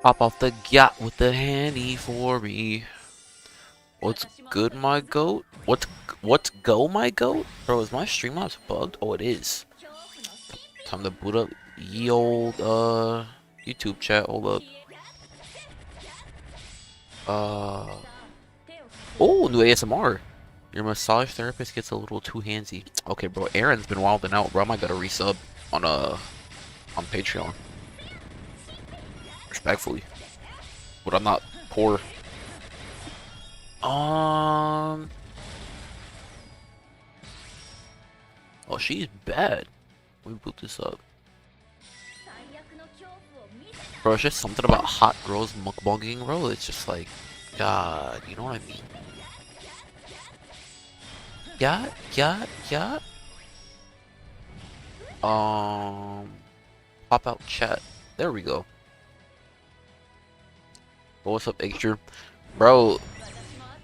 Pop off the yacht with the handy for me. What's good, my goat? What's go, my goat? Bro, is my Streamlabs bugged? Oh, it is. Time to boot up ye old YouTube chat. Hold up. Oh, new ASMR. Your massage therapist gets a little too handsy. Okay, bro. Aaron's been wilding out, bro. I might gotta resub on on Patreon. Respectfully, but I'm not poor. Um. Oh, she's bad. Let me boot this up. Bro, it's just something about hot girls mukbanging, bro. It's just like, God, you know what I mean? Yeah, yeah, yeah. Pop out chat. There we go. Well, what's up, Extra? Bro,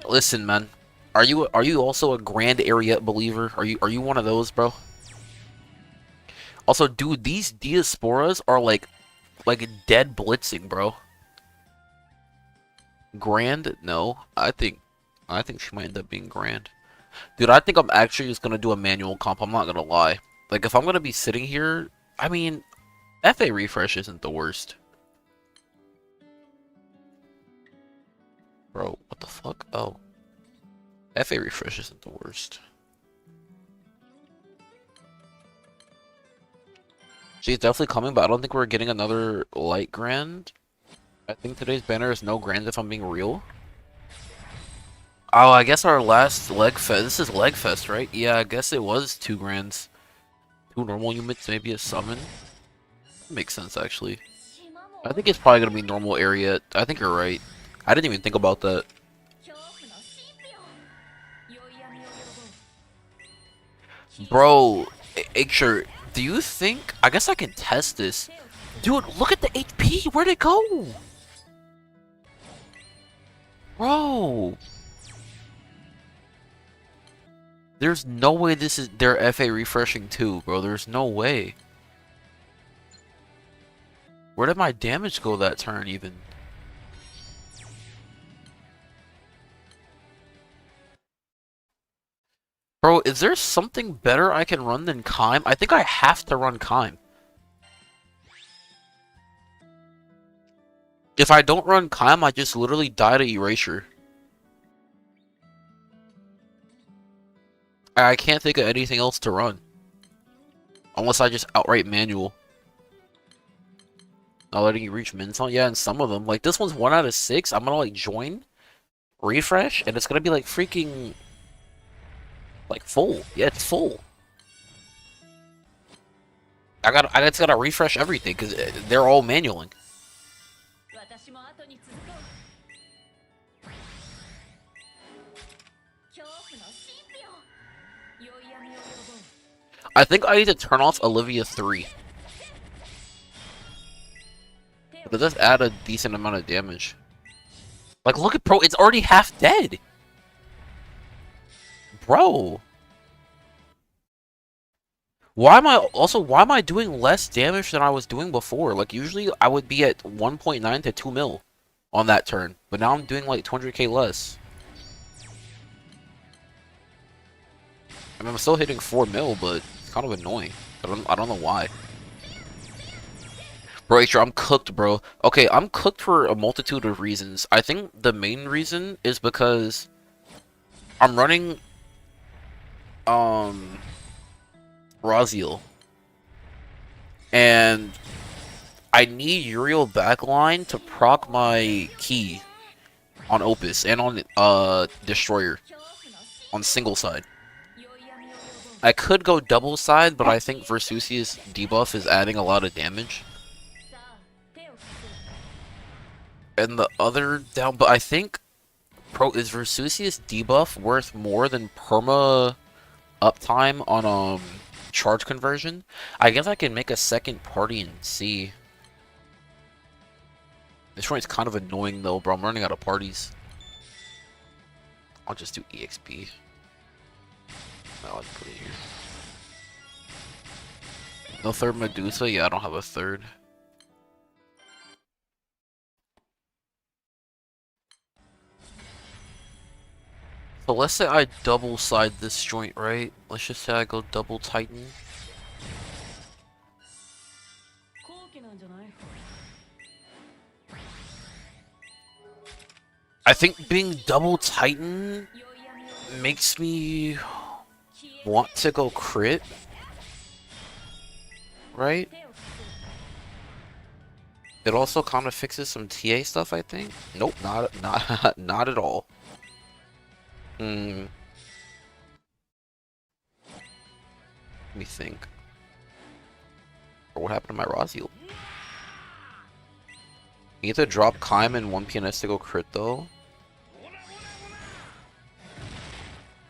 listen, man. Are you also a Grand Area believer? Are you one of those, bro? Also, dude, these Diasporas are like dead blitzing, bro. Grand? No, I think she might end up being Grand. Dude, I think I'm actually just gonna do a manual comp. I'm not gonna lie. Like, if I'm gonna be sitting here, I mean, FA refresh isn't the worst. Bro, what the fuck? Oh, FA refresh isn't the worst. She's definitely coming, but I don't think we're getting another light grand. I think today's banner is no grand if I'm being real. Oh, I guess our last leg fest. This is leg fest, right? Yeah, I guess it was 2 grands. 2 normal units, maybe a summon. Makes sense, actually. I think it's probably gonna be normal area. I think you're right. I didn't even think about that. Bro, Sure. Do you think? I guess I can test this. Dude, look at the HP. Where'd it go? Bro. There's no way this is their FA refreshing too, bro. There's no way. Where did my damage go that turn even? Bro, is there something better I can run than Kime? I think I have to run Kime. If I don't run Kime, I just literally die to Erasure. I can't think of anything else to run. Unless I just outright manual. Not letting you reach min zone? Yeah, and some of them. Like, this one's 1 out of 6. I'm gonna, like, join, refresh, and it's gonna be, like, freaking, like, full. Yeah, it's full. I just gotta refresh everything, because they're all manualing. I think I need to turn off Olivia 3. But it does add a decent amount of damage. Like, look at Pro, it's already half dead! Bro! Why am I doing less damage than I was doing before? Like, usually I would be at 1.9 to 2 mil on that turn. But now I'm doing like 200k less. I mean, I'm still hitting 4 mil, but it's kind of annoying. I don't know why. Bro, H I'm cooked, bro. Okay, I'm cooked for a multitude of reasons. I think the main reason is because I'm running, um, Raziel. And I need Uriel backline to proc my key on Opus and on, Destroyer. On single side. I could go double side, but I think Versusius debuff is adding a lot of damage. And the other down, but I think is Versusius debuff worth more than perma uptime on charge conversion? I guess I can make a second party and see. This joint's kind of annoying though, bro. I'm running out of parties. I'll just do EXP. I'll put it here. No third Medusa? Yeah, I don't have a third. So let's say I double side this joint, right? Let's just say I go double Titan. I think being double Titan makes me want to go crit, right? It also kind of fixes some TA stuff, I think. Nope, not not at all. Hmm. Let me think. Or what happened to my Raziel? You need to drop Kaim and 1 PNS to go crit though.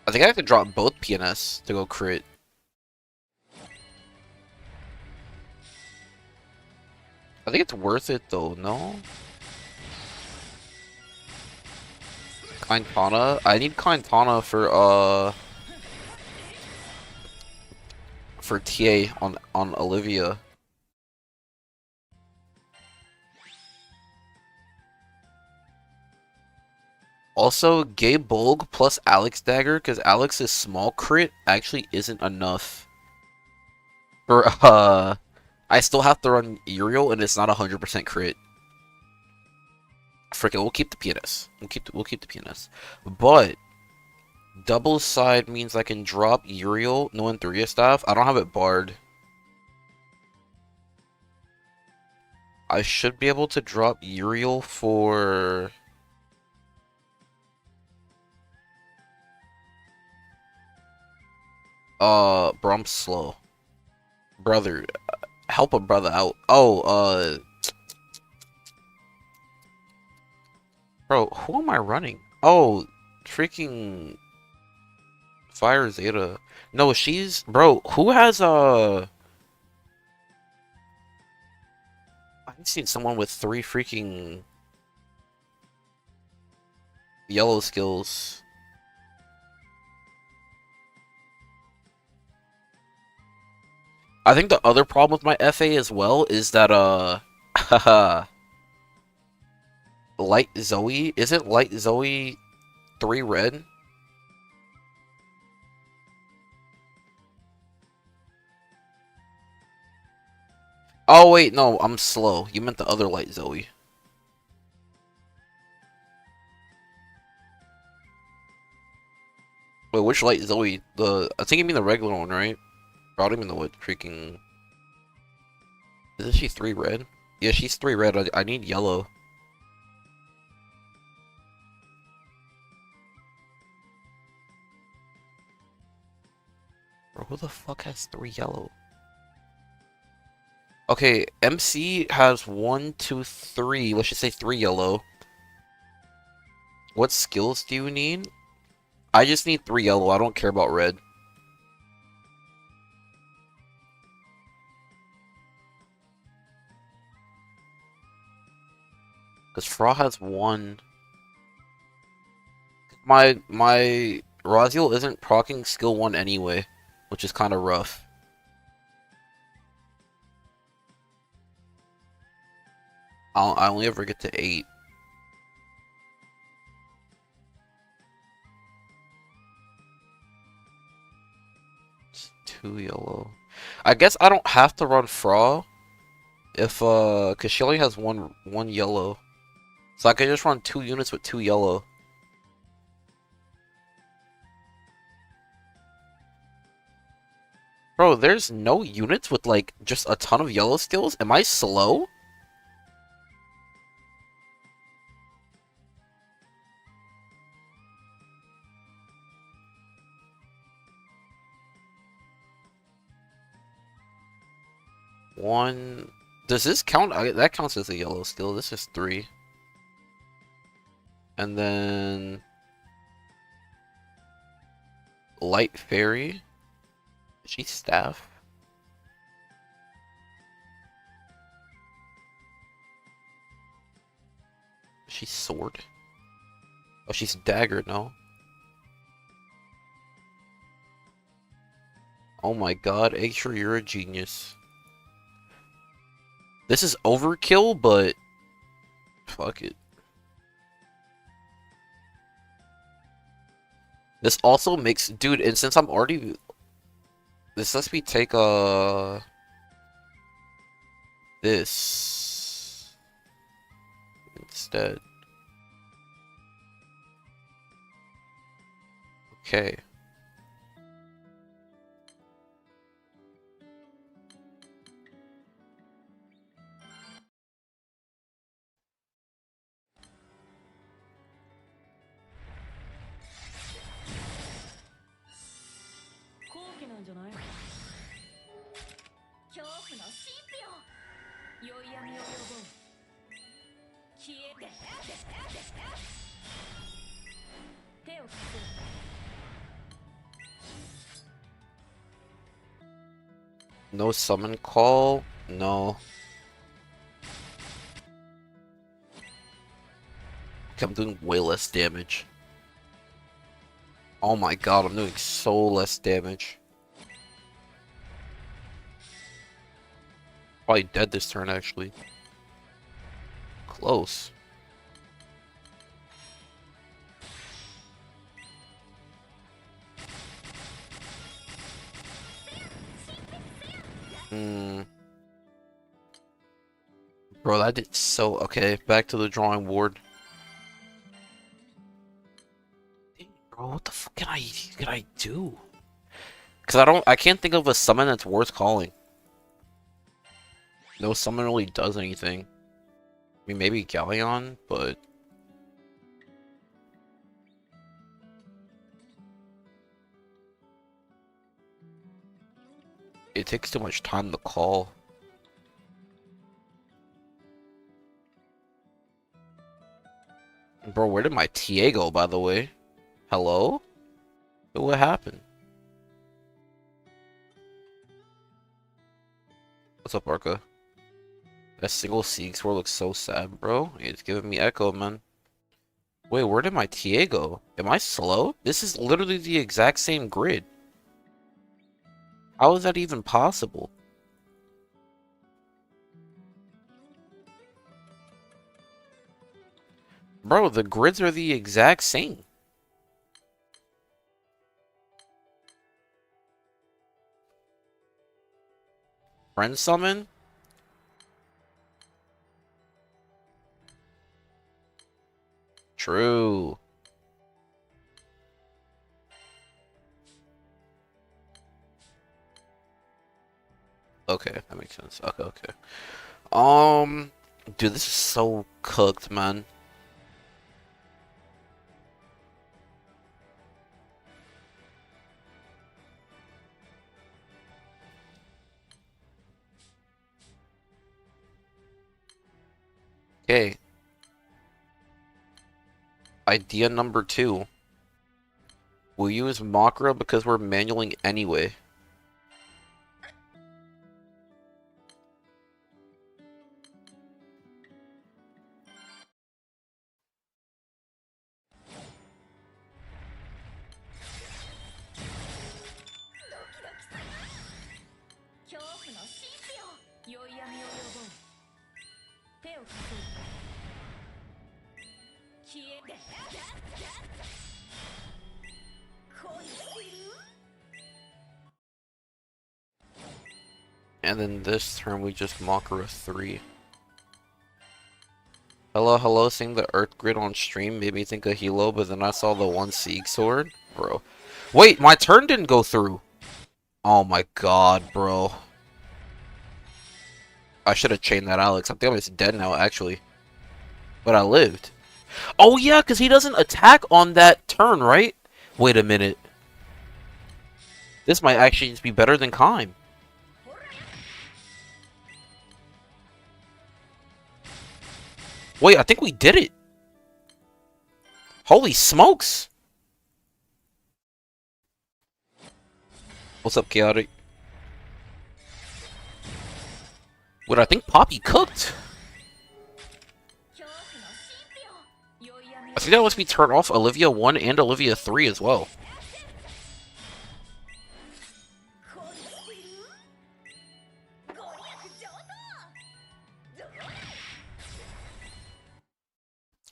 I think I have to drop both PNS to go crit. I think it's worth it though, no? Kaintana? I need Kaintana for TA on Olivia. Also, Gabe Bolg plus Alex Dagger, because Alex's small crit actually isn't enough. For, I still have to run Uriel, and it's not 100% crit. Frick it, we'll keep the PNS. We'll keep the PNS. But, double side means I can drop Uriel, no N3 staff. I don't have it barred. I should be able to drop Uriel for... Brump's slow. Brother, help a brother out. Oh, bro, who am I running? Oh, freaking Fire Zeta. No, she's... Bro, who has, I've seen someone with 3 freaking yellow skills. I think the other problem with my FA as well is that, haha, Light Zoe, isn't Light Zoe 3 red? Oh wait, no, I'm slow. You meant the other Light Zoe. Wait, which Light Zoe? I think you mean the regular one, right? I don't even know what freaking... Isn't she 3 red? Yeah, she's 3 red. I need yellow. Bro, who the fuck has 3 yellow? Okay, MC has 1, 2, 3. Let's just say 3 yellow. What skills do you need? I just need 3 yellow. I don't care about red. Because Fra has 1. My Raziel isn't proccing skill 1 anyway, which is kind of rough. I only ever get to 8. It's 2 yellow. I guess I don't have to run Fra if cause she only has one yellow. So I could just run 2 units with 2 yellow. Bro, there's no units with like just a ton of yellow skills? Am I slow? One... Does this count? That counts as a yellow skill. This is 3. And then... Light Fairy. Is she staff? Is she sword? Oh, she's dagger, no? Oh my god, Eggsure, you're a genius. This is overkill, but... Fuck it. This also makes, dude, and since I'm already, this lets me take this instead. Okay. No summon call? No. Okay, I'm doing way less damage. Oh my god, I'm doing so less damage. Probably dead this turn, actually. Close. Hmm. Bro, that did so... Okay, back to the drawing board. Bro, what the fuck can I do? Because I can't think of a summon that's worth calling. No summon really does anything. I mean, maybe Galleon, but... It takes too much time to call. Bro, where did my TA go, by the way? Hello? What happened? What's up, Arca? That single Sieg Sword looks so sad, bro. It's giving me echo, man. Wait, where did my TA go? Am I slow? This is literally the exact same grid. How is that even possible? Bro, the grids are the exact same. Friend summon? True. Okay, that makes sense. Okay. Dude, this is so cooked, man. Okay. Idea number 2. We'll use Makra because we're manualing anyway. And then this turn we just Makra 3. Hello, seeing the Earth Grid on stream made me think of Hilo, but then I saw the one Sieg Sword. Bro. Wait, my turn didn't go through! Oh my god, bro. I should have chained that Alex. I think I'm just dead now, actually. But I lived. Oh yeah, because he doesn't attack on that turn, right? Wait a minute. This might actually just be better than Kaim. Wait, I think we did it. Holy smokes. What's up, Chaotic? Wait, I think Poppy cooked. I think that lets me turn off Olivia 1 and Olivia 3 as well.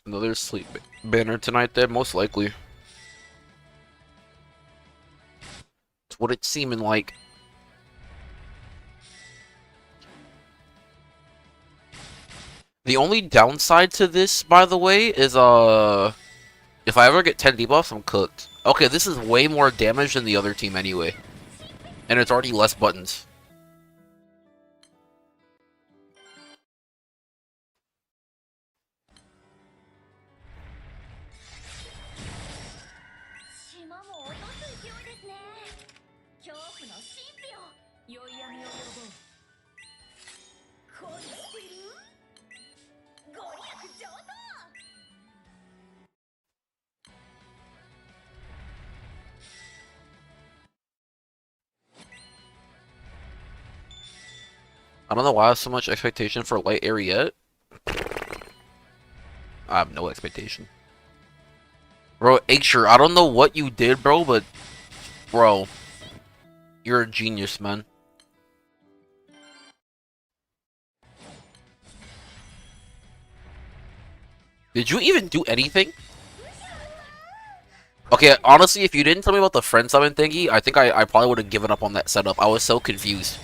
Another sleep banner tonight then, most likely. what it's seeming like. The only downside to this, by the way, is if I ever get 10 debuffs, I'm cooked. Okay, this is way more damage than the other team anyway. And it's already less buttons. I don't know why I have so much expectation for Light Ariete. I have no expectation. Bro, Acher, I don't know what you did, bro, but... Bro. You're a genius, man. Did you even do anything? Okay, honestly, if you didn't tell me about the friend summon thingy, I think I probably would have given up on that setup. I was so confused.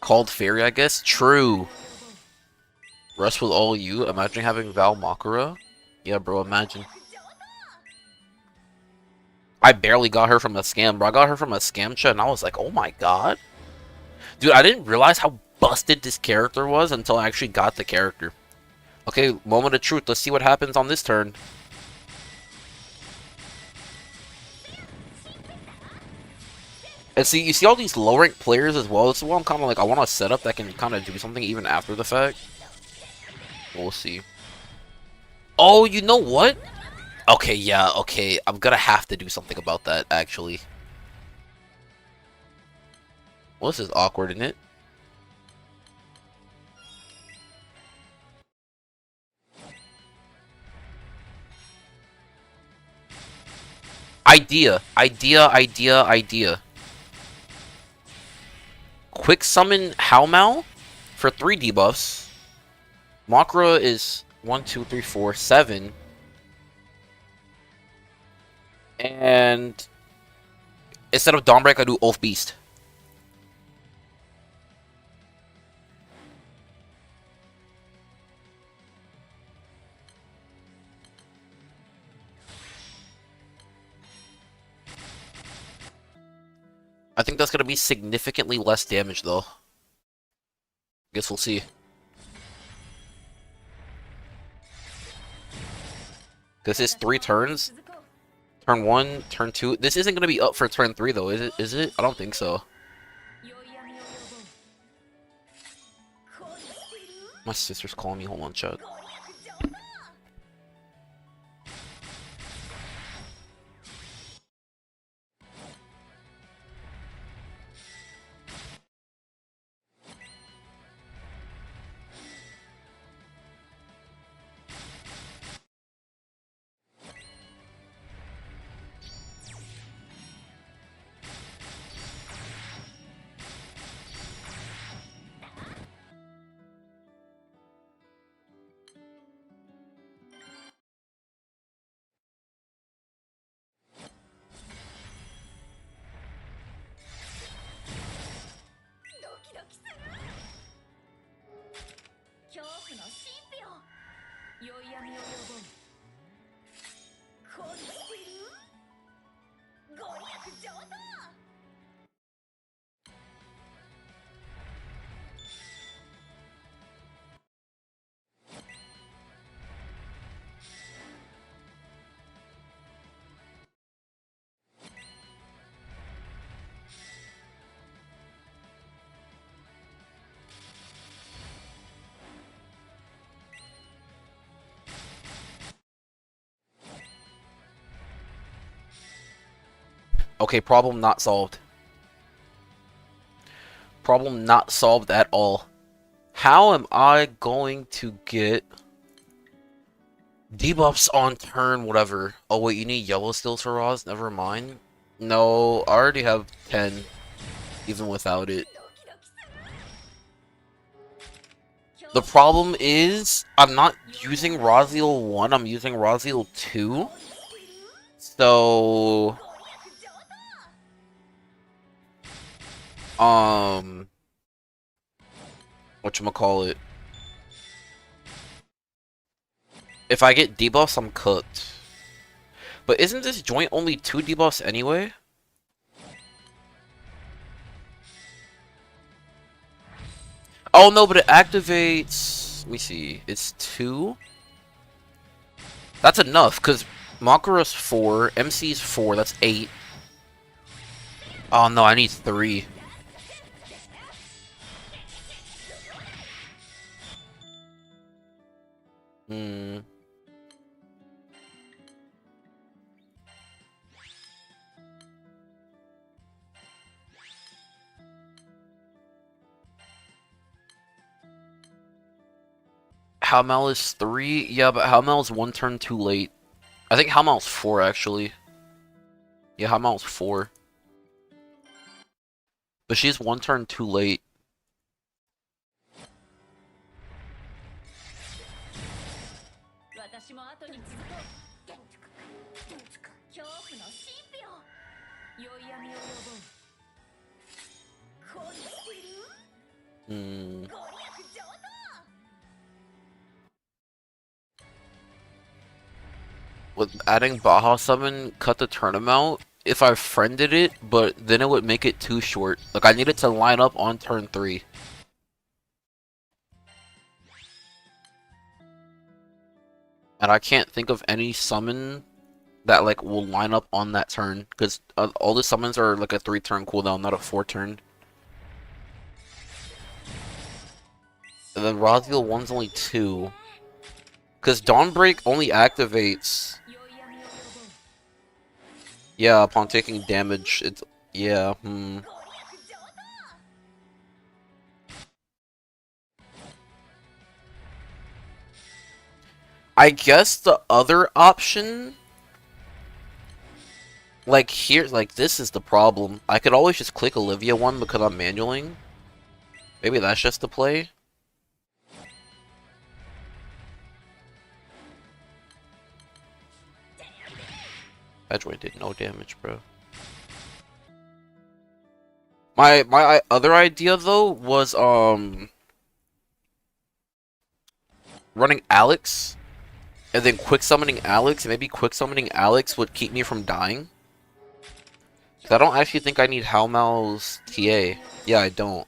Called Fairy, I guess? True. Rest with all you. Imagine having Val Makura. Yeah, bro, imagine. I barely got her from a scam, bro. I got her from a scam chat, and I was like, oh my god. Dude, I didn't realize how busted this character was until I actually got the character. Okay, moment of truth. Let's see what happens on this turn. And see, you see all these low-ranked players as well. This is why I'm kind of like, I want a setup that can kind of do something even after the fact. We'll see. Oh, you know what? Okay, yeah, okay. I'm gonna have to do something about that, actually. Well, this is awkward, isn't it? Idea. Quick summon Howmao for 3 debuffs. Makura is 1, 2, 3, 4, 7. And instead of Dawnbreak, I do Oath Beast. I think that's going to be significantly less damage, though. Guess we'll see. This is 3 turns. Turn 1, turn 2. This isn't going to be up for turn 3, though, is it? Is it? I don't think so. My sister's calling me. Hold on, chat. Okay, problem not solved. Problem not solved at all. How am I going to get debuffs on turn whatever? Oh wait, you need yellow skills for Roz? Never mind. No, I already have 10, even without it. The problem is, I'm not using Raziel 1, I'm using Raziel 2. So, whatchamacallit? If I get debuffs, I'm cooked. But isn't this joint only 2 debuffs anyway? Oh no, but it activates... Let me see. It's 2? That's enough, because Makara's 4, MC's 4, that's 8. Oh no, I need 3. Hmm. Haumel is 3? Yeah, but Haumel's 1 turn too late. I think Haumel's 4, actually. Yeah, Haumel's 4. But she's 1 turn too late. Hmm. With adding Baja Summon, cut the turn amount, if I friended it, but then it would make it too short. Like, I need it to line up on turn 3. And I can't think of any summon that, like, will line up on that turn. Because all the summons are, like, a 3-turn cooldown, not a 4-turn. And then Rosville 1's only 2. Because Dawnbreak only activates... Yeah, upon taking damage, it's... Yeah, I guess the other option... Like, here, like, this is the problem. I could always just click Olivia 1 because I'm manualing. Maybe that's just the play. That joint did no damage, bro. My other idea though was running Alex and then quick summoning Alex, and maybe quick summoning Alex would keep me from dying. 'Cause I don't actually think I need Haumel's TA. Yeah, I don't.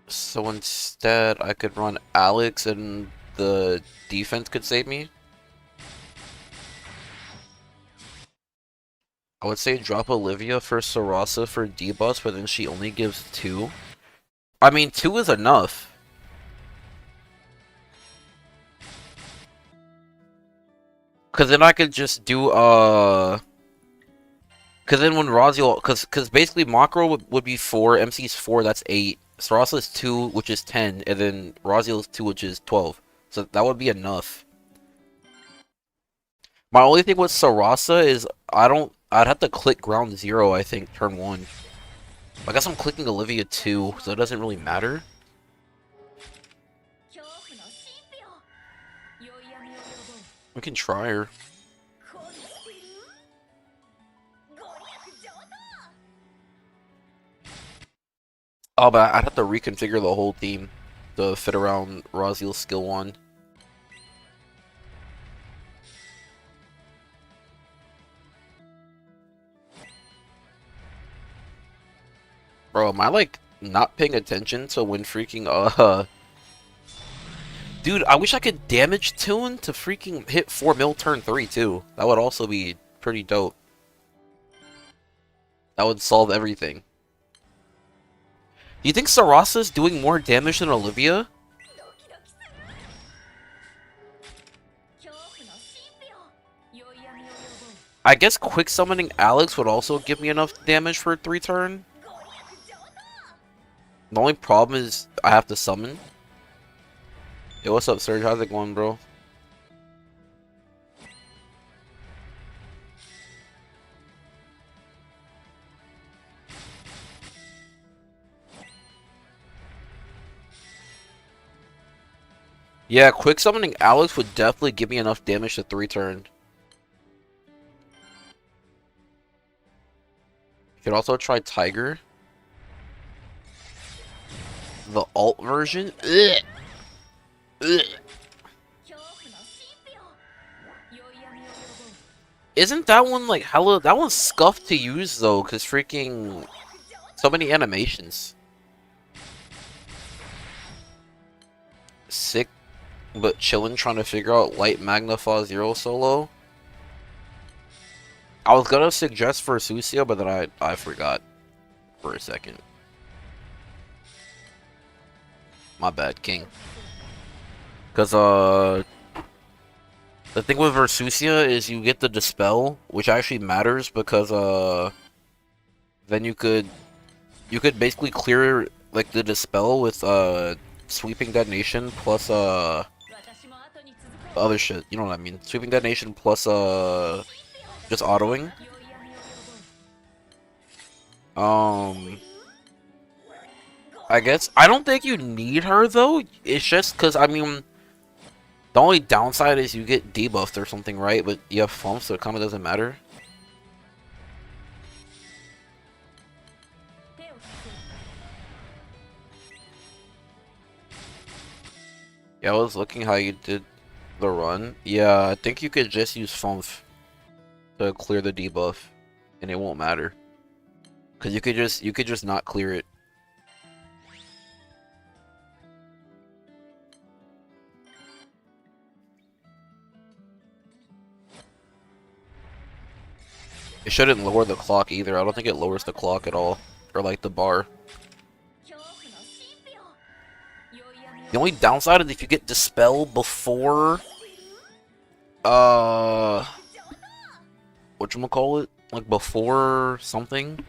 So instead, I could run Alex and the defense could save me. I would say drop Olivia for Sarasa for debuffs, but then she only gives 2. I mean, 2 is enough. Cause then I could just do cause then when Raziel, cause basically Makro would be 4, MC's 4, that's 8. Sarasa is 2, which is 10, and then Raziel is 2, which is 12. So that would be enough. My only thing with Sarasa is I'd have to click ground 0, I think, turn 1. I guess I'm clicking Olivia 2, so it doesn't really matter. We can try her. Oh, but I'd have to reconfigure the whole team to fit around Raziel's skill 1. Bro, am I, like, not paying attention to when freaking, Dude, I wish I could damage tune to freaking hit 4 mil turn 3, too. That would also be pretty dope. That would solve everything. Do you think Sarasa's doing more damage than Olivia? I guess quick summoning Alex would also give me enough damage for a 3-turn. The only problem is I have to summon. Yo, what's up, Serge? How's it going, bro? Yeah, quick summoning Alex would definitely give me enough damage to 3 turn. You could also try Tiger. The alt version? Ugh. Ugh. Isn't that one like hella? That one's scuffed to use though, cause freaking so many animations. Sick, but chillin' trying to figure out Light Magnify Zero solo. I was gonna suggest for Sucia, but then I forgot for a second. My bad, King. Cause the thing with Versucia is you get the Dispel, which actually matters because then you could basically clear like the Dispel with Sweeping Detonation plus other shit. You know what I mean? Sweeping Detonation plus just autoing. I guess I don't think you need her though. It's just because I mean, the only downside is you get debuffed or something, right? But you have Flump, so it kind of doesn't matter. Yeah, I was looking how you did the run. Yeah, I think you could just use Flump to clear the debuff, and it won't matter. Cause you could just not clear it. It shouldn't lower the clock either. I don't think it lowers the clock at all. Or like the bar. The only downside is if you get Dispel before whatchamacallit? Like before something.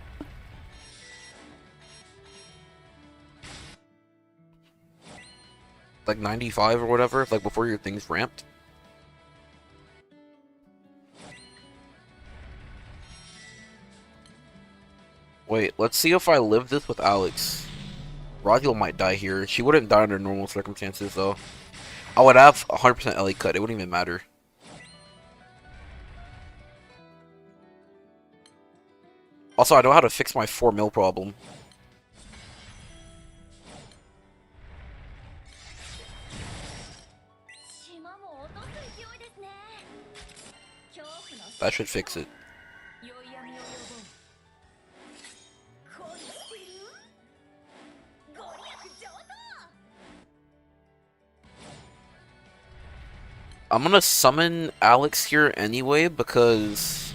Like 95 or whatever, like before your thing's ramped. Wait, let's see if I live this with Alex. Radial might die here. She wouldn't die under normal circumstances, though. I would have 100% Ellie cut. It wouldn't even matter. Also, I know how to fix my 4 mil problem. That should fix it. I'm gonna summon Alex here anyway because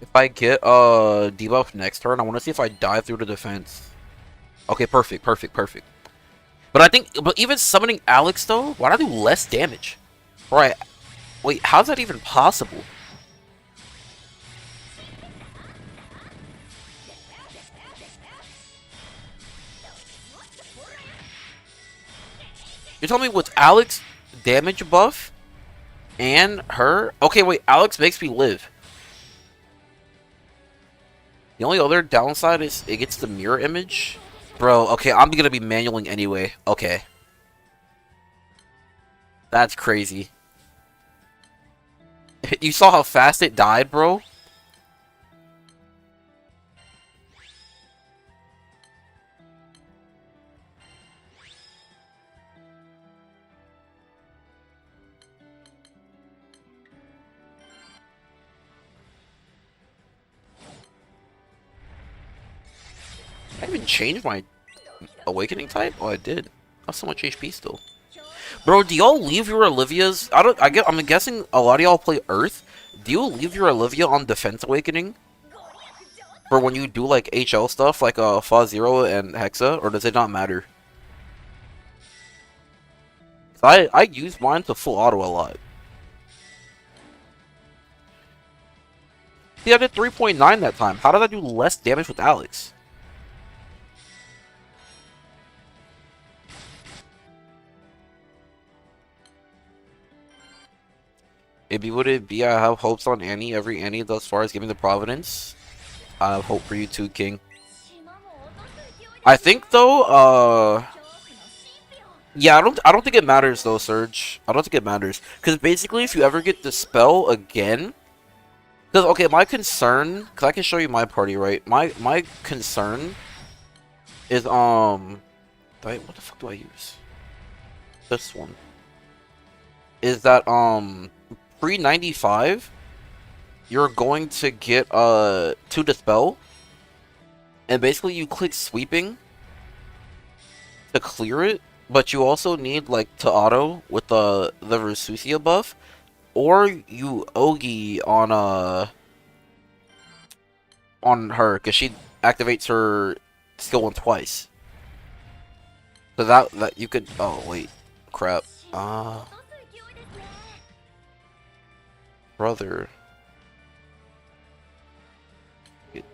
if I get debuff next turn, I want to see if I die through the defense. Okay, perfect. But even summoning Alex though, why do I do less damage? Right? Wait, how's that even possible? You're telling me with Alex damage buff and her? Okay, wait, Alex makes me live. The only other downside is it gets the mirror image. Bro, okay, I'm gonna be manualing anyway. Okay. That's crazy. You saw how fast it died, bro? I even changed my awakening type? Oh, I did. That's so much HP still. Bro, do y'all leave your Olivias? I'm guessing a lot of y'all play Earth. Do you leave your Olivia on Defense Awakening? For when you do like HL stuff, like Fa-Zero and Hexa, or does it not matter? I use mine to full auto a lot. See, I did 3.9 that time. How did I do less damage with Alex? Would it be I have hopes on Annie, every Annie thus far is giving the Providence. I have hope for you too, King. I think though, Yeah, I don't think it matters though, Surge. I don't think it matters because basically, if you ever get the spell again, because okay, my concern, because I can show you my party, right? My concern is what the fuck do I use? This one is that pre 95, you're going to get to dispel, and basically you click sweeping to clear it, but you also need like to auto with the Rasusia buff, or you Ogi on her because she activates her skill one twice. So that you could. Oh wait, crap. Brother. It-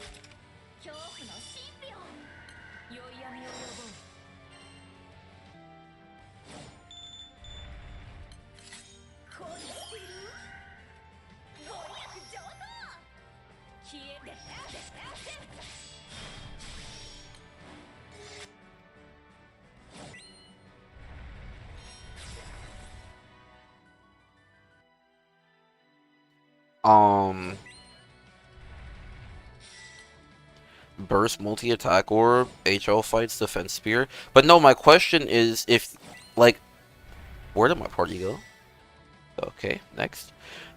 Um, burst multi-attack orb, HL fights, defense spear. But no, my question is if, like, where did my party go? Okay, next.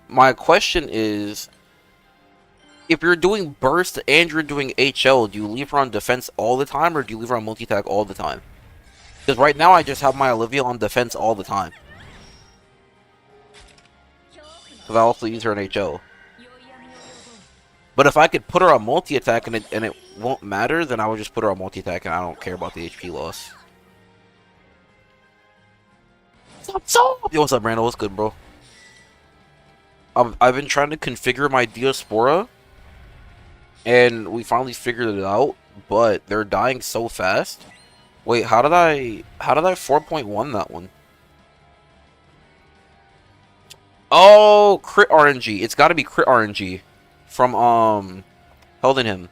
My question is, if you're doing burst and you're doing HL, do you leave her on defense all the time, or do you leave her on multi-attack all the time? Because right now I just have my Olivia on defense all the time. Because I also use her in HL. But if I could put her on multi-attack and it won't matter, then I would just put her on multi-attack and I don't care about the HP loss. Yo, what's up, Randall? What's good, bro? I've been trying to configure my Diaspora, and we finally figured it out, but they're dying so fast. Wait, how did I 4.1 that one? Oh, crit RNG. It's got to be crit RNG from Held in Him.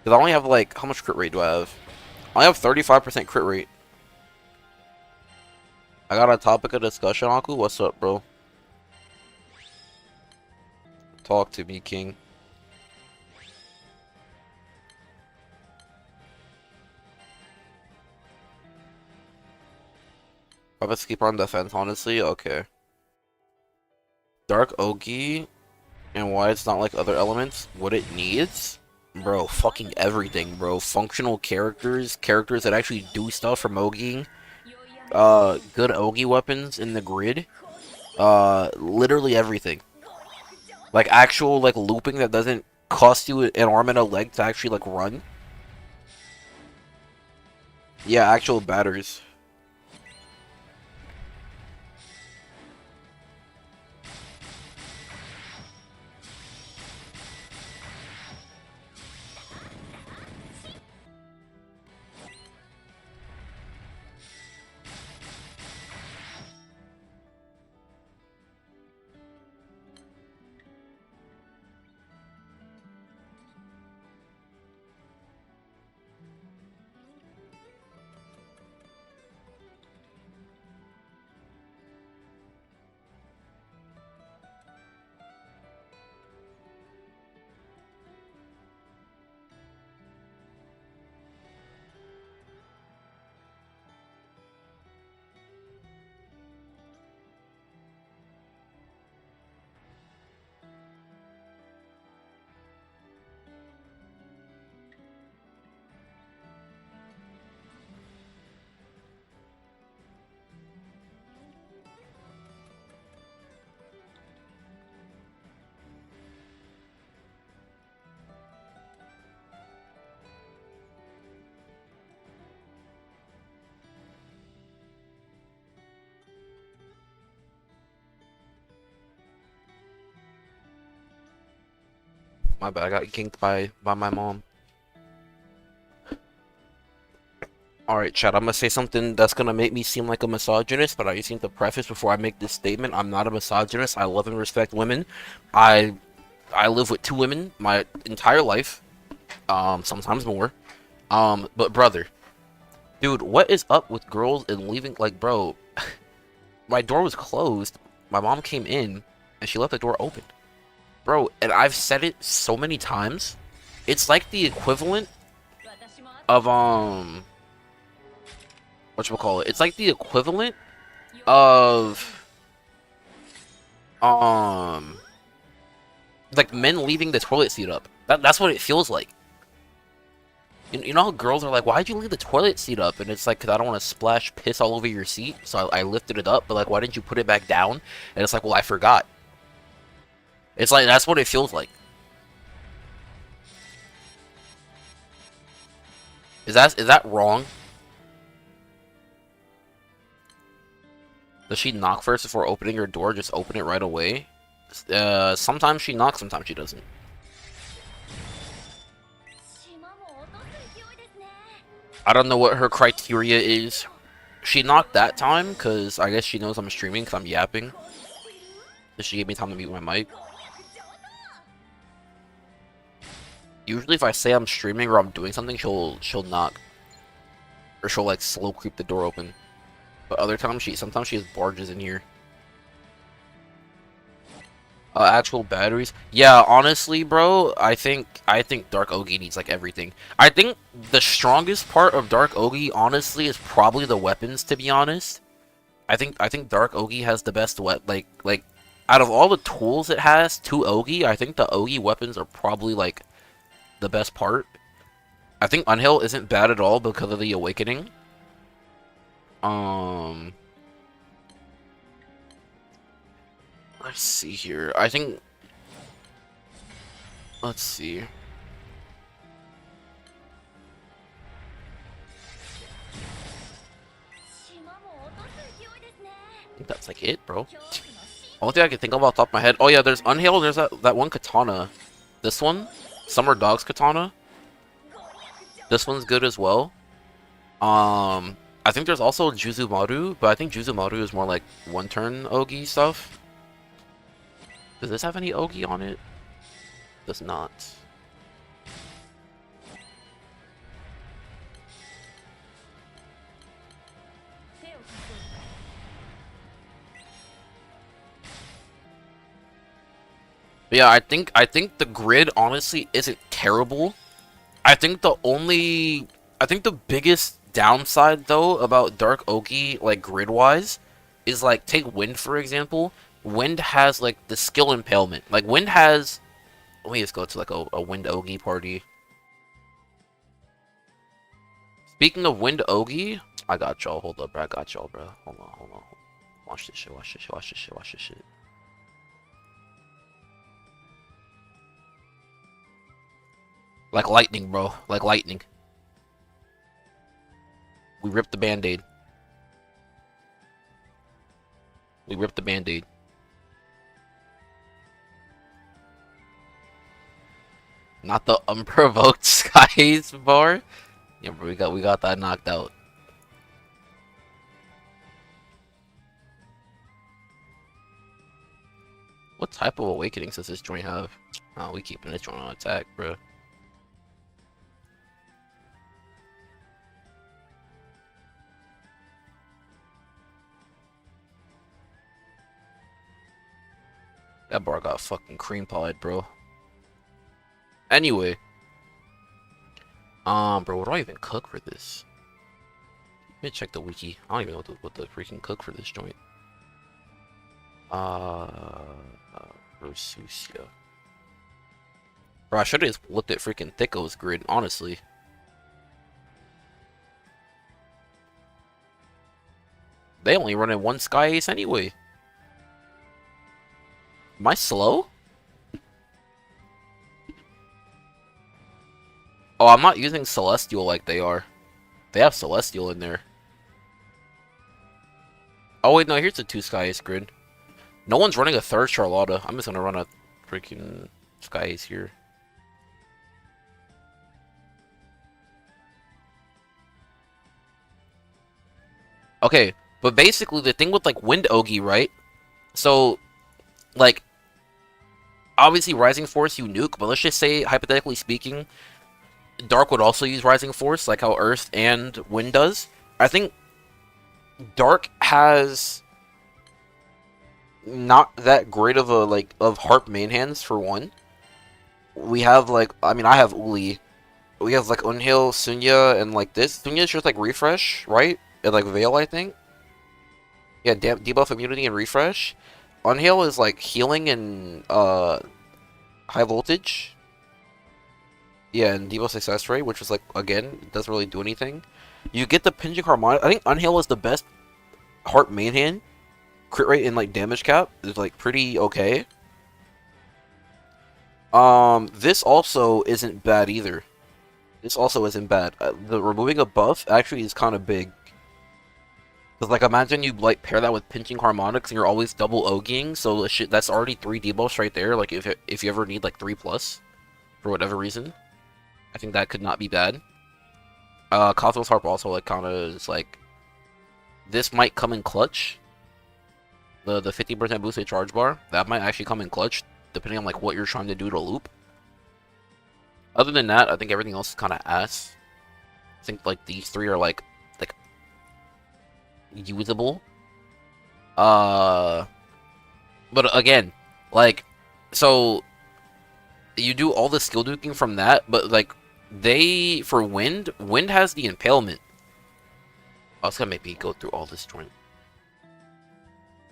Because I only have like, how much crit rate do I have? I have 35% crit rate. I got a topic of discussion, Aku. What's up, bro? Talk to me, King. I have to keep on defense, honestly. Okay. Dark Ogi and why it's not like other elements. What it needs? Bro, fucking everything, bro. Functional characters, characters that actually do stuff from Ogi. Good Ogi weapons in the grid. Literally everything. Like actual like looping that doesn't cost you an arm and a leg to actually like run. Yeah, actual batters. My bad, I got kinked by my mom. Alright, chat, I'm gonna say something that's gonna make me seem like a misogynist, but I just need to preface before I make this statement. I'm not a misogynist. I love and respect women. I I live with 2 women my entire life. Sometimes more. But brother, Dude, what is up with girls and leaving? Like, bro, my door was closed. My mom came in and she left the door open. Bro, and I've said it so many times. It's like the equivalent of, whatchamacallit? It's like the equivalent of, like men leaving the toilet seat up. That's what it feels like. You know how girls are like, why'd you leave the toilet seat up? And it's like, because I don't want to splash piss all over your seat, so I lifted it up. But like, why didn't you put it back down? And it's like, well, I forgot. It's like, that's what it feels like. Is that wrong? Does she knock first before opening her door? Just open it right away? Sometimes she knocks, sometimes she doesn't. I don't know what her criteria is. She knocked that time, because I guess she knows I'm streaming, because I'm yapping. So she gave me time to mute my mic. Usually if I say I'm streaming or I'm doing something, she'll knock. Or she'll like slow creep the door open. But other times sometimes she has barges in here. Actual batteries. Yeah, honestly, bro, I think Dark Ogi needs like everything. I think the strongest part of Dark Ogi, honestly, is probably the weapons. To be honest, I think Dark Ogi has the best like out of all the tools it has to Ogi, I think the Ogi weapons are probably like the best part. I think Unhail isn't bad at all because of the Awakening. Let's see here. I think... Let's see. I think that's like it, bro. Only thing I can think of off the top of my head. Oh yeah, there's Unhail. There's that one katana. This one, Summer Dog's katana. This one's good as well. I think there's also Juzumaru, but I think Juzumaru is more like one-turn Ogi stuff. Does this have any Ogi on it? Does not. But yeah, I think the grid honestly isn't terrible. I think the biggest downside though about Dark Ogi, like grid-wise, is like take Wind for example. Wind has like the skill impalement. Like Wind has. Let me just go to like a Wind Ogi party. Speaking of Wind Ogi, I got y'all. Hold up, bro. I got y'all, bro. Hold on. Watch this shit. Watch this shit. Like lightning, bro. Like lightning. We ripped the band-aid. Not the unprovoked skies bar. Yeah, bro, we got that knocked out. What type of awakenings does this joint have? Oh, we keeping this joint on attack, bro. That bar got fucking cream pied, bro. Anyway. Bro, what do I even cook for this? Let me check the wiki. I don't even know what the freaking cook for this joint. Rosusia. Bro, I should have just looked at freaking Thicko's grid, honestly. They only run in one Sky Ace anyway. Am I slow? Oh, I'm not using Celestial like they are. They have Celestial in there. Oh wait, no, here's the 2 Sky Ace grid. No one's running a 3rd Charlotta. I'm just gonna run a freaking Sky Ace here. Okay, but basically the thing with like Wind Ogi, right? So, like, obviously Rising Force you nuke, but let's just say, hypothetically speaking, Dark would also use Rising Force, like how Earth and Wind does. I think Dark has not that great of a of harp main hands for one. We have like I mean I have Uli. We have like Unhail, Sunya, and like this. Sunya's just like refresh, right? And like Veil, I think. Yeah, debuff immunity and refresh. Unhail is like healing and high voltage. Yeah, and debuff success rate, which was like again doesn't really do anything. You get the Pinching Harmonic. I think Unhail is the best harp main hand. Crit rate and like damage cap is like pretty okay. This also isn't bad either. This also isn't bad. The removing a buff actually is kind of big. Cause like imagine you like pair that with Pinching Harmonics and you're always double ogieing, so shit that's already 3 debuffs right there. Like if you ever need like 3+ for whatever reason, I think that could not be bad. Cosmos Harp also like kind of is like this might come in clutch. The 50% boosted charge bar that might actually come in clutch depending on like what you're trying to do to loop. Other than that, I think everything else is kind of ass. I think like these 3 are like usable. But again, like so you do all the skill duking from that, but like they for Wind has the impalement. I was gonna make me go through all this joint.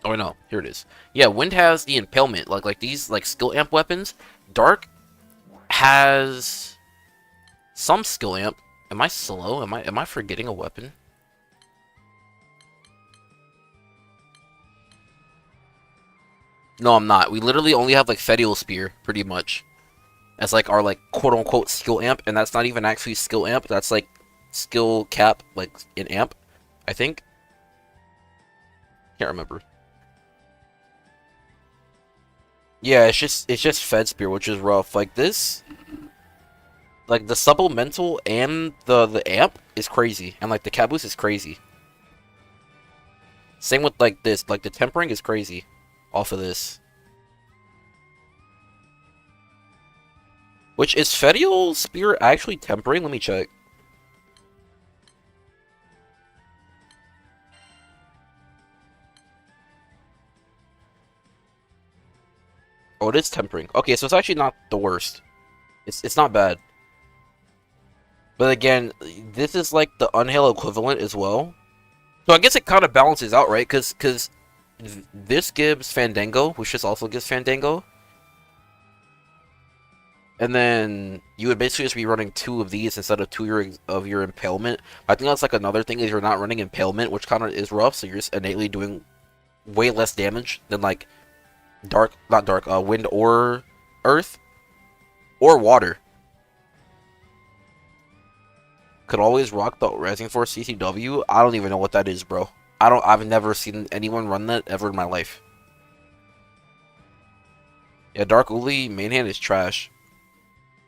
Oh no, here it is. Yeah, Wind has the impalement, like these like skill amp weapons. Dark has some skill amp. Am I slow? Am I forgetting a weapon? No, I'm not. We literally only have like Fedial Spear, pretty much, as like our like quote unquote skill amp, and that's not even actually skill amp. That's like skill cap, like in amp, I think. Can't remember. Yeah, it's just Fed Spear, which is rough. Like this, like the supplemental and the amp is crazy, and like the cap boost is crazy. Same with like this, like the tempering is crazy off of this. Which is Fedial Spear actually tempering? Let me check. Oh, it is tempering. Okay, so it's actually not the worst. It's not bad. But again, this is like the Unhail equivalent as well. So I guess it kind of balances out, right? Because this gives Fandango, which just also gives Fandango. And then you would basically just be running 2 of these instead of 2 of your Impalement. I think that's like another thing is you're not running Impalement, which kind of is rough. So you're just innately doing way less damage than like Wind or Earth or Water. Could always rock the Rising Force CCW. I don't even know what that is, bro. I've never seen anyone run that ever in my life. Yeah, Dark Uli main hand is trash.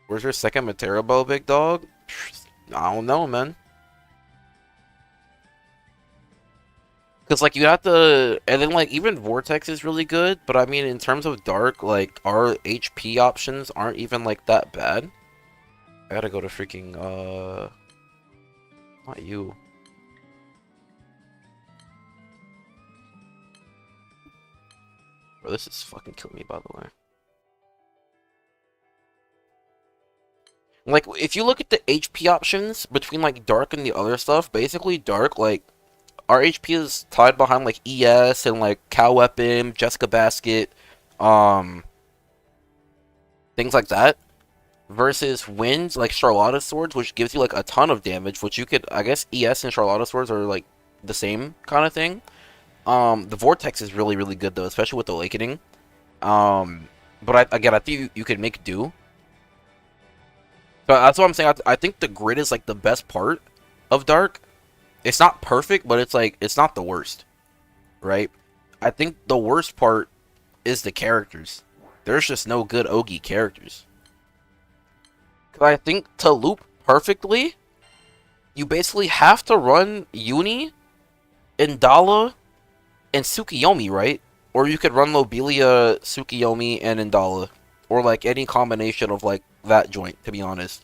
Where's your second Matera bow, big dog? I don't know, man. Because, like, you have to... And then, like, even Vortex is really good. But, I mean, in terms of Dark, like, our HP options aren't even, like, that bad. I gotta go to freaking, Not you. Bro, this is fucking killing me, by the way. Like, if you look at the HP options between, like, Dark and the other stuff, basically Dark, like, our HP is tied behind, like, ES and, like, Cow Weapon, Jessica Basket, things like that. Versus Wind, like, Charlotta Swords, which gives you, like, a ton of damage, which you could, I guess, ES and Charlotta Swords are, like, the same kind of thing. The Vortex is really, really good, though, especially with Awakening. But, again, I think you could make do. But that's what I'm saying. I think the grid is like the best part of Dark. It's not perfect, but it's like it's not the worst, right? I think the worst part is the characters. There's just no good Ogi characters. Cause I think to loop perfectly, you basically have to run Uni, Indala, and Tsukiyomi, right? Or you could run Lobelia, Tsukiyomi, and Indala. Or like any combination of like that joint, to be honest.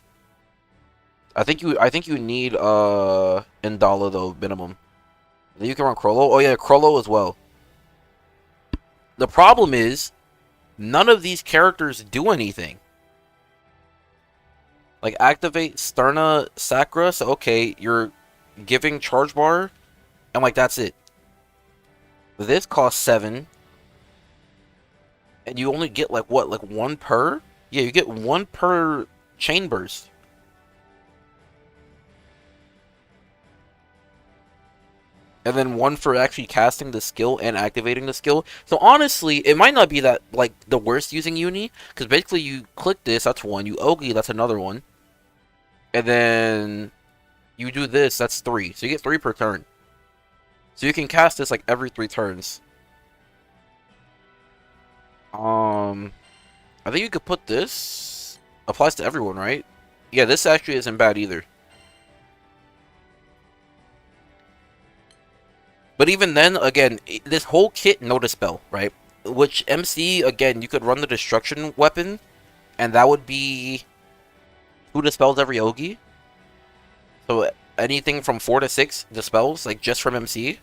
I think you need Indala though minimum. Then you can run Crollo. Oh yeah, Crollo as well. The problem is none of these characters do anything. Like activate Sterna Sacra. So okay, you're giving charge bar, and like that's it. This costs 7, and you only get like what, like 1 per? Yeah, you get 1 per chain burst. And then 1 for actually casting the skill and activating the skill. So honestly, it might not be that like the worst using Uni, because basically you click this, that's 1. You Ogi, that's another 1. And then you do this, that's 3. So you get 3 per turn. So you can cast this like every 3 turns. I think you could put this. Applies to everyone, right? Yeah, this actually isn't bad either. But even then, again, this whole kit, no dispel, right? Which MC, again, you could run the destruction weapon, and that would be 2 dispels every Ogi. So anything from 4 to 6 dispels, like just from MC.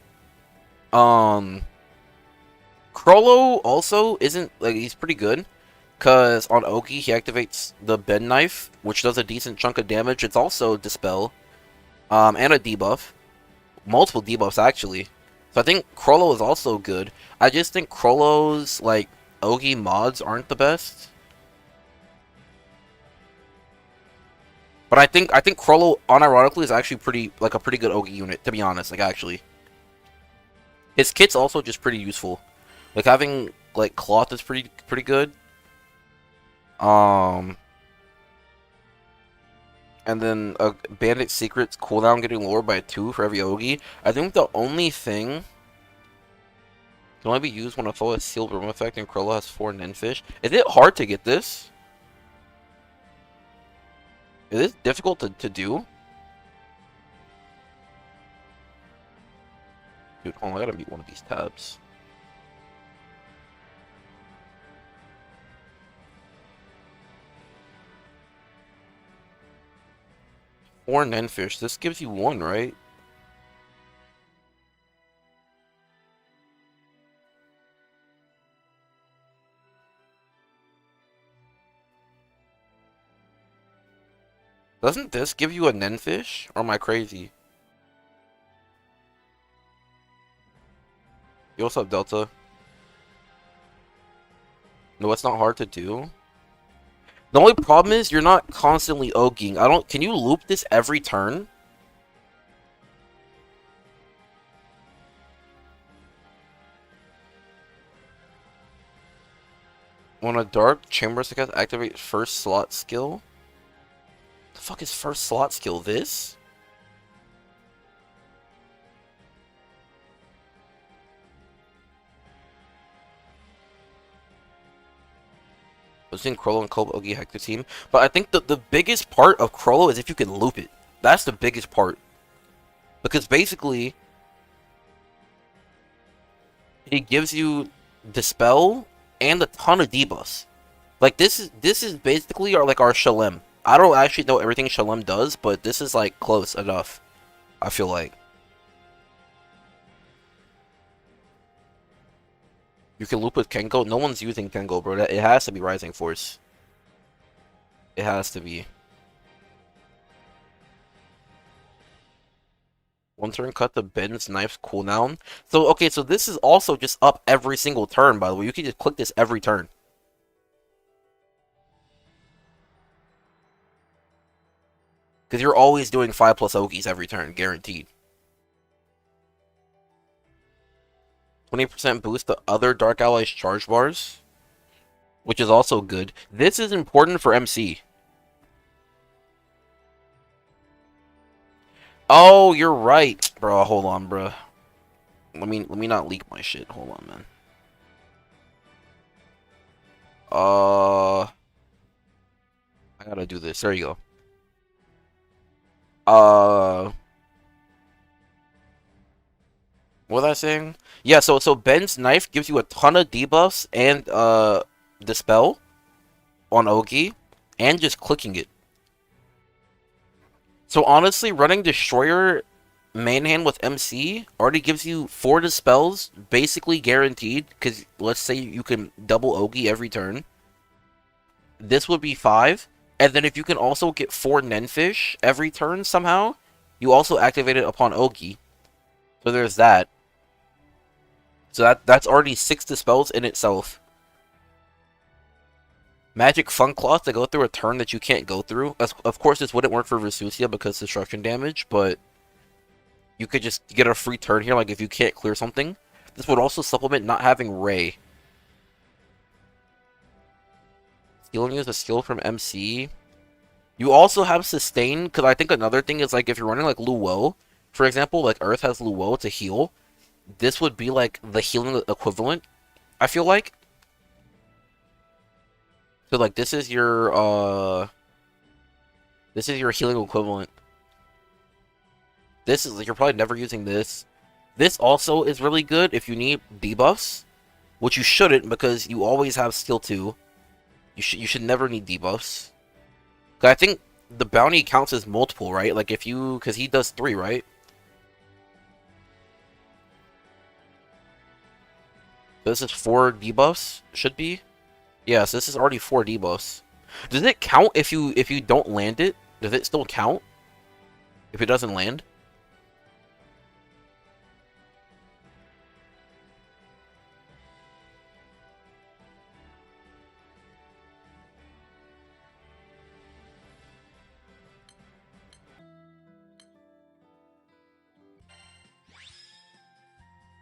Um, Crollo also isn't, like, he's pretty good. Because on Ogi, he activates the Bend Knife, which does a decent chunk of damage. It's also Dispel, and a debuff. Multiple debuffs, actually. So I think Crollo is also good. I just think Crollo's, like, Ogi mods aren't the best. But I think Crollo, unironically, is actually a pretty good Ogi unit, to be honest, like, actually. His kit's also just pretty useful. Like, having, like, Cloth is pretty good. Um... And then Bandit Secret's cooldown getting lower by 2 for every Ogi. I think the only thing can only be used when a foe has sealed room effect and Crollo has 4 Ninfish. Is it hard to get this? Is it difficult to do? Dude, hold on, I gotta mute one of these tabs. Four Ninfish. This gives you 1, right? Doesn't this give you a Ninfish? Or am I crazy? You also have Delta. No, it's not hard to do. The only problem is you're not constantly Oging. Can you loop this every turn? When a Dark Chamber Second activates first slot skill? The fuck is first slot skill? This? Between Crollo and Kobe Ogi Hector team. But I think the biggest part of Crollo is if you can loop it. That's the biggest part. Because basically, it gives you Dispel and a ton of debuffs. Like this is basically our Shalem. I don't actually know everything Shalem does, but this is like close enough. I feel like. You can loop with Kenko. No one's using Kenko, bro. It has to be Rising Force. It has to be. One turn cut the Ben's Knife's cooldown. So, okay, so this is also just up every single turn, by the way. You can just click this every turn. Because you're always doing 5+ Ogis every turn, guaranteed. 20% boost to other Dark Allies charge bars, which is also good. This is important for MC. Oh, you're right, bro. Hold on, bro. Let me not leak my shit. Hold on, man. I gotta do this. There you go. What was I saying? Yeah, so Ben's Knife gives you a ton of debuffs and Dispel on Ogi, and just clicking it. So honestly, running Destroyer main hand with MC already gives you 4 dispels, basically guaranteed, because let's say you can double Ogi every turn. This would be 5, and then if you can also get 4 Nenfish every turn somehow, you also activate it upon Ogi. So there's that. So that's already 6 dispels in itself. Magic Funk Cloth to go through a turn that you can't go through. Of course, this wouldn't work for Vesusia because destruction damage, but you could just get a free turn here, like if you can't clear something. This would also supplement not having Ray. Stealing is a skill from MC. You also have Sustain, because I think another thing is, like, if you're running, like, Luo, for example, like, Earth has Luo to heal. This would be, like, the healing equivalent, I feel like. So, like, this is your healing equivalent. This is, like, you're probably never using this. This also is really good if you need debuffs, which you shouldn't, because you always have skill 2. You should never need debuffs. I think the bounty counts as multiple, right? Like if you, because he does 3, right? This is 4 debuffs, should be. Yes, this is already 4 debuffs. Does it count if you don't land it? Does it still count if it doesn't land?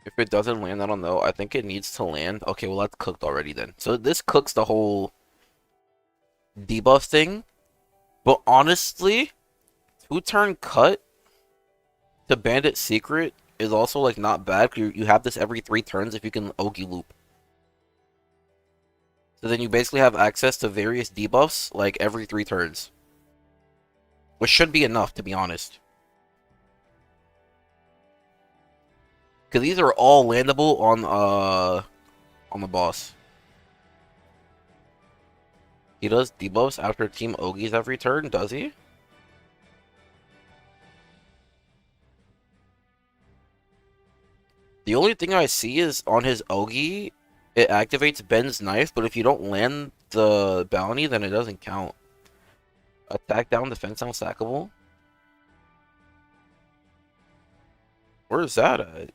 If it doesn't land, I don't know. I think it needs to land. Okay, well that's cooked already then. So this cooks the whole debuff thing. But honestly, 2-turn cut to Bandit Secret is also like not bad. You have this every 3 turns if you can Ogi loop. So then you basically have access to various debuffs like every 3 turns. Which should be enough, to be honest. Because these are all landable on the boss. He does debuffs after Team Ogis every turn, does he? The only thing I see is on his Ogi, it activates Ben's knife, but if you don't land the bounty, then it doesn't count. Attack down, defense unstackable. Where is that at?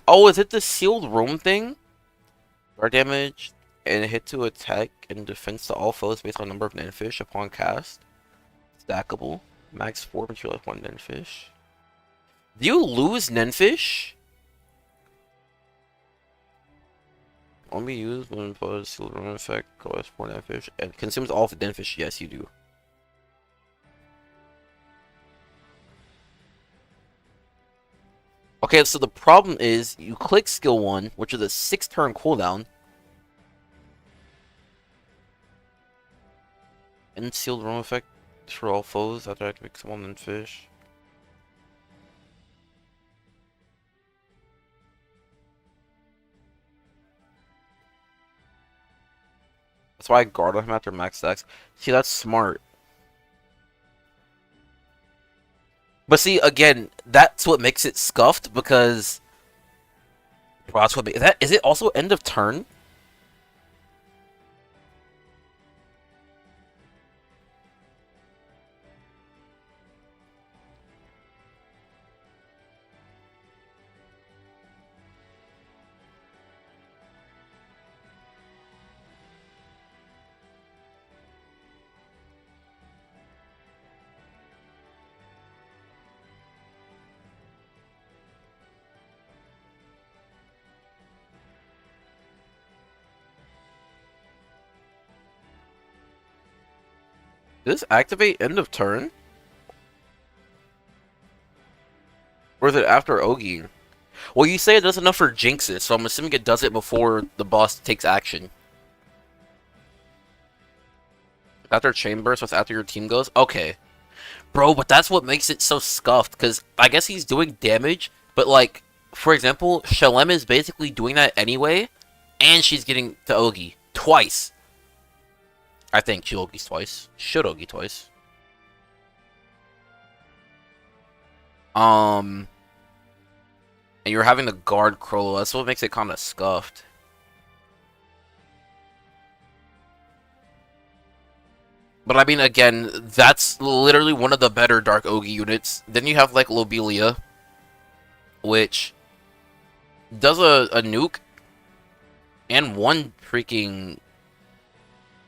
Oh, is it the sealed room thing? Guard damage and hit to attack and defense to all foes based on number of Nenfish upon cast. Stackable. Max 4 material life 1 Nenfish. Do you lose Nenfish? Only used when imposed sealed room effect, costs 4 Nenfish, and consumes all of the Nenfish. Yes, you do. Okay, so the problem is you click skill 1, which is a 6-turn cooldown. And sealed room effect for all foes after I activate someone and fish. That's why I guard on him after max stacks. See, that's smart. But see, again, that's what makes it scuffed because. Well, that's what is it also end of turn? Does this activate end of turn? Or is it after Ogi? Well, you say it does enough for Jinxes, so I'm assuming it does it before the boss takes action. After Chain Burst, what's after your team goes? Okay. Bro, but that's what makes it so scuffed, because I guess he's doing damage, but like, for example, Shalem is basically doing that anyway, and she's getting to Ogi. Twice. I think she Ogies twice. Should Ogie twice. And you're having to guard Crollo. That's what makes it kind of scuffed. But I mean, again, that's literally one of the better Dark Ogie units. Then you have like Lobelia, which does a nuke and one freaking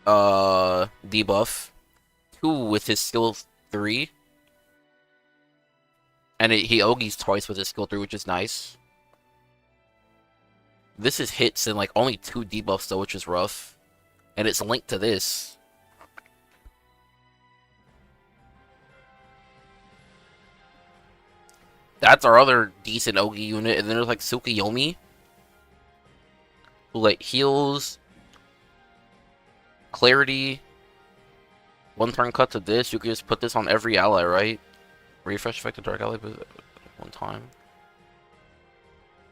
debuff, 2 with his skill 3, and he Ogies twice with his skill 3, which is nice. This is hits and like only 2 debuffs though, which is rough, and it's linked to this. That's our other decent Ogie unit, and then there's like Tsukuyomi, who like heals, clarity, 1 turn cut to this. You can just put this on every ally, right? Refresh effect of Dark Ally 1 time.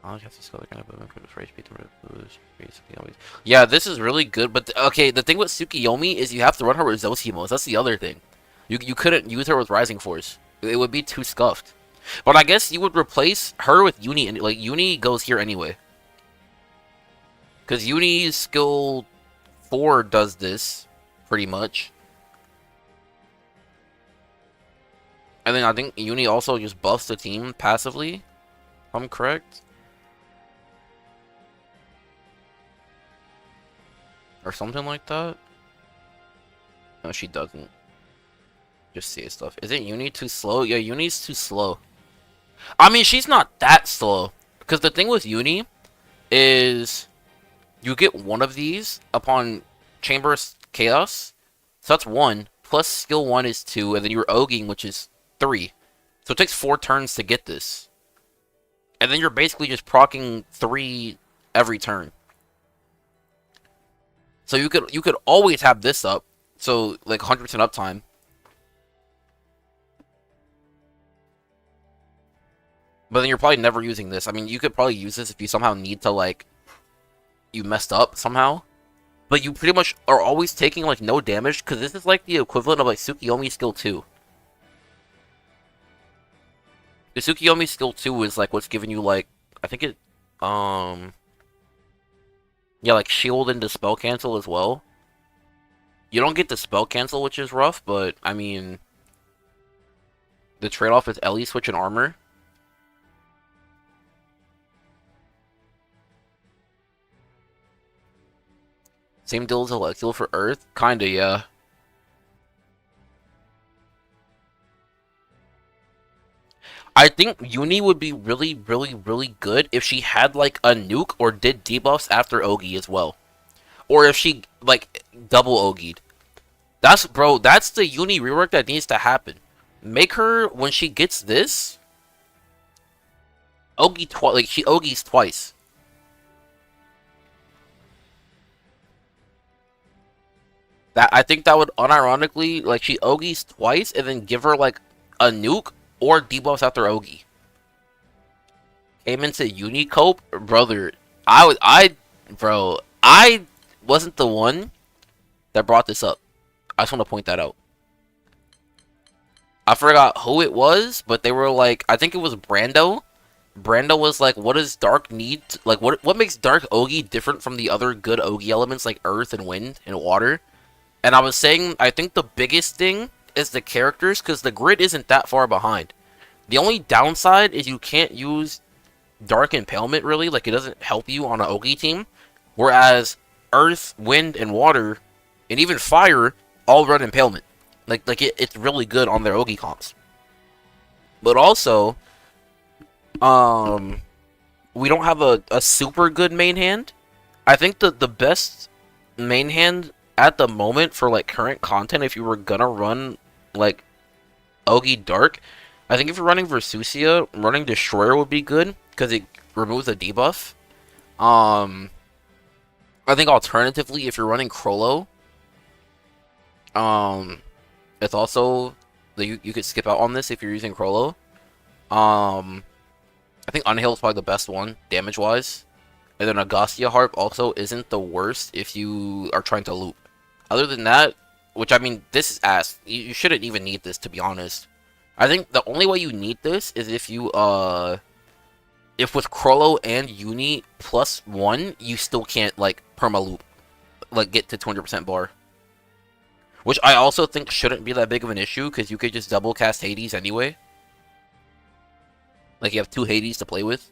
I have to skill again, yeah, this is really good, but okay, the thing with Tsukuyomi is you have to run her with Zosимos. That's the other thing. You couldn't use her with Rising Force. It would be too scuffed. But I guess you would replace her with Uni, and like Uni goes here anyway. Because Uni's skill 4 does this, pretty much. And then I think Uni also just buffs the team passively, if I'm correct. Or something like that. No, she doesn't. Just say stuff. Isn't Uni too slow? Yeah, Uni's too slow. I mean, she's not that slow. Because the thing with Uni is you get 1 of these upon Chamber's Chaos. So that's 1. Plus skill 1 is 2. And then you're Oging, which is 3. So it takes 4 turns to get this. And then you're basically just proccing 3 every turn. So you could always have this up. So like 100% uptime. But then you're probably never using this. I mean, you could probably use this if you somehow need to, like, you messed up somehow. But you pretty much are always taking, like, no damage, because this is, like, the equivalent of, like, Tsukuyomi skill 2. The Tsukuyomi skill 2 is, like, what's giving you, like, I think it, yeah, like, shield and dispel cancel as well. You don't get the spell cancel, which is rough, but, I mean, the trade-off is Ellie switch and armor. Same deal as Alexiel for Earth? Kinda, yeah. I think Uni would be really, really, really good if she had, like, a nuke or did debuffs after Ogie as well. Or if she, like, double Ogie'd. Bro, that's the Uni rework that needs to happen. Make her, when she gets this, Ogie twice, like, she Ogie's twice. I think that would unironically, like, she Ogie's twice and then give her, like, a nuke or debuffs after Ogie. Came into Unicope, brother. Bro, I wasn't the one that brought this up. I just want to point that out. I forgot who it was, but they were like, I think it was Brando. Brando was like, what does Dark need? Like, what makes Dark Ogie different from the other good Ogie elements like Earth and Wind and Water? And I was saying, I think the biggest thing is the characters, because the grid isn't that far behind. The only downside is you can't use Dark Impalement, really. Like, it doesn't help you on an Ogie team. Whereas Earth, Wind, and Water, and even Fire, all run Impalement. It's really good on their Ogie comps. But also, we don't have a super good main hand. I think the best main hand at the moment for, like, current content, if you were gonna run, like, Ogie Dark, I think if you're running Versusia, running Destroyer would be good, because it removes a debuff. I think alternatively, if you're running Crollo, it's also, you could skip out on this if you're using Crollo. I think Unhail is probably the best one, damage-wise. And then Agastya Harp also isn't the worst if you are trying to loop. Other than that, which I mean, this is ass. You shouldn't even need this, to be honest. I think the only way you need this is if you, if with Chrollo and Uni plus 1, you still can't, like, perma-loop, like, get to 200% bar. Which I also think shouldn't be that big of an issue, because you could just double cast Hades anyway. Like, you have 2 Hades to play with.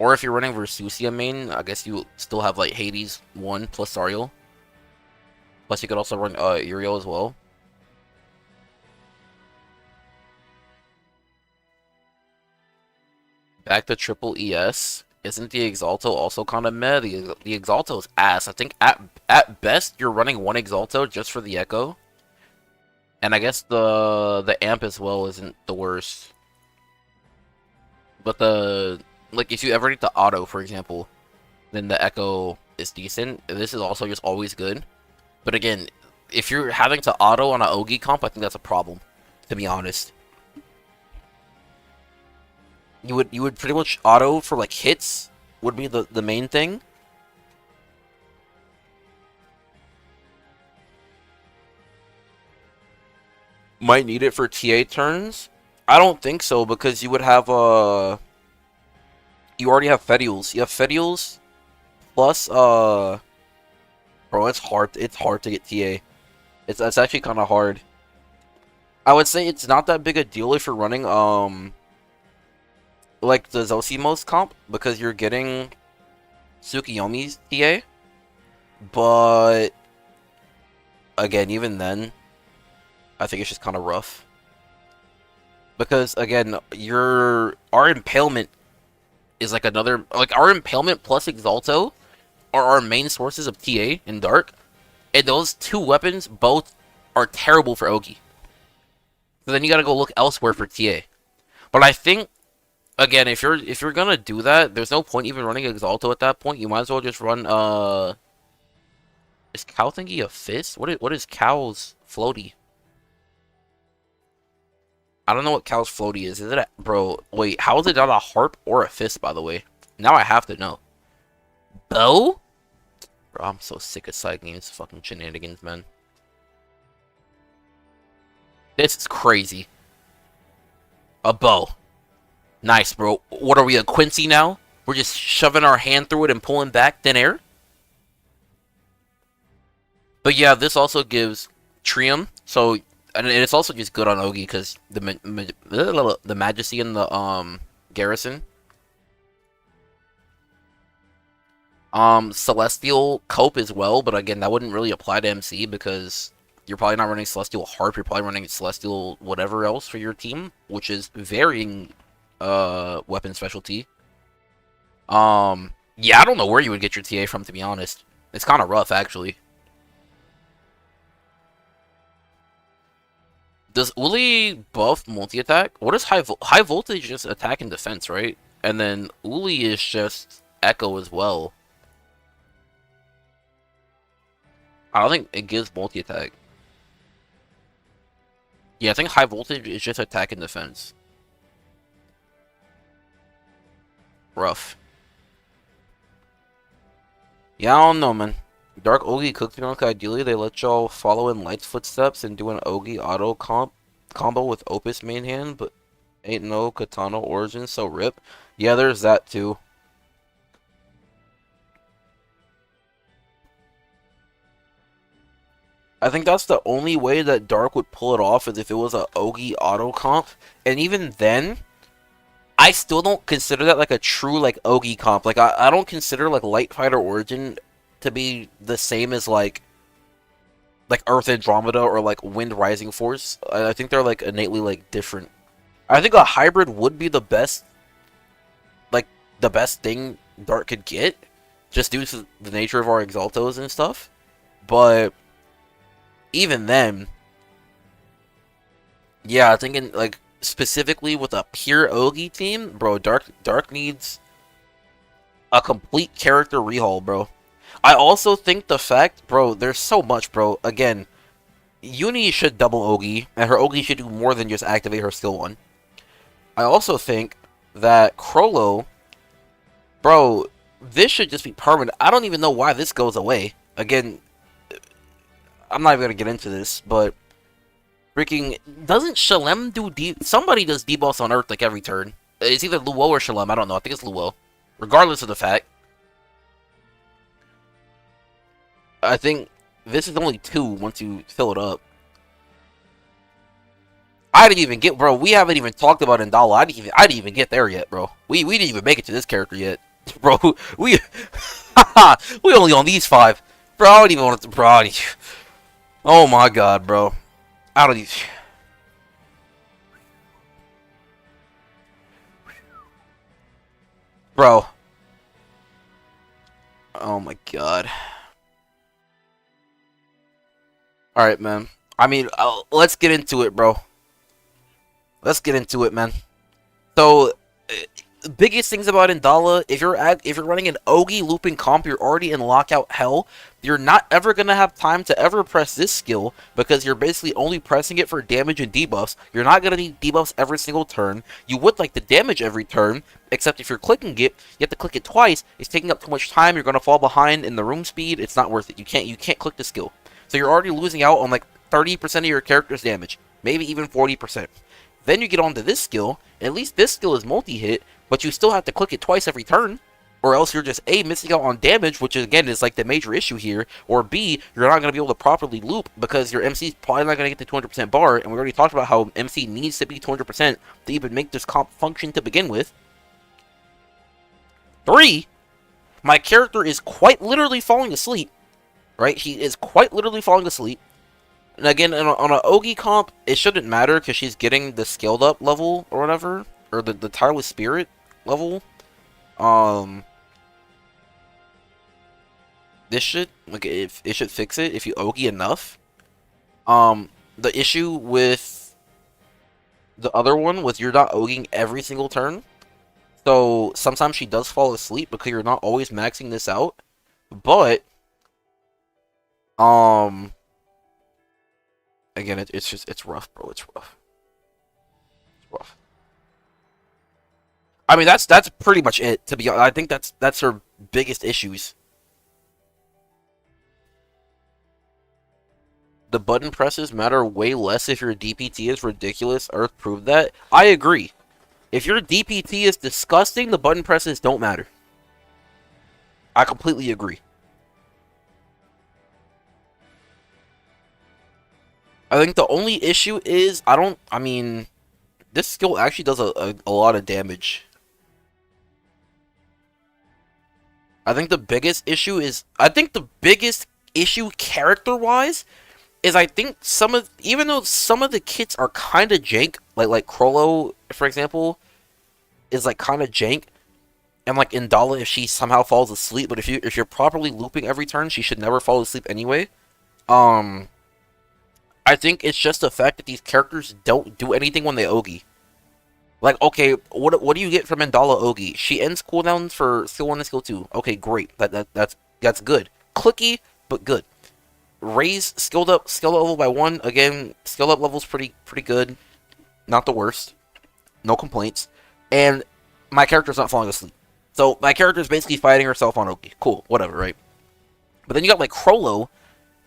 Or if you're running Versusia main, I guess you still have, like, Hades 1 plus Zariel. Plus, you could also run Uriel as well. Back to triple ES. Isn't the Exalto also kind of meh? The Exalto's ass. I think at best you're running 1 Exalto just for the Echo. And I guess the Amp as well isn't the worst. But like if you ever need to auto, for example, then the Echo is decent. This is also just always good. But again, if you're having to auto on an Ogi comp, I think that's a problem, to be honest. You would pretty much auto for like hits would be the main thing. Might need it for TA turns. I don't think so because you would have you already have Fedials. You have Fedials plus bro, it's hard to get TA. It's actually kind of hard. I would say it's not that big a deal if you're running like the Zosimos comp, because you're getting Tsukiyomi's TA, but again, even then, I think it's just kind of rough. Because again, our Impalement is like another, like our Impalement plus Exalto are our main sources of TA in Dark, and those 2 weapons both are terrible for Ogi. So then you gotta go look elsewhere for TA. But I think, again, if you're gonna do that, there's no point even running Exalto at that point. You might as well just run is Cow thingy a fist? What is Cow's floaty? I don't know what Cow's floaty is. Is it a bro? Wait, how is it not a harp or a fist? By the way, now I have to know. Bow? Bro, I'm so sick of side games, fucking shenanigans, man. This is crazy. A bow. Nice, bro. What are we, a Quincy now? We're just shoving our hand through it and pulling back thin air? But yeah, this also gives Trium. So, and it's also just good on Ogi because the Majesty and the Garrison. Celestial Cope as well, but again, that wouldn't really apply to MC because you're probably not running Celestial Harp. You're probably running Celestial whatever else for your team, which is varying weapon specialty. Yeah, I don't know where you would get your TA from, to be honest. It's kind of rough, actually. Does Uli buff multi-attack? What is high voltage? Just attack and defense, right? And then Uli is just echo as well. I don't think it gives multi-attack. Yeah, I think high voltage is just attack and defense. Rough. Yeah, I don't know, man. Dark Ogi cooked me like ideally they let y'all follow in Light's footsteps and do an Ogi auto combo with Opus main hand, but ain't no Katana origin, so rip. Yeah, there's that too. I think that's the only way that Dark would pull it off is if it was a Ogi auto comp, and even then, I still don't consider that like a true like Ogi comp. Like I don't consider like Light Fighter Origin to be the same as like Earth Andromeda or like Wind Rising Force. I think they're like innately like different. I think a hybrid would be the best, like the best thing Dark could get, just due to the nature of our Exaltos and stuff. But even then, yeah, I think in like specifically with a pure Ogi team, bro, Dark needs a complete character rehaul, bro. I also think the fact, bro, there's so much, bro. Again, Uni should double Ogi, and her Ogi should do more than just activate her skill 1. I also think that Chrollo, bro, this should just be permanent. I don't even know why this goes away. Again, I'm not even gonna get into this, but freaking doesn't Shalem do somebody does debuffs on Earth like every turn. It's either Luo or Shalem. I don't know. I think it's Luo. Regardless of the fact, I think this is only 2 once you fill it up. I didn't even get, bro. We haven't even talked about Indala. I didn't even get there yet, bro. We didn't even make it to this character yet, bro. We we only on these 5, bro. I don't even want to, bro. Oh my god, bro. I don't even. Bro. Oh my god. Alright, man. I mean, let's get into it, bro. Let's get into it, man. So, the biggest things about Indala, if you're running an Ogi looping comp, you're already in lockout hell. You're not ever gonna have time to ever press this skill because you're basically only pressing it for damage and debuffs. You're not gonna need debuffs every single turn. You would like the damage every turn, except if you're clicking it, you have to click it twice. It's taking up too much time. You're gonna fall behind in the room speed. It's not worth it. You can't click the skill. So you're already losing out on like 30% of your character's damage, maybe even 40%. Then you get onto this skill. At least this skill is multi-hit, but you still have to click it twice every turn, or else you're just A, missing out on damage, which again is like the major issue here, or B, you're not going to be able to properly loop because your MC is probably not going to get the 200% bar, and we already talked about how MC needs to be 200% to even make this comp function to begin with. 3, my character is quite literally falling asleep, right? He is quite literally falling asleep. And again, on an Ogi comp, it shouldn't matter because she's getting the scaled up level or whatever, or the Tireless Spirit level. This should, like, if it should fix it if you Ogi enough. The issue with the other one was you're not Oging every single turn, so sometimes she does fall asleep because you're not always maxing this out. But again, it's rough, bro. It's rough. It's rough. I mean, that's pretty much it. To be honest, I think that's her biggest issues. The button presses matter way less if your DPT is ridiculous. Earth proved that. I agree. If your DPT is disgusting, the button presses don't matter. I completely agree. I think the only issue is I mean, this skill actually does a lot of damage. I think the biggest issue character-wise is I think even though some of the kits are kind of jank, like Krollo, for example, is like kind of jank, and like Indala if she somehow falls asleep, but if you're properly looping every turn, she should never fall asleep anyway. I think it's just the fact that these characters don't do anything when they Ogi. Like, okay, what do you get from Indala Ogi? She ends cooldowns for skill 1 and skill 2. Okay, great. That's good. Clicky, but good. Raise skill level by 1. Again, skill up level's pretty good. Not the worst. No complaints. And my character's not falling asleep. So my character's basically fighting herself on Ogi. Cool, whatever, right? But then you got like Krollo,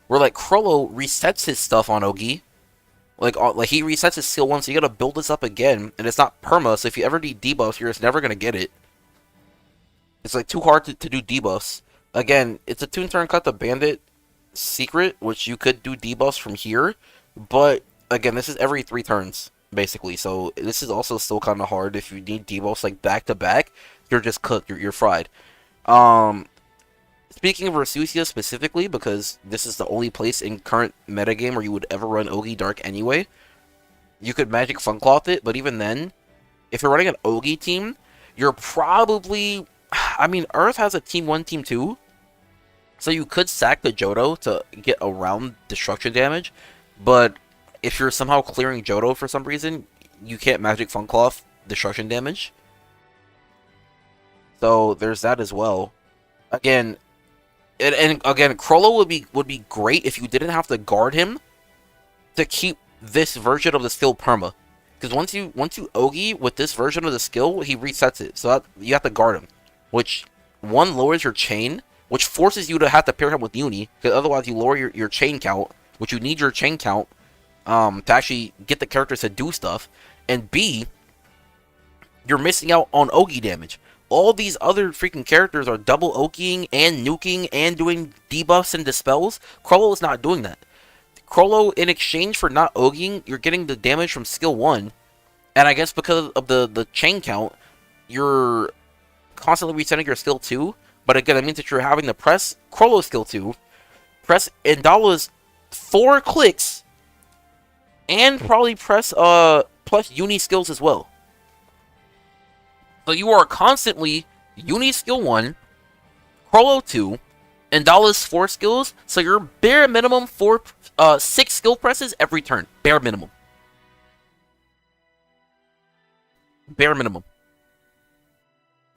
where like Krollo resets his stuff on Ogi. Like he resets his skill 1, so you gotta build this up again, and it's not perma, so if you ever need debuffs, you're just never gonna get it. It's like too hard to do debuffs. Again, it's a Toon Turn Cut the Bandit secret, which you could do debuffs from here, but again, this is every 3 turns, basically, so this is also still kind of hard. If you need debuffs like back to back, you're just cooked, you're fried. Speaking of Rasusia specifically, because this is the only place in current metagame where you would ever run Ogi Dark anyway, you could Magic Funcloth it, but even then, if you're running an Ogi team, you're probably... I mean, Earth has a Team 1, Team 2, so you could sack the Johto to get around destruction damage, but if you're somehow clearing Johto for some reason, you can't Magic Funcloth destruction damage. So there's that as well. Again... And again, Krollo would be great if you didn't have to guard him to keep this version of the skill perma. Because once you Ogi with this version of the skill, he resets it. So you have to guard him, which one lowers your chain, which forces you to have to pair him with Uni, because otherwise you lower your chain count, which you need your chain count to actually get the characters to do stuff. And B, you're missing out on Ogi damage. All these other freaking characters are double Ogiing and nuking and doing debuffs and dispels. Chrollo is not doing that. Chrollo, in exchange for not Ogiing, you're getting the damage from skill 1. And I guess because of the chain count, you're constantly resetting your skill 2. But again, that means that you're having to press Chrollo skill 2, press Indala's 4 clicks, and probably press plus Uni skills as well. So you are constantly Uni skill 1, Chrollo 2, Indala's 4 skills, so you're bare minimum 6 skill presses every turn. Bare minimum. Bare minimum.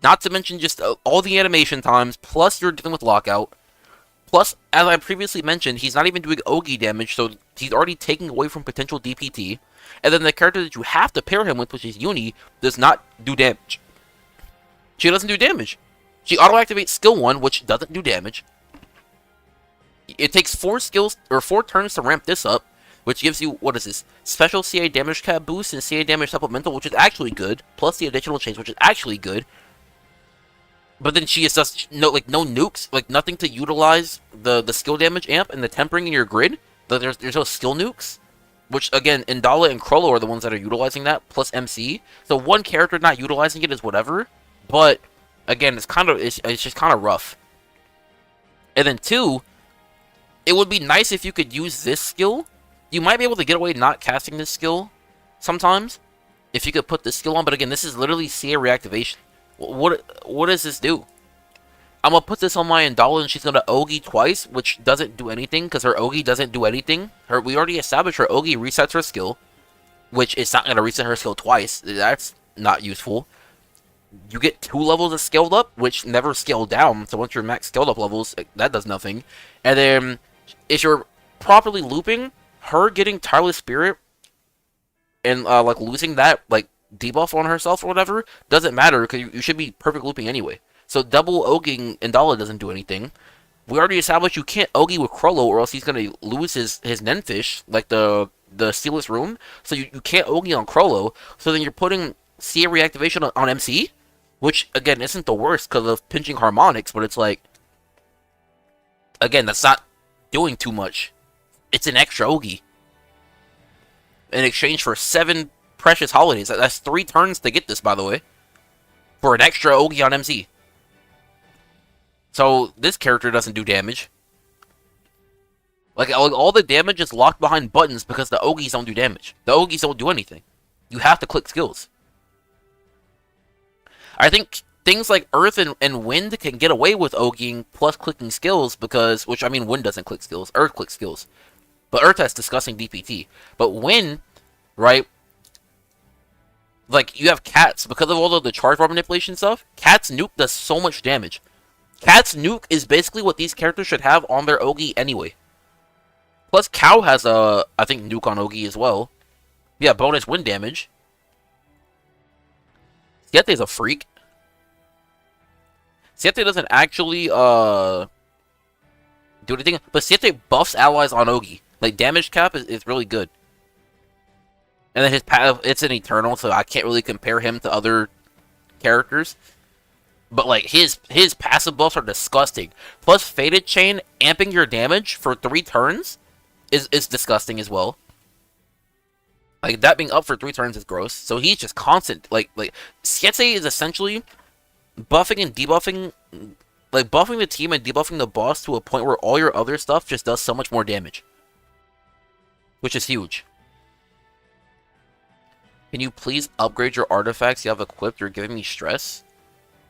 Not to mention just all the animation times, plus you're dealing with lockout. Plus, as I previously mentioned, he's not even doing Ogi damage, so he's already taking away from potential DPT. And then the character that you have to pair him with, which is Uni, does not do damage. She doesn't do damage. She auto-activates skill 1, which doesn't do damage. It takes 4 turns to ramp this up, which gives you, what is this? Special CA damage cap boost and CA damage supplemental, which is actually good, plus the additional change, which is actually good. But then she has just no nukes, like nothing to utilize the skill damage amp and the tempering in your grid. There's no skill nukes, which again, Indala and Chrollo are the ones that are utilizing that, plus MC. So one character not utilizing it is whatever, but again, it's just kind of rough. And then 2, it would be nice if you could use this skill. You might be able to get away not casting this skill sometimes if you could put this skill on, but again, this is literally CA reactivation. What does this do? I'm gonna put this on my Indala and she's gonna Ogi twice, which doesn't do anything because her Ogi doesn't do anything. We already established her Ogi resets her skill, which is not gonna reset her skill twice. That's not useful. You get 2 levels of scaled up, which never scale down. So once you're max scaled up levels, that does nothing. And then if you're properly looping, her getting Tireless Spirit and like losing that like debuff on herself or whatever doesn't matter because you should be perfect looping anyway. So double Oging Indala doesn't do anything. We already established you can't Ogi with Chrollo or else he's gonna lose his Nenfish, like the Sealess Rune. So you can't Ogi on Chrollo. So then you're putting CA reactivation on MC, which again isn't the worst because of pinching harmonics, but it's like again that's not doing too much. It's an extra Ogi in exchange for 7 precious holidays. That's 3 turns to get this, by the way, for an extra Ogi on MC. So this character doesn't do damage. Like all the damage is locked behind buttons because the Ogis don't do damage. The Ogis don't do anything. You have to click skills. I think things like Earth and Wind can get away with Ogiing plus clicking skills because, which I mean, Wind doesn't click skills. Earth clicks skills. But Earth has disgusting DPT. But Wind, right? Like, you have Cats. Because of all of the charge bar manipulation stuff, Cat's nuke does so much damage. Cat's nuke is basically what these characters should have on their Ogi anyway. Plus, Cow has a, I think, nuke on Ogi as well. Yeah, bonus wind damage. Siete is a freak. Siete doesn't actually, do anything, but Siete buffs allies on Ogi. Like, damage cap is really good. And then his passive, it's an Eternal, so I can't really compare him to other characters. But, like, his passive buffs are disgusting. Plus, Faded Chain amping your damage for 3 turns is disgusting as well. Like, that being up for 3 turns is gross. So he's just constant. Like Siete is essentially buffing and debuffing, like, buffing the team and debuffing the boss to a point where all your other stuff just does so much more damage. Which is huge. Can you please upgrade your artifacts you have equipped? You're giving me stress.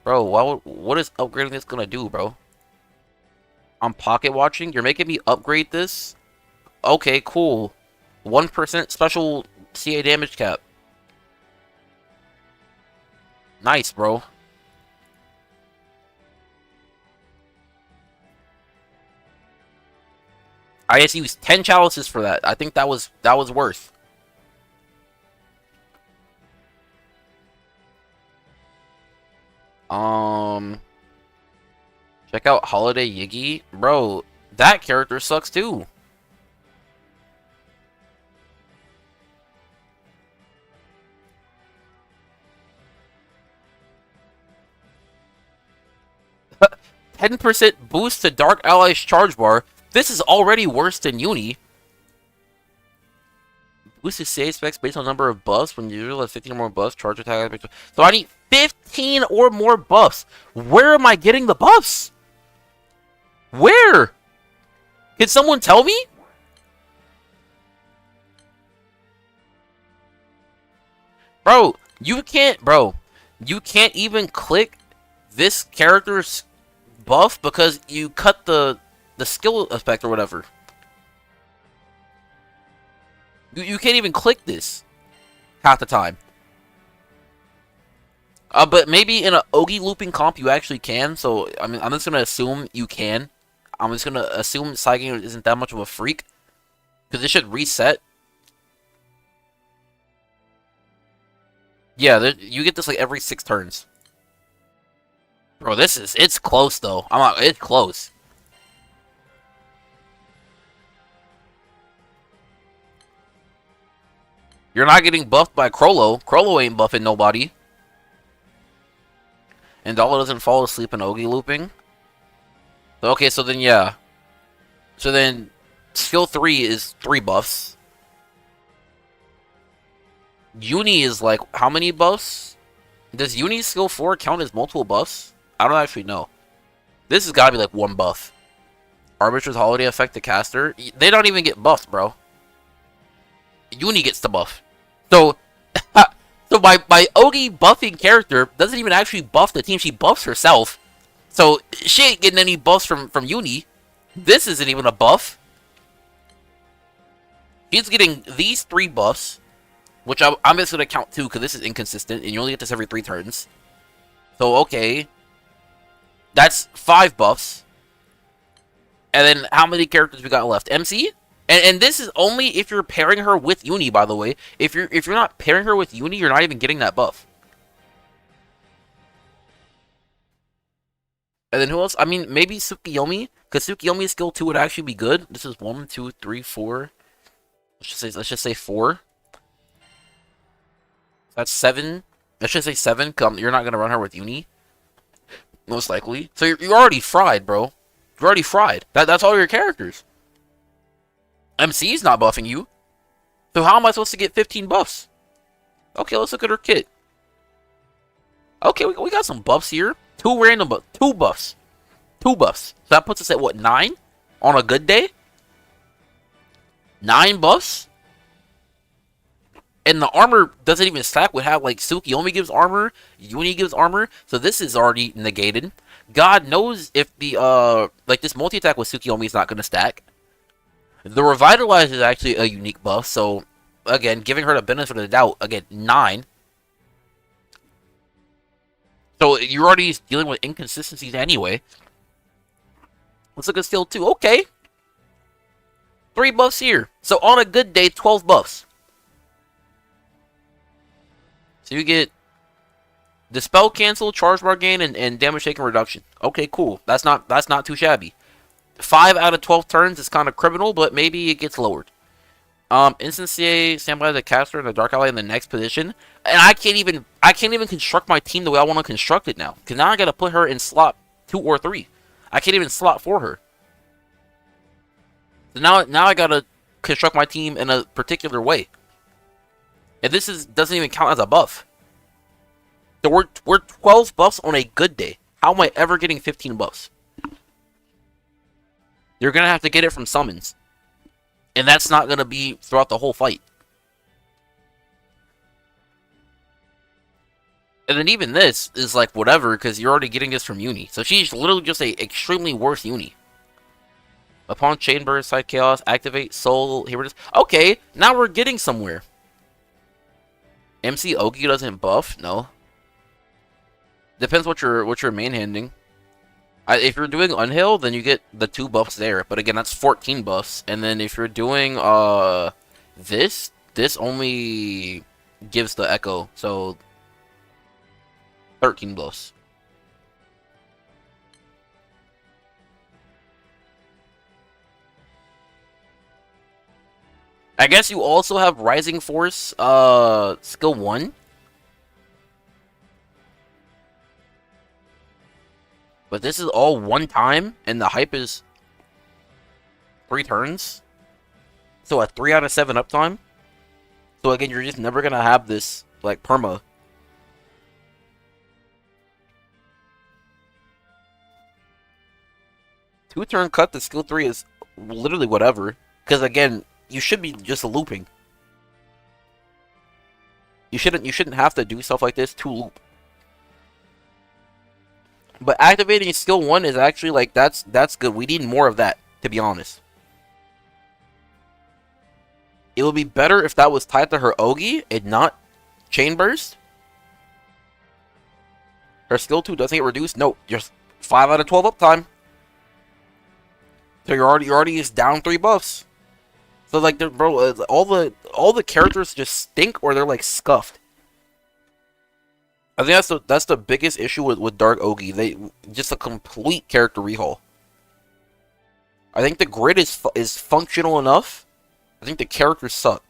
Bro, what is upgrading this gonna do, bro? I'm pocket watching? You're making me upgrade this? Okay, cool. 1% special CA damage cap. Nice, bro. I just used 10 chalices for that. I think that was worth. Check out Holiday Yiggy. Bro, that character sucks too. %10 boost to Dark Allies charge bar. This is already worse than Uni. Boost to save specs based on number of buffs. When you have 15 or more buffs, charge attack. So I need 15 or more buffs. Where am I getting the buffs? Where? Can someone tell me? Bro, you can't even click this character's buff because you cut the skill effect or whatever. You can't even click this half the time. But maybe in an Ogi looping comp you actually can. So I mean, I'm just gonna assume you can. I'm just gonna assume Saigen isn't that much of a freak because it should reset. Yeah, you get this like every 6 turns. Bro, it's close though. It's close. You're not getting buffed by Chrollo. Chrollo ain't buffing nobody. And Dala doesn't fall asleep in Ogi looping. Okay, so then yeah. So then skill 3 is 3 buffs. Uni is like how many buffs? Does Uni skill 4 count as multiple buffs? I don't actually know. This has got to be like 1 buff. Arbitrator's Holiday affect the caster. They don't even get buffed, bro. Uni gets the buff. So, so my Ogi buffing character doesn't even actually buff the team. She buffs herself. So she ain't getting any buffs from Uni. This isn't even a buff. She's getting these 3 buffs, which I'm just gonna count 2 because this is inconsistent, and you only get this every 3 turns. So okay, that's 5 buffs. And then how many characters we got left? MC? And this is only if you're pairing her with Uni, by the way. If you're not pairing her with Uni, you're not even getting that buff. And then who else? I mean, maybe Tsukiyomi, because Tsukiyomi's skill 2 would actually be good. This is 1, 2, 3, 4. Let's just say 4. That's 7. Let's just say 7. You're not gonna run her with Uni, most likely. So you're already fried, bro. You're already fried. That's all your characters. MC's not buffing you. So how am I supposed to get 15 buffs? Okay, let's look at her kit. Okay, we got some buffs here. 2 random buffs. 2 buffs. 2 buffs. So that puts us at what, 9? On a good day? 9 buffs? And the armor doesn't even stack. We have like Tsukiyomi gives armor, Uni gives armor, so this is already negated. God knows if the like this multi-attack with Tsukiyomi is not gonna stack. The Revitalize is actually a unique buff, so again, giving her the benefit of the doubt, again, 9. So you're already dealing with inconsistencies anyway. Let's look at skill 2. Okay. 3 buffs here. So on a good day, 12 buffs. So you get Dispel Cancel, Charge Bar Gain, and Damage Taken Reduction. Okay, cool. That's not too shabby. 5 out of 12 turns is kind of criminal, but maybe it gets lowered. Instant CA, standby the caster and the Dark Ally in the next position. And I can't even construct my team the way I want to construct it now. Because now I gotta put her in slot 2 or 3. I can't even slot for her. So now I gotta construct my team in a particular way. And this doesn't even count as a buff. So we're 12 buffs on a good day. How am I ever getting 15 buffs? You're gonna have to get it from summons. And that's not gonna be throughout the whole fight. And then even this is like whatever, because you're already getting this from Uni. So she's literally just a extremely worse Uni. Upon Chain Burst, Side Chaos, activate Soul, here it is. Okay, now we're getting somewhere. MC Ogi doesn't buff? No. Depends what you're main-handing. If you're doing Unhail, then you get the 2 buffs there. But again, that's 14 buffs. And then if you're doing this only gives the Echo. So 13 buffs. I guess you also have Rising Force, skill 1. But this is all one time, and the hype is 3 turns. So a 3 out of 7 uptime. So again, you're just never gonna have this, like, perma. Two-turn cut to skill 3 is literally whatever. Because again, you should be just looping. You shouldn't have to do stuff like this to loop. But activating skill 1 is actually, like, that's good. We need more of that, to be honest. It would be better if that was tied to her Ogi and not Chain Burst. Her skill 2 doesn't get reduced. No, just 5 out of 12 uptime. So you're already just down 3 buffs. So like, bro, all the characters just stink or they're like scuffed. I think that's the biggest issue with Dark Ogi. They just a complete character rehaul. I think the grid is functional enough. I think the characters suck.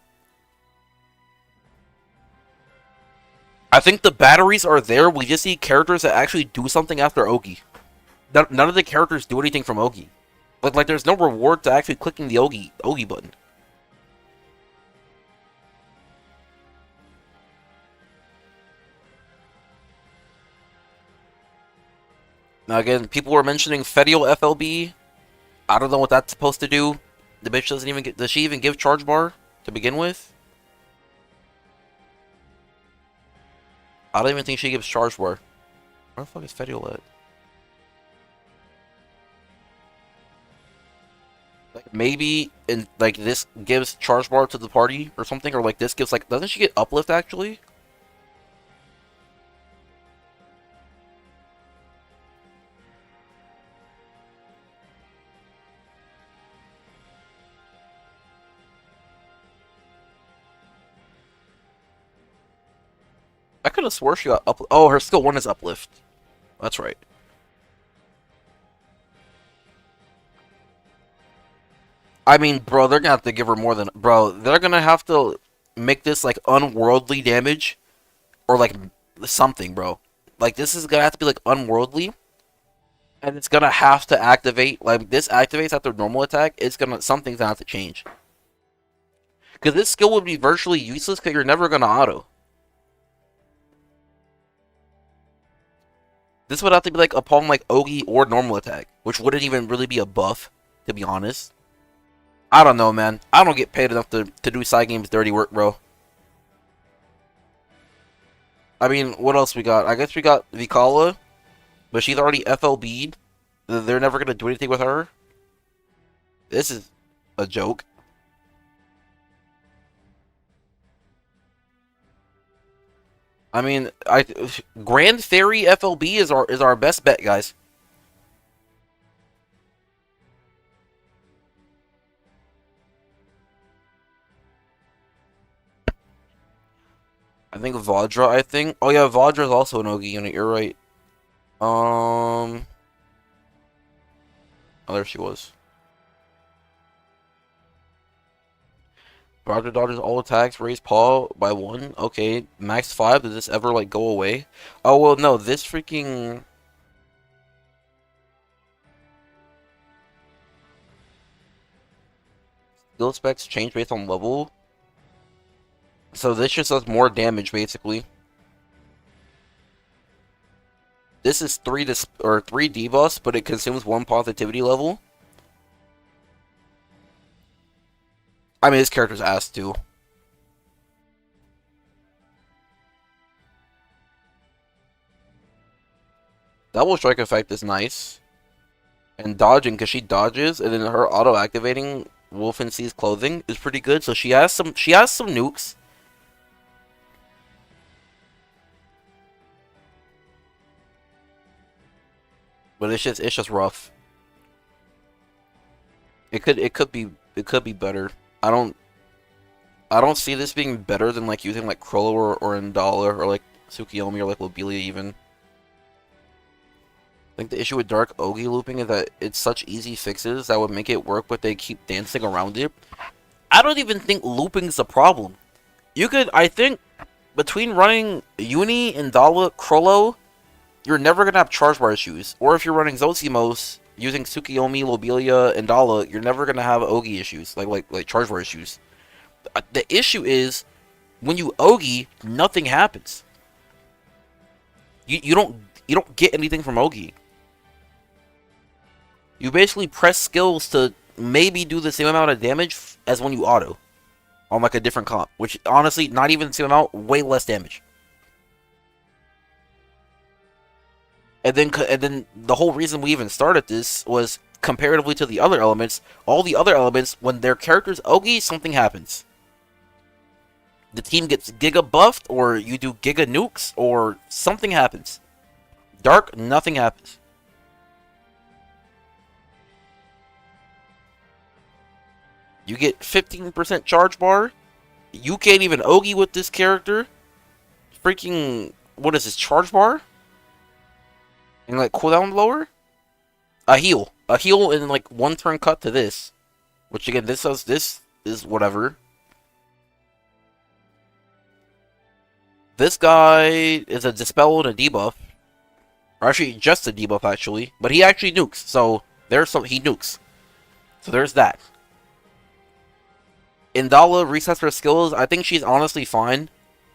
I think the batteries are there. We just need characters that actually do something after Ogi. None of the characters do anything from Ogi. Like there's no reward to actually clicking the Ogi button. Now again, people were mentioning Fedial FLB. I don't know what that's supposed to do. The bitch doesn't even get. Does she even give charge bar to begin with? I don't even think she gives charge bar. Where the fuck is Fedial at? Like maybe in like this gives charge bar to the party or something, or like this gives like doesn't she get uplift actually? I could have swore she got uplift. Oh, her skill 1 is uplift. That's right. I mean, bro, they're gonna have to give her more than bro. They're gonna have to make this like unworldly damage or like something, bro. Like this is gonna have to be like unworldly, and it's gonna have to activate. Like this activates after normal attack. It's gonna something's gonna have to change because this skill would be virtually useless because you're never gonna auto. This would have to be like upon like Ogi or normal attack, which wouldn't even really be a buff, to be honest. I don't know, man. I don't get paid enough to do side games dirty work, bro. I mean, what else we got? I guess we got Vikala, but she's already FLB'd. They're never gonna do anything with her. This is a joke. I mean, Grand Fairy FLB is our best bet, guys. I think Vajra. Oh yeah, Vajra is also an Ogi unit. You're right. Oh, there she was. Vajra dodges all attacks. Raise paw by 1. Okay, max 5. Does this ever like go away? Oh well, no. This freaking. Skill specs change based on level. So this just does more damage, basically. This is 3 debuffs, but it consumes 1 positivity level. I mean, this character's ass too. Double strike effect is nice. And dodging, because she dodges, and then her auto-activating Wolfen Sees Clothing is pretty good. So she has some nukes. But it's just rough. It could be better. I don't see this being better than like using like Krollo or Indala or like Tsukiyomi or like Lobelia even. I think the issue with Dark Ogi looping is that it's such easy fixes that would make it work, but they keep dancing around it. I don't even think looping's a problem. You could, I think, between running Uni, Indala, Crollo, you're never gonna have charge bar issues. Or if you're running Zosimos using Tsukiyomi, Lobelia, Indala, you're never gonna have Ogi issues, like charge bar issues. The issue is when you Ogi, nothing happens. You don't get anything from Ogi. You basically press skills to maybe do the same amount of damage as when you auto on like a different comp, which honestly not even the same amount, way less damage. And then the whole reason we even started this was comparatively to the other elements. All the other elements, when their characters Ogi, something happens. The team gets Giga buffed, or you do Giga nukes, or something happens. Dark, nothing happens. You get 15% charge bar. You can't even Ogi with this character. Freaking, what is this, charge bar? And like cooldown lower? A heal. A heal and like one turn cut to this. Which again, this is whatever. This guy is a dispel and a debuff. Or actually, just a debuff actually. But he actually nukes, so there's some, he nukes. So there's that. Indala resets her skills. I think she's honestly fine.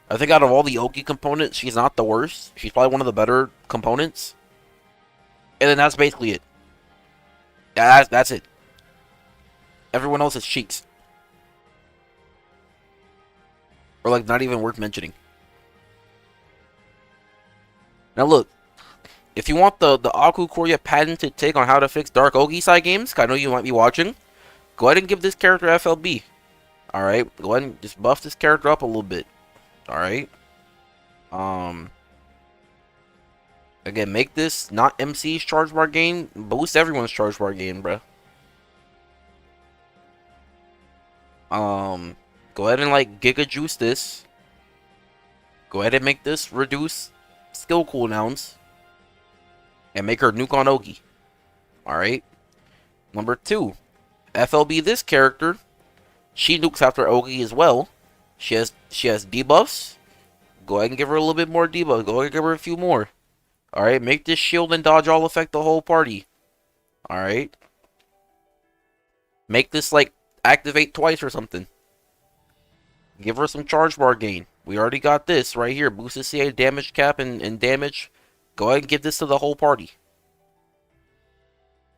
I think out of all the Ogi components, she's not the worst. She's probably one of the better components. And then that's basically it. That's it. Everyone else is cheeks. Or like not even worth mentioning. Now look, if you want the Aku Korya patented take on how to fix Dark Ogi side games, I know you might be watching, go ahead and give this character FLB. Alright, go ahead and just buff this character up a little bit. Alright. Again, make this not MC's charge bar gain, boost everyone's charge bar gain, bruh. Go ahead and like Giga Juice this. Go ahead and make this reduce skill cooldowns. And make her nuke on Ogi. Alright. Number 2. FLB this character. She nukes after Ogi as well. She has debuffs. Go ahead and give her a little bit more debuff. Go ahead and give her a few more. Alright, make this shield and dodge all affect the whole party. Alright. Make this like activate twice or something. Give her some charge bar gain. We already got this right here. Boost the CA damage cap and damage. Go ahead and give this to the whole party.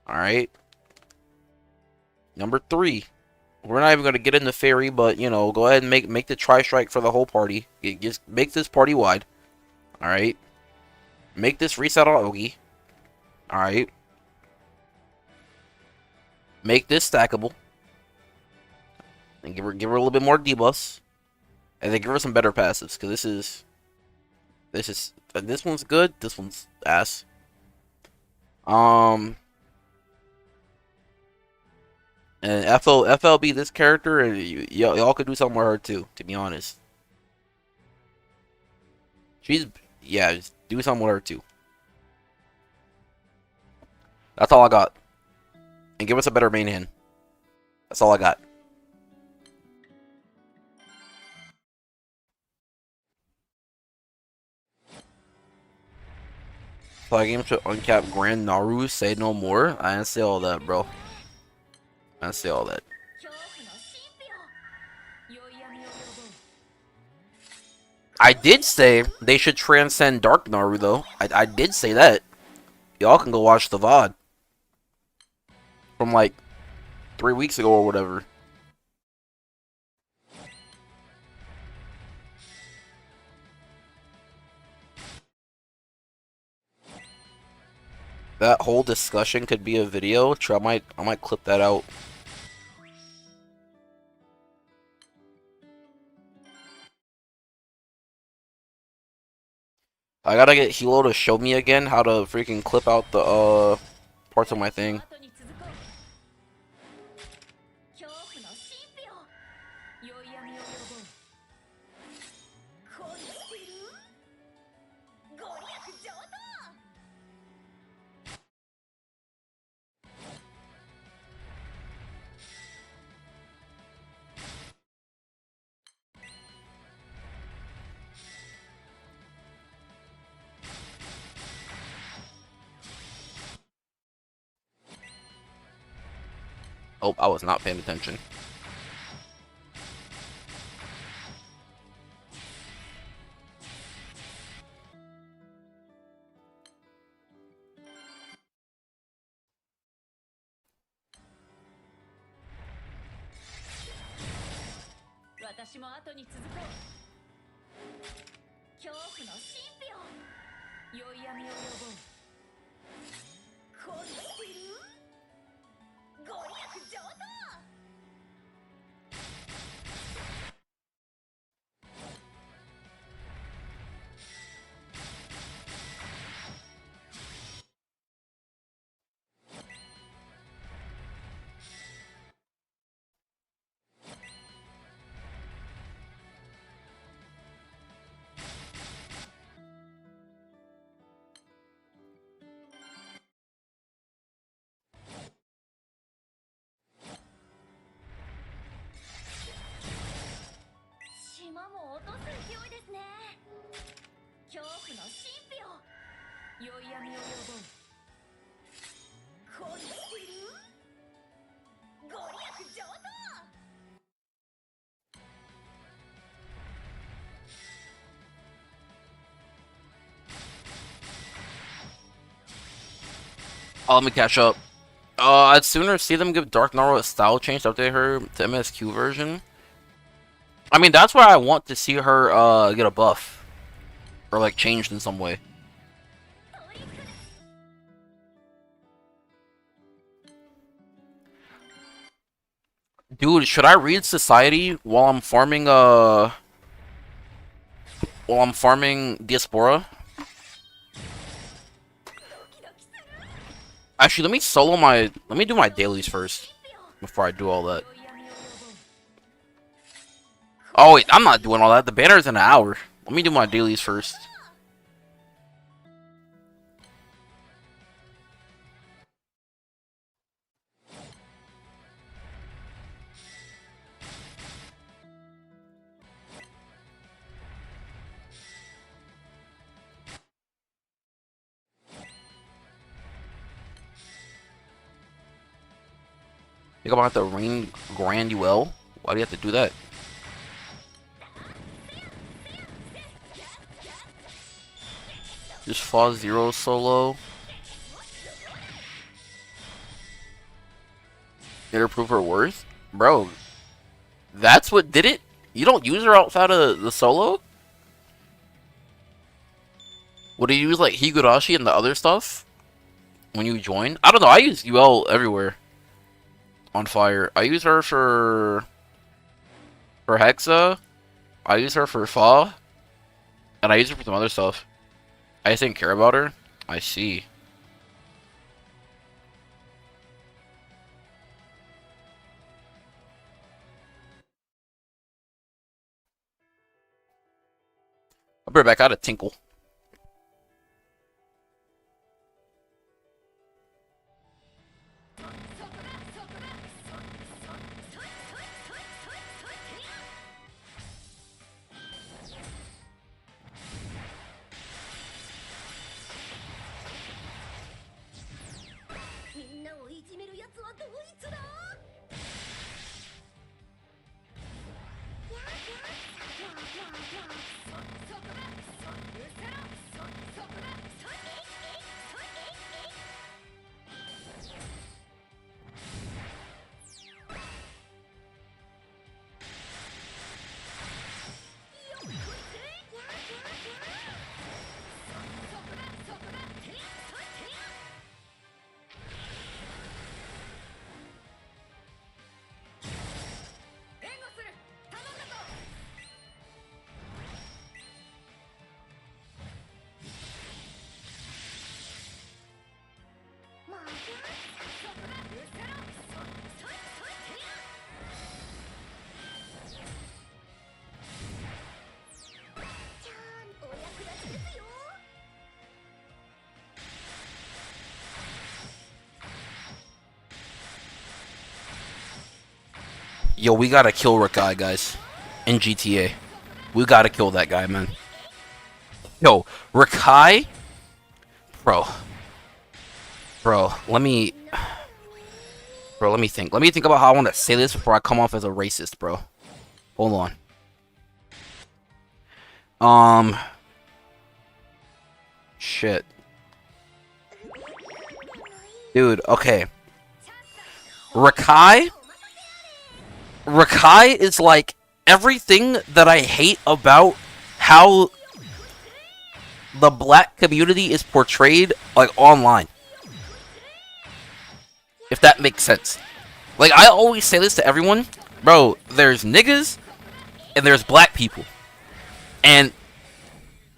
Alright. Number 3. We're not even going to get into Fairy, but, you know, go ahead and make the Tri-Strike for the whole party. Just make this party wide. Alright. Make this reset on Ogi. Alright. Make this stackable. And give her a little bit more debuffs. And then give her some better passives, because this one's good, this one's ass. And FLB this character, and y'all could do something with her too, to be honest. Yeah, just do something with her too. That's all I got. And give us a better main hand. That's all I got. Play game to uncap Grand Naru, say no more. I didn't say all that, bro. I didn't say all that. I did say they should transcend Dark Naru, though. I did say that. Y'all can go watch the VOD. From like 3 weeks ago or whatever. That whole discussion could be a video. I might clip that out. I gotta get Hilo to show me again how to freaking clip out the parts of my thing. Oh, I was not paying attention. Oh, let me catch up. I'd sooner see them give Dark Naru a style change to update her to MSQ version. I mean, that's why I want to see her get a buff or like changed in some way. Dude, should I read Society while I'm farming Diaspora? Actually, let me do my dailies first before I do all that. Oh wait, I'm not doing all that. The banner's in an hour. Let me do my dailies first. Think about the Rain Granduel. Why do you have to do that? Just Fall Zero solo. Did her prove her worth? Bro, that's what did it? You don't use her outside of the solo? Would you use like Higurashi and the other stuff when you join? I don't know, I use UL everywhere. On Fire. I use her for Hexa. I use her for Fa. And I use her for some other stuff. I just didn't care about her. I see. I'll be right back. I had a tinkle. Yo, we gotta kill Rakai, guys. In GTA. We gotta kill that guy, man. Yo, Rakai? Bro. Bro, let me... Bro, let me think. Let me think about how I want to say this before I come off as a racist, bro. Hold on. Shit. Dude, okay. Rakai is like everything that I hate about how the black community is portrayed, like, online. If that makes sense. Like, I always say this to everyone. Bro, there's niggas and there's black people. And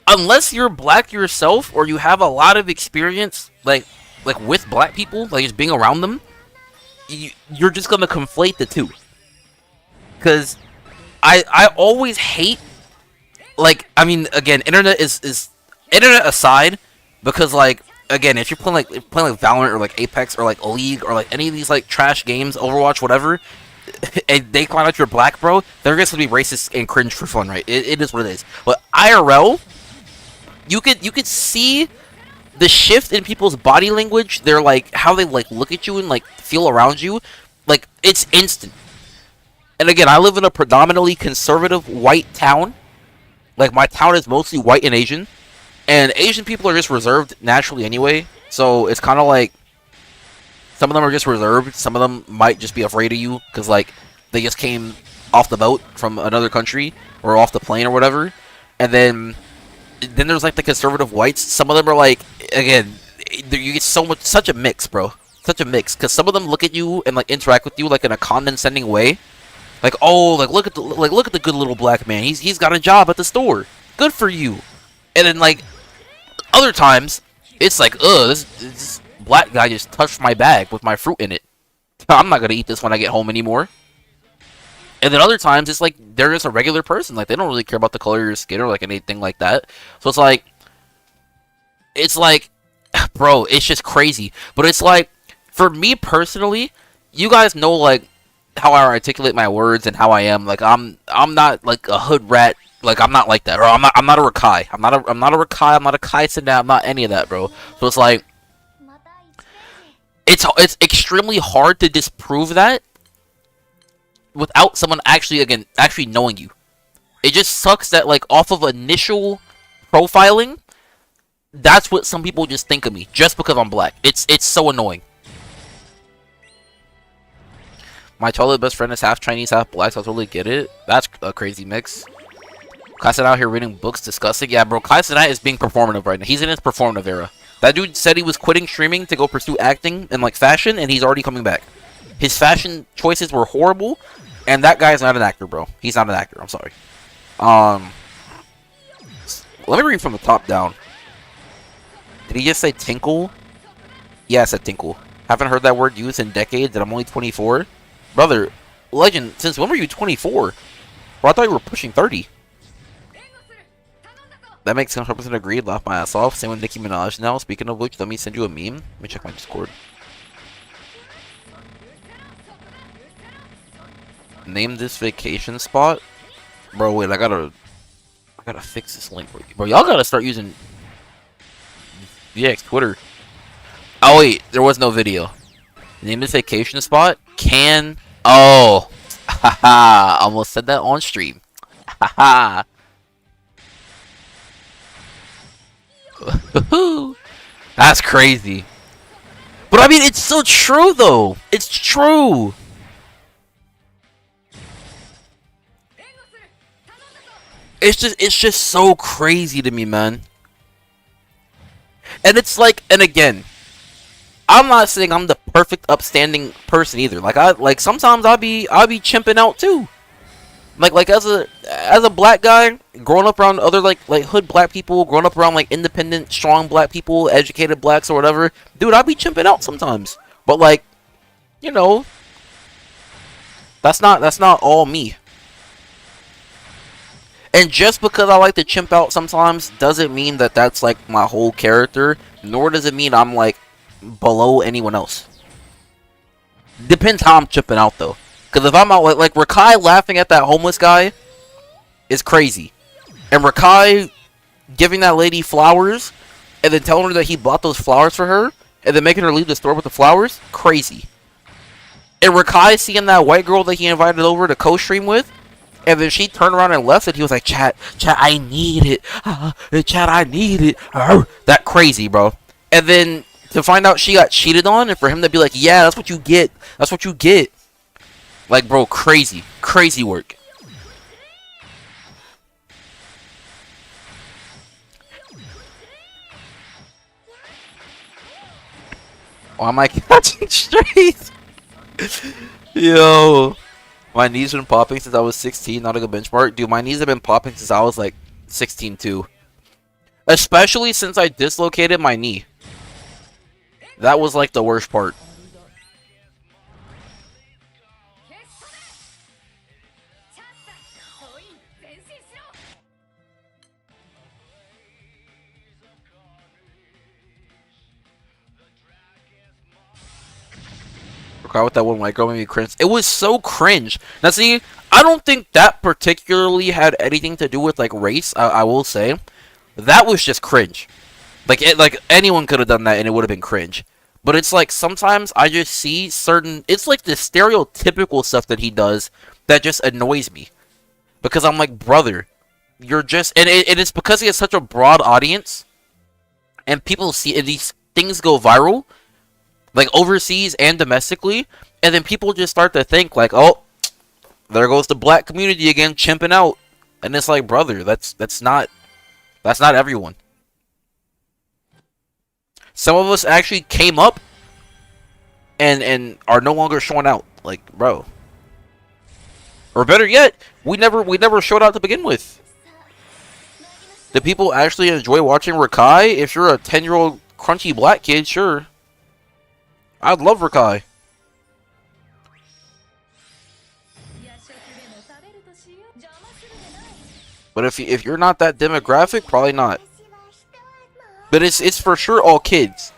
unless you're black yourself or you have a lot of experience, like with black people, like just being around them, you're just gonna conflate the two. Because I always hate, like, I mean, again, internet is internet aside, because, like, again, if you're playing like Valorant or like Apex or like League or like any of these like trash games, Overwatch, whatever, and they find out you're black, bro, they're just gonna be racist and cringe for fun, right? It is what it is. But IRL, you could see the shift in people's body language. They're like, how they like look at you and like feel around you, like it's instant. And again, I live in a predominantly conservative white town. Like, my town is mostly white and Asian. And Asian people are just reserved naturally anyway. So it's kind of like, some of them are just reserved. Some of them might just be afraid of you because, like, they just came off the boat from another country or off the plane or whatever. And then there's like the conservative whites. Some of them are like, again, you get such a mix, bro. Such a mix. Because some of them look at you and like interact with you like in a condescending way. Like, oh, like look at the good little black man. He's got a job at the store. Good for you. And then like other times, it's like, ugh, this black guy just touched my bag with my fruit in it. I'm not gonna eat this when I get home anymore. And then other times, it's like they're just a regular person. Like, they don't really care about the color of your skin or like anything like that. So it's like, bro, it's just crazy. But it's like, for me personally, you guys know like how I articulate my words and how I am. Like, I'm not like a hood rat. Like, I'm not like that. Or I'm not a Rakai. I'm not a Rakai. I'm not a Kai Senda. I'm not any of that, bro. So it's like, it's extremely hard to disprove that without someone actually knowing you. It just sucks that, like, off of initial profiling, that's what some people just think of me just because I'm black. It's so annoying. My childhood best friend is half Chinese, half black, so I totally get it. That's a crazy mix. Kaisenai out here reading books, discussing. Yeah, bro, Kaisenai is being performative right now. He's in his performative era. That dude said he was quitting streaming to go pursue acting and like fashion, and he's already coming back. His fashion choices were horrible, and that guy is not an actor, bro. He's not an actor. I'm sorry. Let me read from the top down. Did he just say tinkle? Yeah, I said tinkle. Haven't heard that word used in decades, and I'm only 24. Brother, legend, since when were you 24? Bro, I thought you were pushing 30. That makes 100% agreed. Laugh my ass off. Same with Nicki Minaj now. Speaking of which, let me send you a meme. Let me check my Discord. Name this vacation spot. Bro, wait, I gotta fix this link for you. Bro, y'all gotta start using VX Twitter. Oh wait, there was no video. Name this vacation spot. Oh, haha! Almost said that on stream. Haha. That's crazy. But I mean, it's so true though. It's true. It's just so crazy to me, man. And it's like, and again, I'm not saying I'm the perfect upstanding person either. Like sometimes I'll be chimping out too. Like as a black guy, growing up around other like hood black people, growing up around like independent, strong black people, educated blacks or whatever, dude, I'll be chimping out sometimes. But like, you know, that's not all me. And just because I like to chimp out sometimes doesn't mean that that's like my whole character, nor does it mean I'm like below anyone else. Depends how I'm chipping out though. Because if I'm out like Rakai laughing at that homeless guy is crazy. And Rakai giving that lady flowers and then telling her that he bought those flowers for her and then making her leave the store with the flowers, crazy. And Rakai seeing that white girl that he invited over to co-stream with, and then she turned around and left, and he was like, chat, I need it. Chat, I need it. That crazy, bro. And then to find out she got cheated on, and for him to be like, yeah, that's what you get. That's what you get. Like, bro, crazy. Crazy work. Why am I catching straight? Yo. My knees been popping since I was 16, not a good benchmark. Dude, my knees have been popping since I was like 16 too. Especially since I dislocated my knee. That was like the worst part. With that one white girl made me cringe. It was so cringe. Now see, I don't think that particularly had anything to do with like race. I will say, that was just cringe. Like anyone could have done that and it would have been cringe. But it's like sometimes I just see certain. It's like the stereotypical stuff that he does that just annoys me, because I'm like, brother, you're just, and it's because he has such a broad audience, and people see, and these things go viral. Like overseas and domestically, and then people just start to think like, oh, there goes the black community again chimping out. And it's like, brother, that's not everyone. Some of us actually came up and are no longer showing out. Like, bro. Or better yet, we never showed out to begin with. Do people actually enjoy watching Rakai? If you're a 10-year-old crunchy black kid, sure. I'd love Rakai. But if you're not that demographic, probably not. But it's for sure all kids.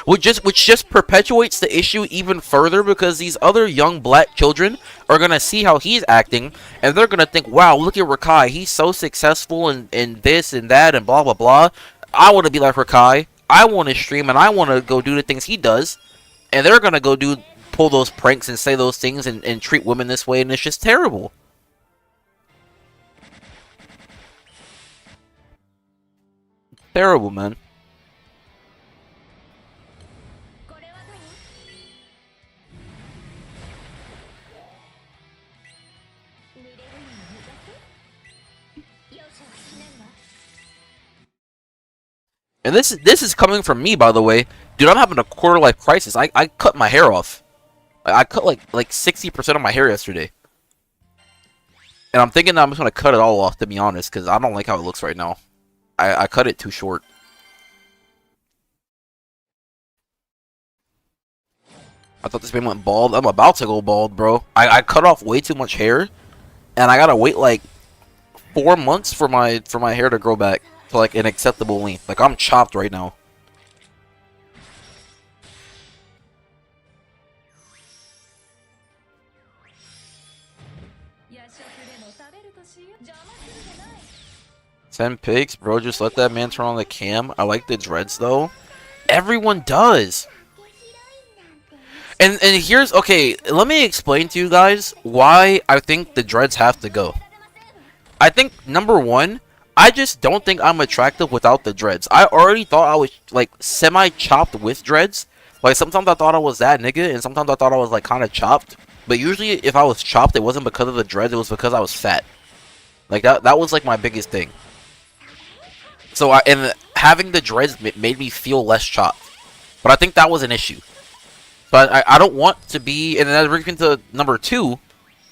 Which just perpetuates the issue even further, because these other young black children are gonna see how he's acting, and they're gonna think, wow, look at Rakai, he's so successful in this and that and blah blah blah. I wanna be like Rakai. I want to stream and I want to go do the things he does, and they're gonna go pull those pranks and say those things and treat women this way, and it's just terrible. Terrible, man. And this is coming from me, by the way. Dude, I'm having a quarter life crisis. I cut my hair off. I cut like 60% of my hair yesterday. And I'm thinking that I'm just gonna cut it all off, to be honest, because I don't like how it looks right now. I cut it too short. I thought this man went bald. I'm about to go bald, bro. I cut off way too much hair, and I gotta wait like 4 months for my hair to grow back to like an acceptable length. Like, I'm chopped right now. Ten pigs, bro. Just let that man turn on the cam. I like the dreads though. Everyone does. And here's, okay, let me explain to you guys why I think the dreads have to go. I think number one, I just don't think I'm attractive without the dreads. I already thought I was like semi-chopped with dreads. Like, sometimes I thought I was that nigga, and sometimes I thought I was like kind of chopped. But usually if I was chopped, it wasn't because of the dreads, it was because I was fat. Like, that was like my biggest thing. So and having the dreads made me feel less chopped. But I think that was an issue. But I don't want to be, and then that brings me to number two,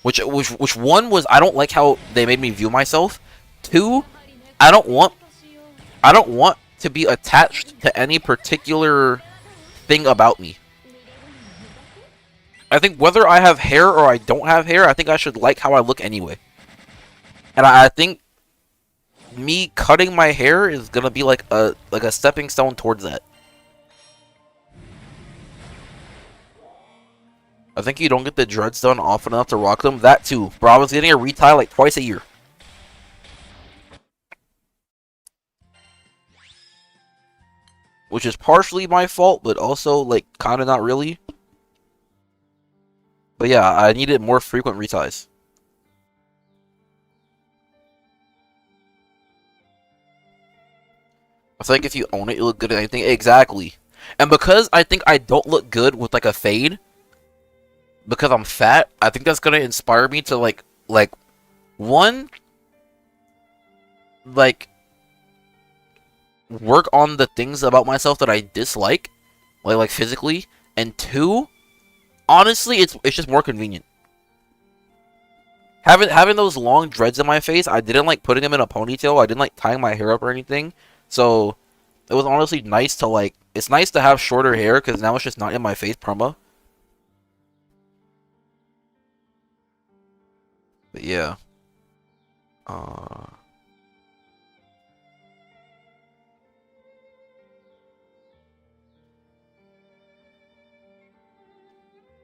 which one was, I don't like how they made me view myself. Two, I don't want to be attached to any particular thing about me. I think whether I have hair or I don't have hair, I think I should like how I look anyway. And I think me cutting my hair is gonna be like a stepping stone towards that. I think you don't get the dreads done often enough to rock them. That too, bro. I was getting a retie like twice a year. Which is partially my fault, but also like kind of not really. But yeah, I needed more frequent reties. I feel like if you own it, you look good at anything. Exactly. And because I think I don't look good with like a fade, because I'm fat, I think that's gonna inspire me to like one, like work on the things about myself that I dislike, like physically, and two, honestly, it's just more convenient. Having those long dreads in my face, I didn't like putting them in a ponytail. I didn't like tying my hair up or anything. So it was honestly nice to like. It's nice to have shorter hair because now it's just not in my face perma. But yeah. Uh.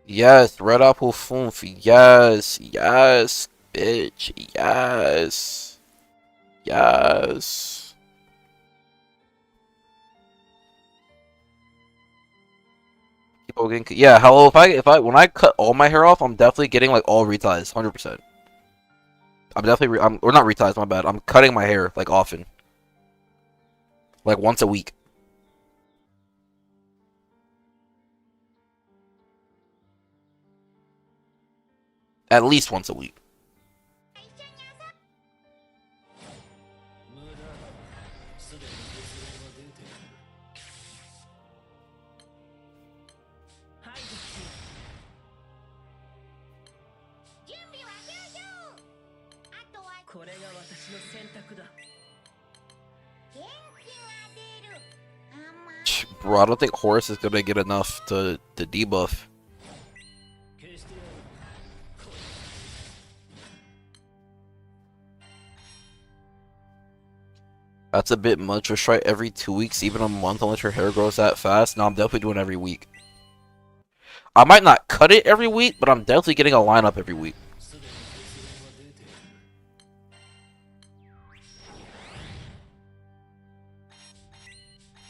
Yes, Red Apple Foof. Yes, yes, bitch. Yes, yes. People getting yeah. Hello. If I when I cut all my hair off, I'm definitely getting like all reties, 100%. I'm definitely I'm or not reties. My bad. I'm cutting my hair like often, like once a week, at least once a week. Bro, I don't think Horus is gonna get enough to debuff. That's a bit much. Just try every 2 weeks, even a month, unless your hair grows that fast. No, I'm definitely doing every week. I might not cut it every week, but I'm definitely getting a lineup every week.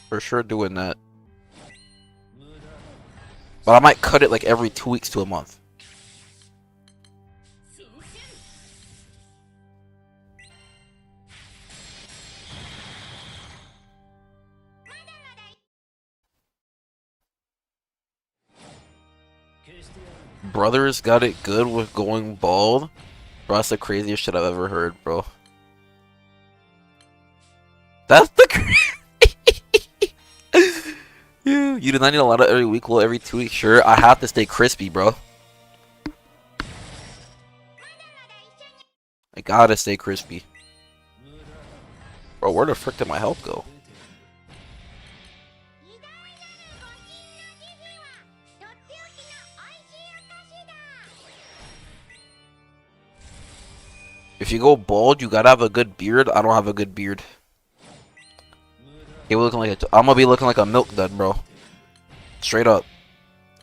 For sure doing that. But I might cut it like every 2 weeks to a month. Brothers got it good with going bald. Bro, that's the craziest shit I've ever heard, bro. That's the you do not need a lot of every week, well, every 2 weeks. Sure, I have to stay crispy, bro. I gotta stay crispy. Bro, where the frick did my health go? If you go bald, you gotta have a good beard. I don't have a good beard. He looking like I'm gonna be looking like a milk dud, bro. Straight up.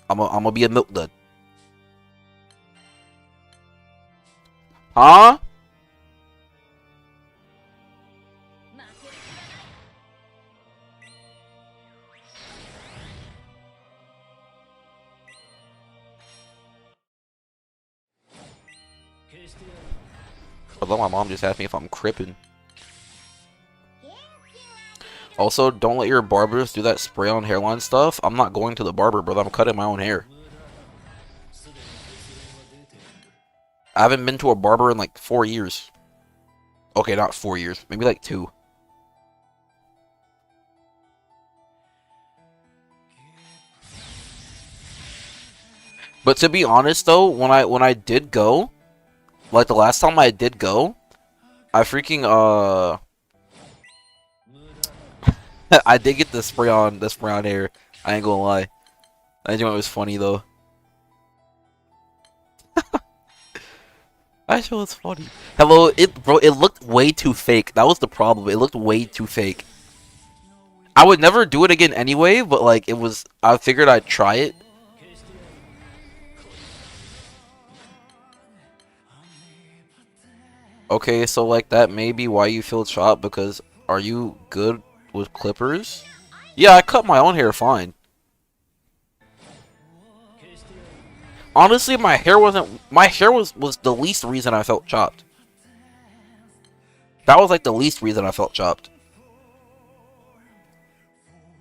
I'm gonna be a milk dud. Huh? Although my mom just asked me if I'm crippin'. Also, don't let your barbers do that spray on hairline stuff. I'm not going to the barber, brother. I'm cutting my own hair. I haven't been to a barber in like 4 years. Okay, not 4 years. Maybe like 2. But to be honest though, when I did go, like the last time I did go, I freaking I did get the spray on hair. I ain't gonna lie. I think it was funny though. I thought it was funny. Hello, bro, it looked way too fake. That was the problem. It looked way too fake. I would never do it again anyway, but like it was I figured I'd try it. Okay, so like that may be why you feel chopped because are you good with clippers? Yeah, I cut my own hair fine. Honestly, my hair wasn't. My hair was the least reason I felt chopped. That was like the least reason I felt chopped.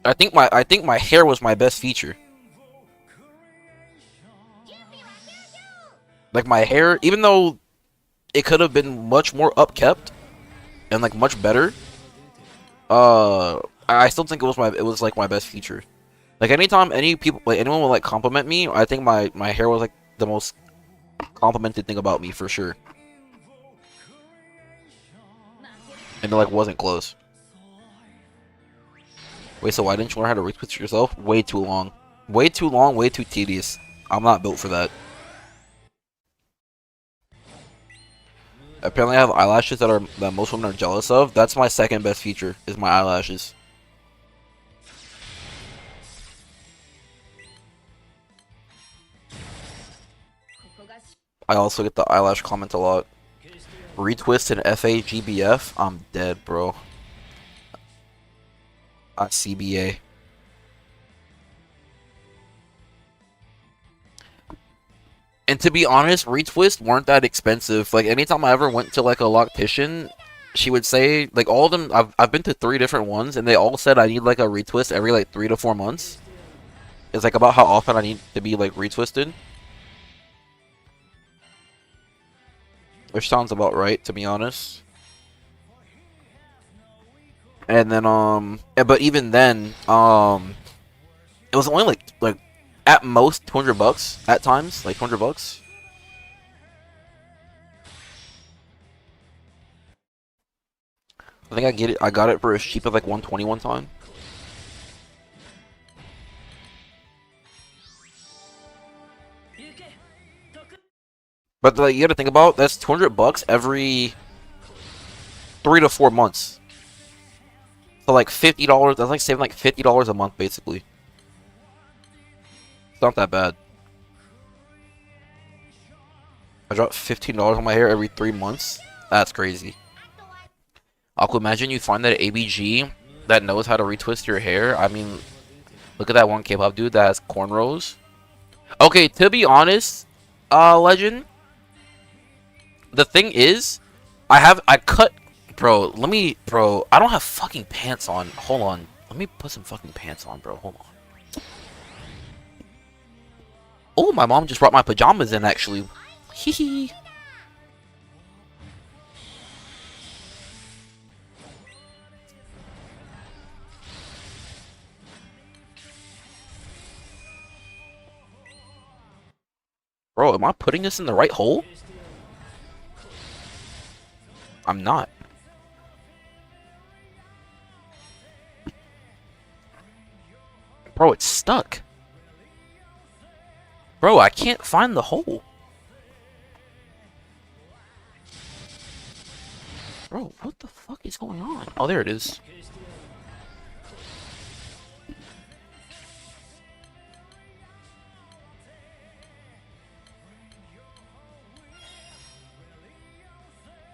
I think my hair was my best feature. Like my hair, even though it could have been much more upkept and like much better, I still think it was like my best feature. Like anytime anyone would like compliment me, I think my hair was like the most complimented thing about me for sure. And it like wasn't close. Wait, so why didn't you learn how to retwist yourself? Way too long. Way too long, way too tedious. I'm not built for that. Apparently I have eyelashes that most women are jealous of. That's my second best feature, is my eyelashes. I also get the eyelash comment a lot. Retwist and FAGBF? I'm dead, bro. CBA. And to be honest, retwists weren't that expensive. Like anytime I ever went to like a loctician, she would say like all of them. I've been to 3 different ones, and they all said I need like a retwist every like 3 to 4 months. It's like about how often I need to be like retwisted, which sounds about right to be honest. And then but even then it was only like at most $200 at times, like $200. I think I got it for as cheap as like 120 one time. But like you got to think about that's $200 every 3 to 4 months. So like $50. That's like saving like $50 a month basically. It's not that bad. I dropped $15 on my hair every 3 months. That's crazy. Aku, imagine you find that ABG that knows how to retwist your hair. I mean, look at that one K-pop dude that has cornrows. Okay, to be honest, Legend. The thing is, I cut, bro. Bro. I don't have fucking pants on. Hold on. Let me put some fucking pants on, bro. Hold on. Oh, my mom just brought my pajamas in, actually. Hee hee. Bro, am I putting this in the right hole? I'm not. Bro, it's stuck. Bro, I can't find the hole. Bro, what the fuck is going on? Oh, there it is.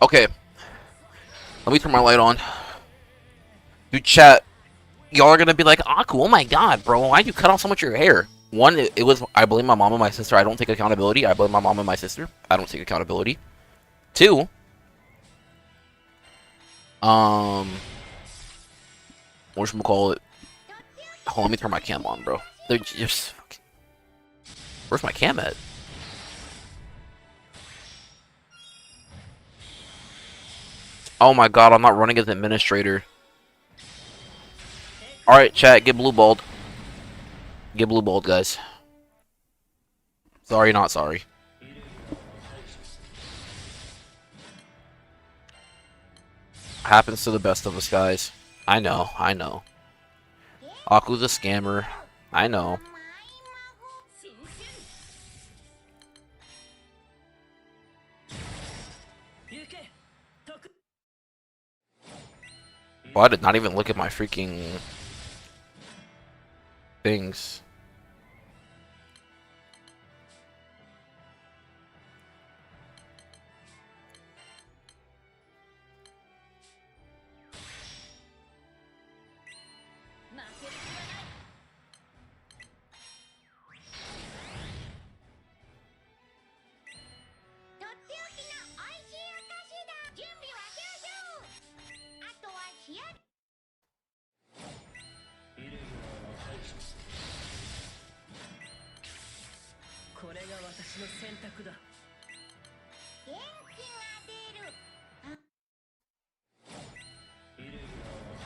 Okay. Let me turn my light on. Dude, chat. Y'all are gonna be like, Aku, oh my god, bro, why'd you cut off so much of your hair? One, it was, I blame my mom and my sister. I don't take accountability. I blame my mom and my sister. I don't take accountability. Two, whatchamacallit? Hold on, let me turn my cam on, bro. They're just, where's my cam at? Oh my god, I'm not running as an administrator. Alright, chat, get blue balled. Get blue balled, guys. Sorry, not sorry. Happens to the best of us, guys. I know, I know. Aku's a scammer. I know. Oh, I did not even look at my freaking things.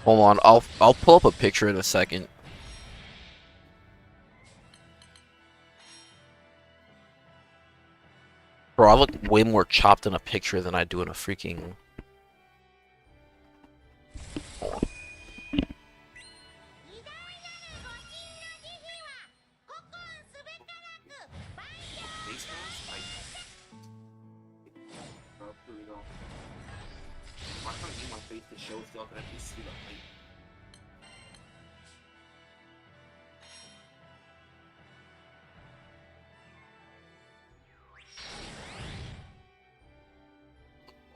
Hold on, I'll pull up a picture in a second. Bro, I look way more chopped in a picture than I do in a freaking...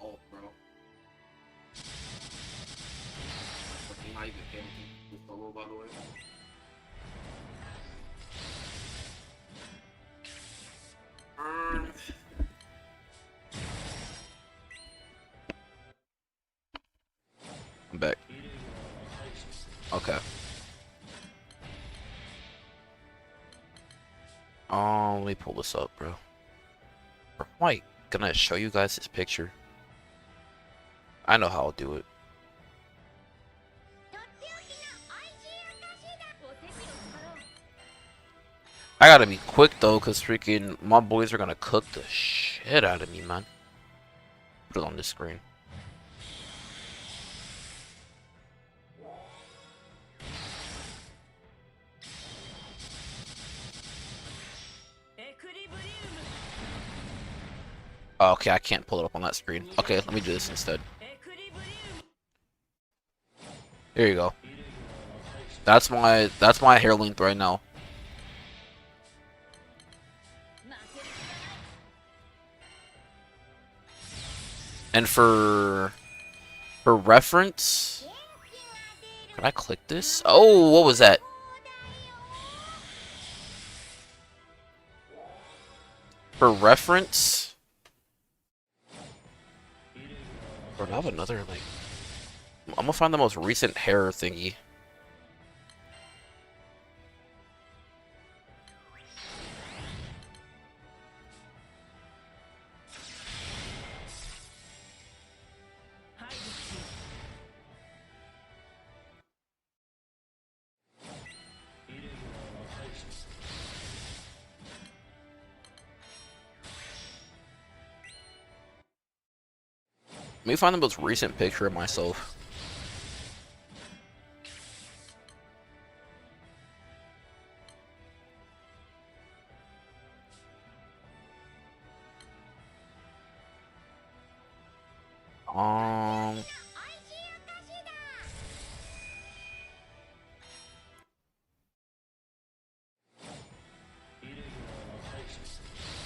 Oh, bro. I'm not even paying attention to solo, by the way. I'm back. Okay. Oh, let me pull this up, bro. Or am I gonna show you guys this picture? I know how I'll do it. I gotta be quick though, cause freaking my boys are gonna cook the shit out of me, man. Put it on this screen. Oh, okay, I can't pull it up on that screen. Okay, let me do this instead. Here you go. That's my hair length right now. And for reference, can I click this? Oh, what was that? For reference, bro, I have another like. I'm gonna find the most recent hair thingy. Let me find the most recent picture of myself.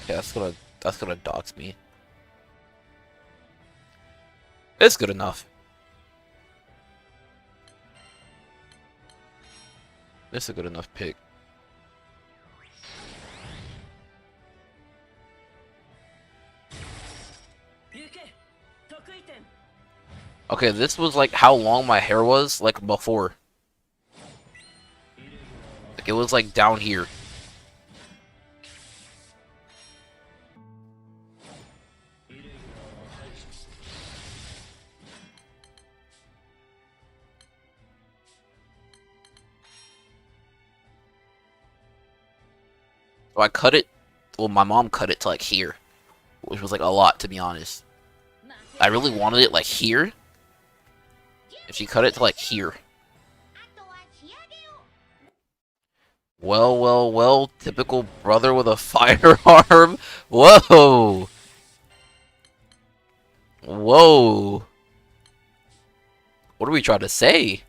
Yeah, that's gonna dox me. It's good enough. It's a good enough pick. Okay, this was like how long my hair was like before. Like it was like down here. So I cut it. Well, my mom cut it to like here, which was like a lot to be honest. I really wanted it like here. If she cut it to like here. Well, well, well, typical brother with a firearm. Whoa. Whoa. What are we trying to say?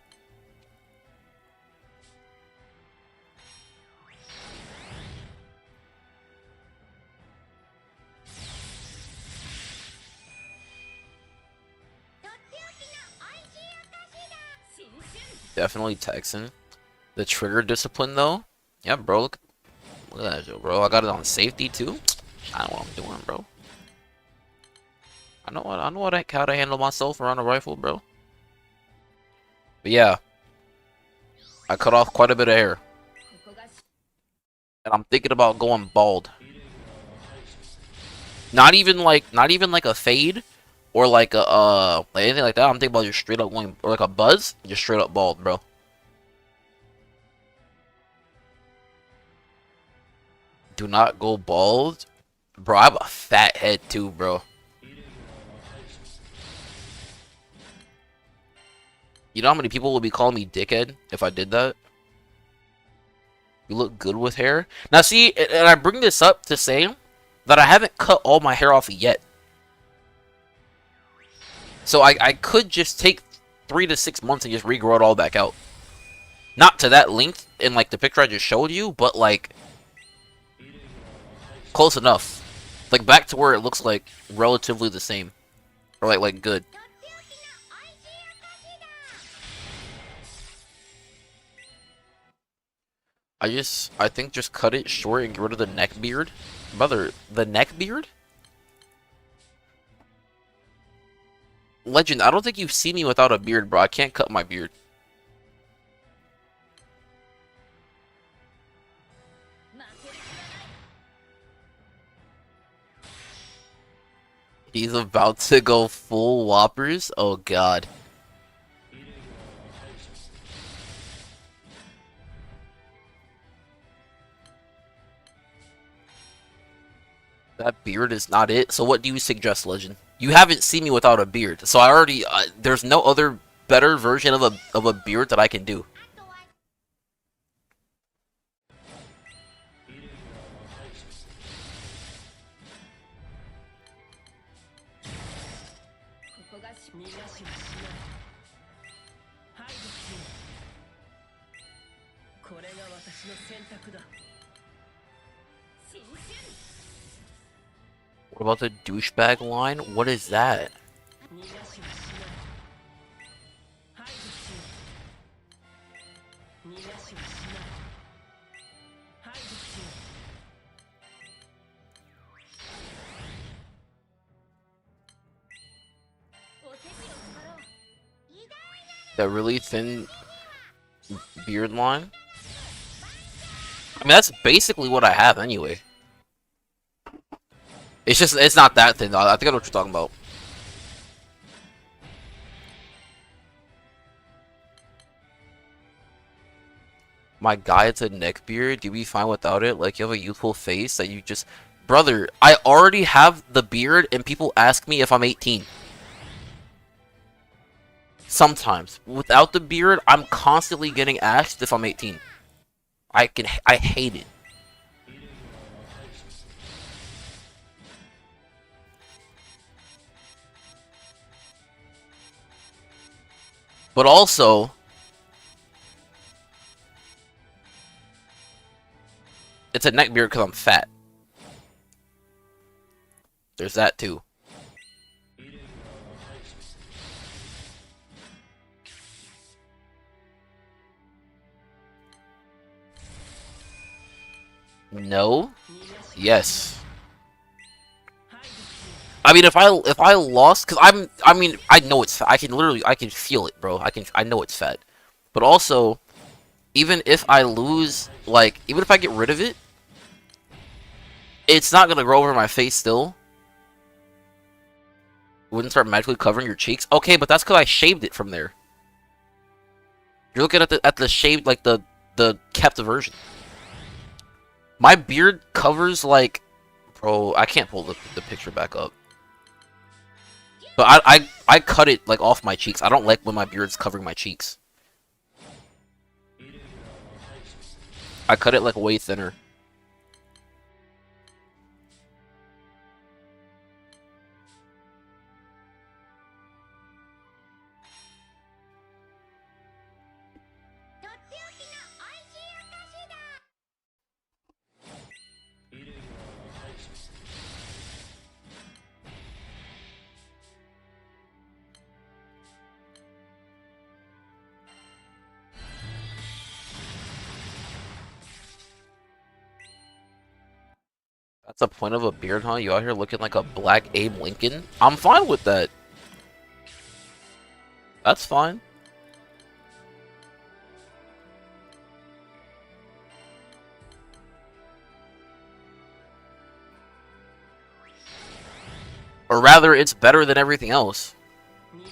Definitely Texan. The trigger discipline though. Yeah, bro. Look at that shit, bro. I got it on safety too. I know what I'm doing, bro. I know how to handle myself around a rifle, bro. But yeah, I cut off quite a bit of hair, and I'm thinking about going bald. not even like a fade or like a like anything like that. I'm thinking about just straight up going or like a buzz, just straight up bald, bro. Do not go bald, bro. I have a fat head too, bro. You know how many people would be calling me dickhead if I did that? You look good with hair. Now see, and I bring this up to say that I haven't cut all my hair off yet. So I could just take 3 to 6 months and just regrow it all back out. Not to that length in like the picture I just showed you, but like close enough. Like back to where it looks like relatively the same. Or like good. I think just cut it short and get rid of the neck beard. Brother, the neck beard? Legend, I don't think you've seen me without a beard, bro. I can't cut my beard. He's about to go full whoppers? Oh god. That beard is not it. So what do you suggest, Legend? You haven't seen me without a beard, so I already there's no other better version of a beard that I can do. What about the douchebag line? What is that? That really thin beard line? I mean, that's basically what I have anyway. It's just, it's not that thin though. I think I know what you're talking about. My guy, it's a neck beard. You'd be fine without it. Like, you have a youthful face that you just... Brother, I already have the beard and people ask me if I'm 18. Sometimes. Without the beard, I'm constantly getting asked if I'm 18. I hate it. But also, it's a neck beard because I'm fat. There's that too. No? Yes. I mean, if I lost, cause I mean, I know it's fat. I can feel it, bro. I know it's fat. But also, even if I lose, like, even if I get rid of it, it's not gonna grow over my face still. It wouldn't start magically covering your cheeks. Okay, but that's because I shaved it from there. You're looking at the shaved, like the kept version. My beard covers like, bro. I can't pull the picture back up. But I cut it like off my cheeks. I don't like when my beard's covering my cheeks. I cut it like way thinner. That's the point of a beard, huh? You out here looking like a black Abe Lincoln? I'm fine with that. That's fine. Or rather, it's better than everything else. Let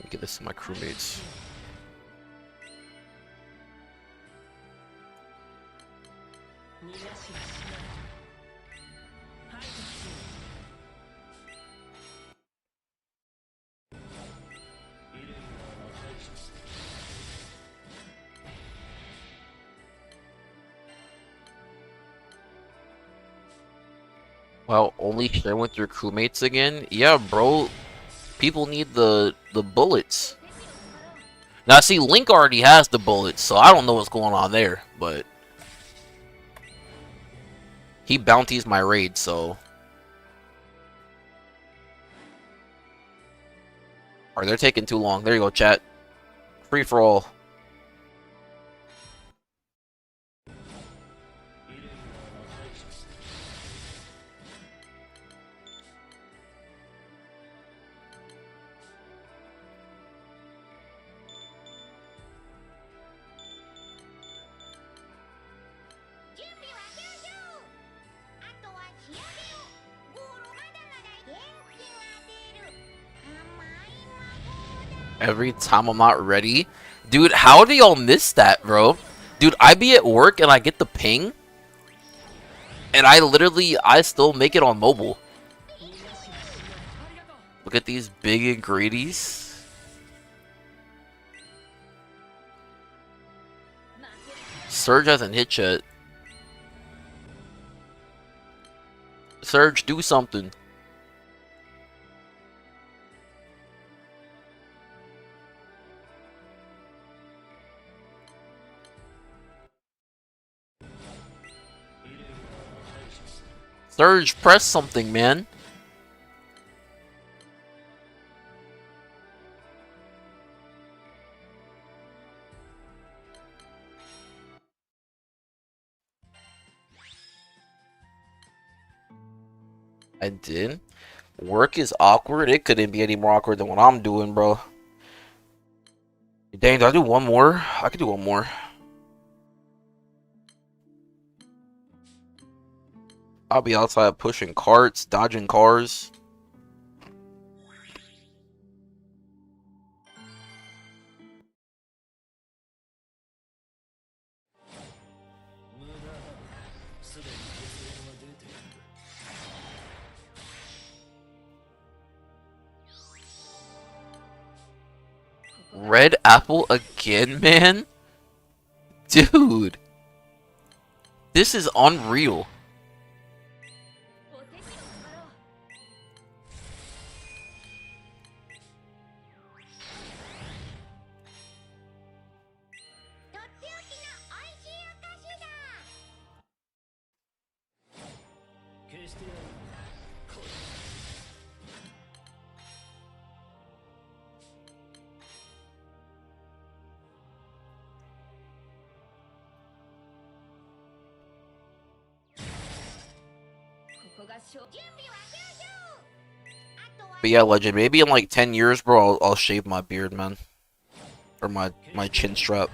me get this to my crewmates. Wow, only share with your crewmates again? Yeah, bro. People need the bullets. Now, see, Link already has the bullets, so I don't know what's going on there, but he bounties my raid, so. Alright, they're taking too long. There you go, chat. Free for all. Every time I'm not ready. Dude, how do y'all miss that, bro? Dude, I be at work and I get the ping. And I still make it on mobile. Look at these big and greedies. Surge hasn't hit yet. Surge, do something. Surge, press something, man. I did. Work is awkward. It couldn't be any more awkward than what I'm doing, bro. Dang, do I do one more? I could do one more. I'll be outside pushing carts, dodging cars. Red apple again, man? Dude. This is unreal. But yeah, Legend, maybe in like 10 years, bro, I'll shave my beard, man. Or my chin strap.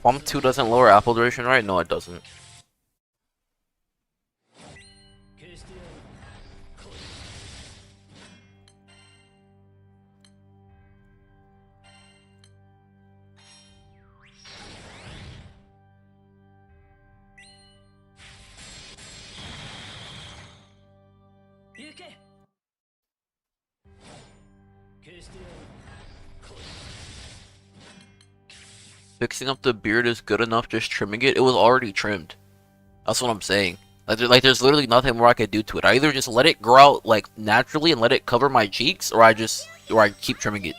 Pump 2 doesn't lower apple duration, right? No, it doesn't. Fixing up the beard is good enough, just trimming it. It was already trimmed. That's what I'm saying. Like there's literally nothing more I could do to it. I either just let it grow out like naturally and let it cover my cheeks, or I keep trimming it.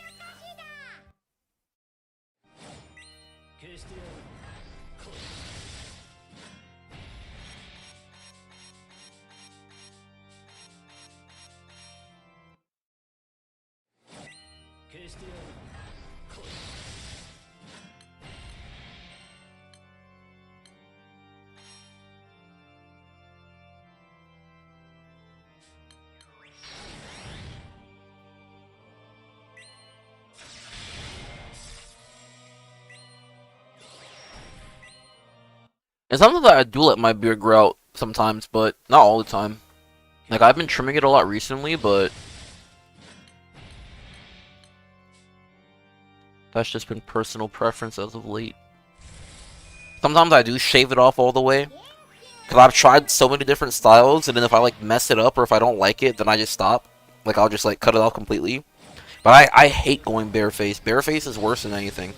And sometimes I do let my beard grow out sometimes, but not all the time. Like, I've been trimming it a lot recently, but that's just been personal preference as of late. Sometimes I do shave it off all the way. Because I've tried so many different styles, and then if I, like, mess it up or if I don't like it, then I just stop. Like, I'll just, like, cut it off completely. But I hate going bareface. Bareface is worse than anything.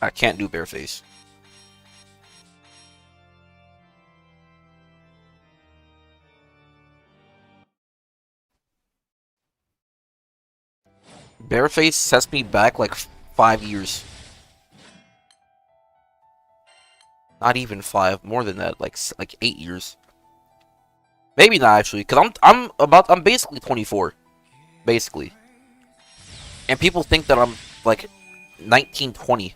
I can't do bareface. Bareface sets me back, like, 5 years. Not even 5, more than that, like 8 years. Maybe not actually, because I'm basically 24, basically. And people think that I'm like 19, 20.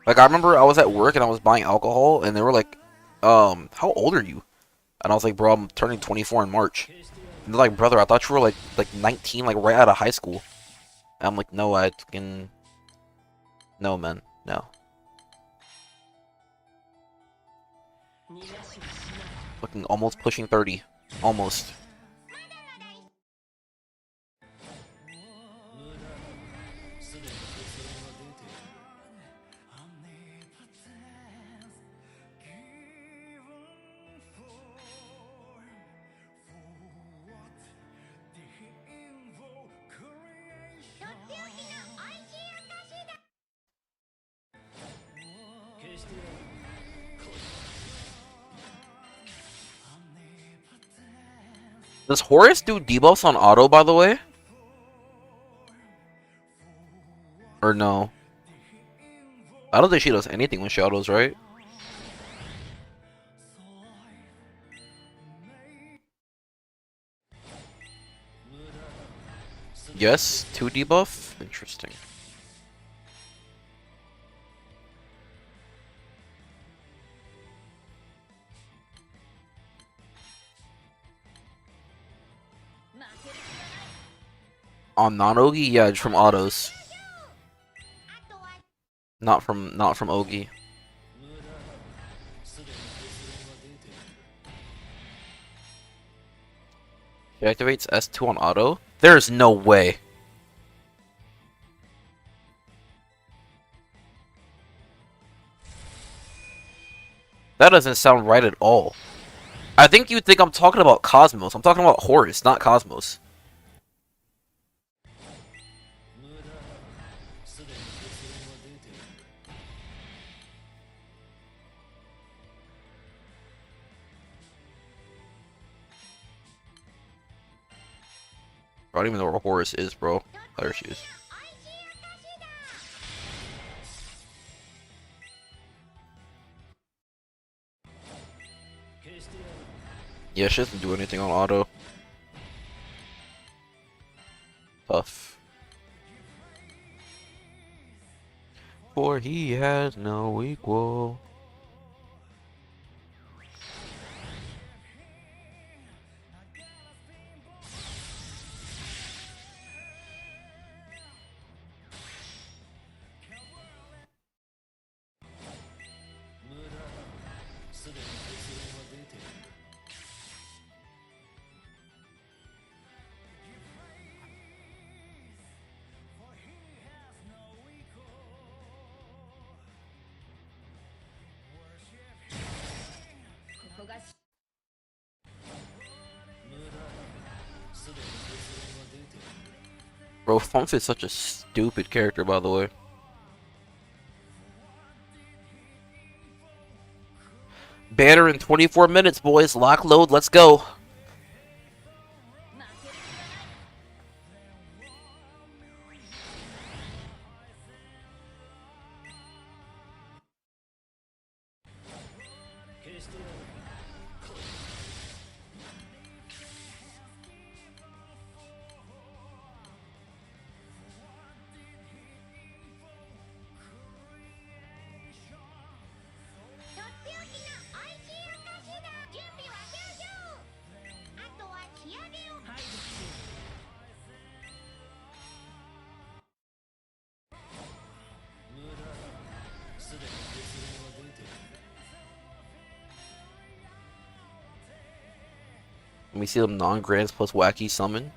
Like, I remember I was at work and I was buying alcohol and they were like, how old are you? And I was like, bro, I'm turning 24 in March. And they're like, brother, I thought you were like 19, like right out of high school. And I'm like, no, I fucking, no, man, no. Looking almost pushing 30, almost. Does Horus do debuffs on auto, by the way? Or no? I don't think she does anything with shadows, right? Yes, 2 debuff? Interesting. On non-Ogi? Yeah, it's from autos. Not from Ogi. She activates S2 on auto? There's no way. That doesn't sound right at all. I think you think I'm talking about Cosmos. I'm talking about Horus, not Cosmos. I don't even know where Horus is, bro. There she is. Yeah, she doesn't do anything on auto. Tough. For he has no equal. Bro, Fumf is such a stupid character, by the way. Banner in 24 minutes, boys. Lock load, let's go. Let me see them non-grands plus wacky summon.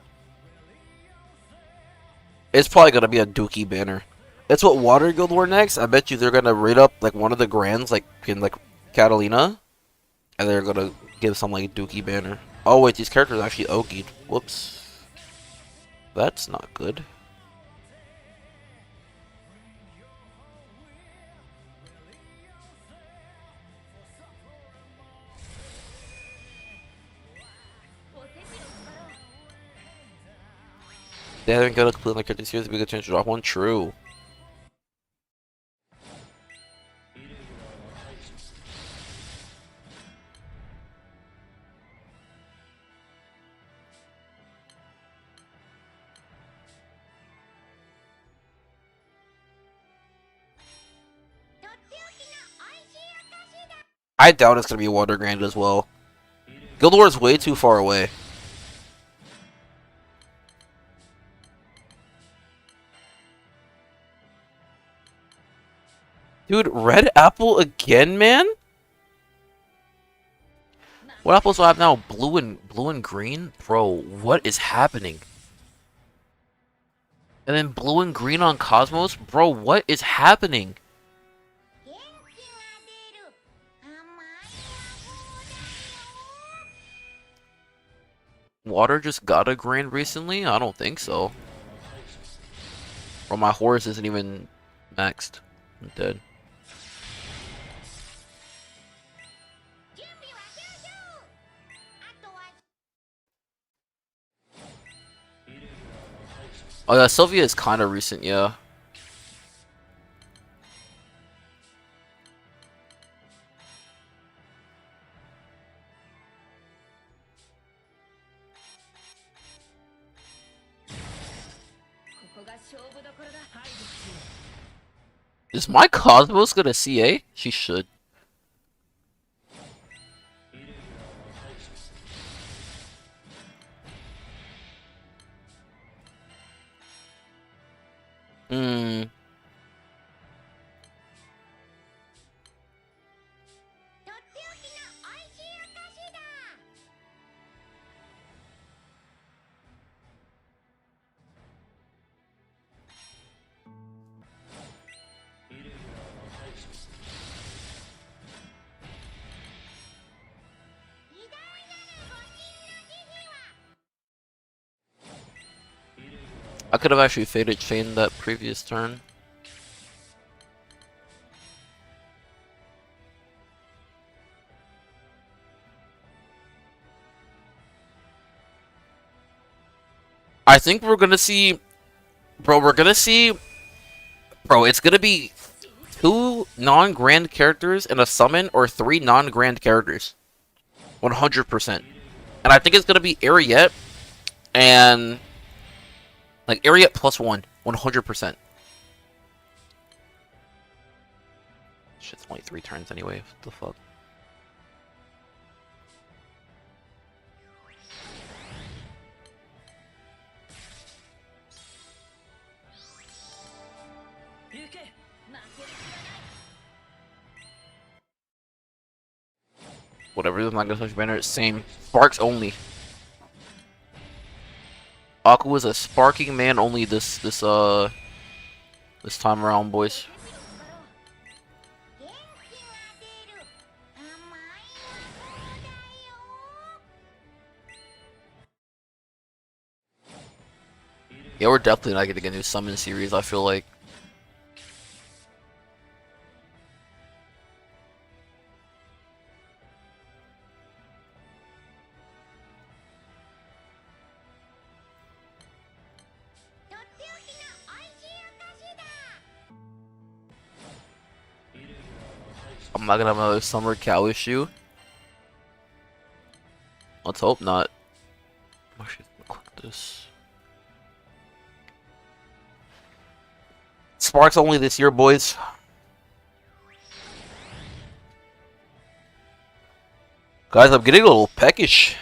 It's probably gonna be a Dookie banner. It's what Water Guild were next. I bet you they're gonna rate up like one of the grands, like in like Catalina, and they're gonna give some like Dookie banner. Oh wait, these characters are actually Oki'd. Whoops, that's not good. They haven't got a complete like 50 series, we could chance to drop one. True. I doubt it's gonna be Water Grand as well. Guild Wars way too far away. Dude, red apple again, man? What apples do I have now? Blue and green? Bro, what is happening? And then blue and green on Cosmos? Bro, what is happening? Water just got a grand recently? I don't think so. Bro, my horse isn't even maxed. I'm dead. Oh yeah, Sylvia is kind of recent, yeah. Is my Cosmos gonna CA? She should. Hmm. I could have actually faded chain that previous turn. I think we're gonna see, bro. Bro. It's gonna be 2 non-grand characters in a summon, or 3 non-grand characters. 100%. And I think it's gonna be Ariette and like Ariette plus 1. 100%. Shit's only 3 turns anyway. What the fuck? Whatever, I'm not gonna touch banner. Same. Sparks only. Aku is a sparking man only this time around, boys. Yeah, we're definitely not getting a new summon series, I feel like. I'm not gonna have another summer cow issue. Let's hope not. Actually, click this. Sparks only this year, boys. Guys, I'm getting a little peckish.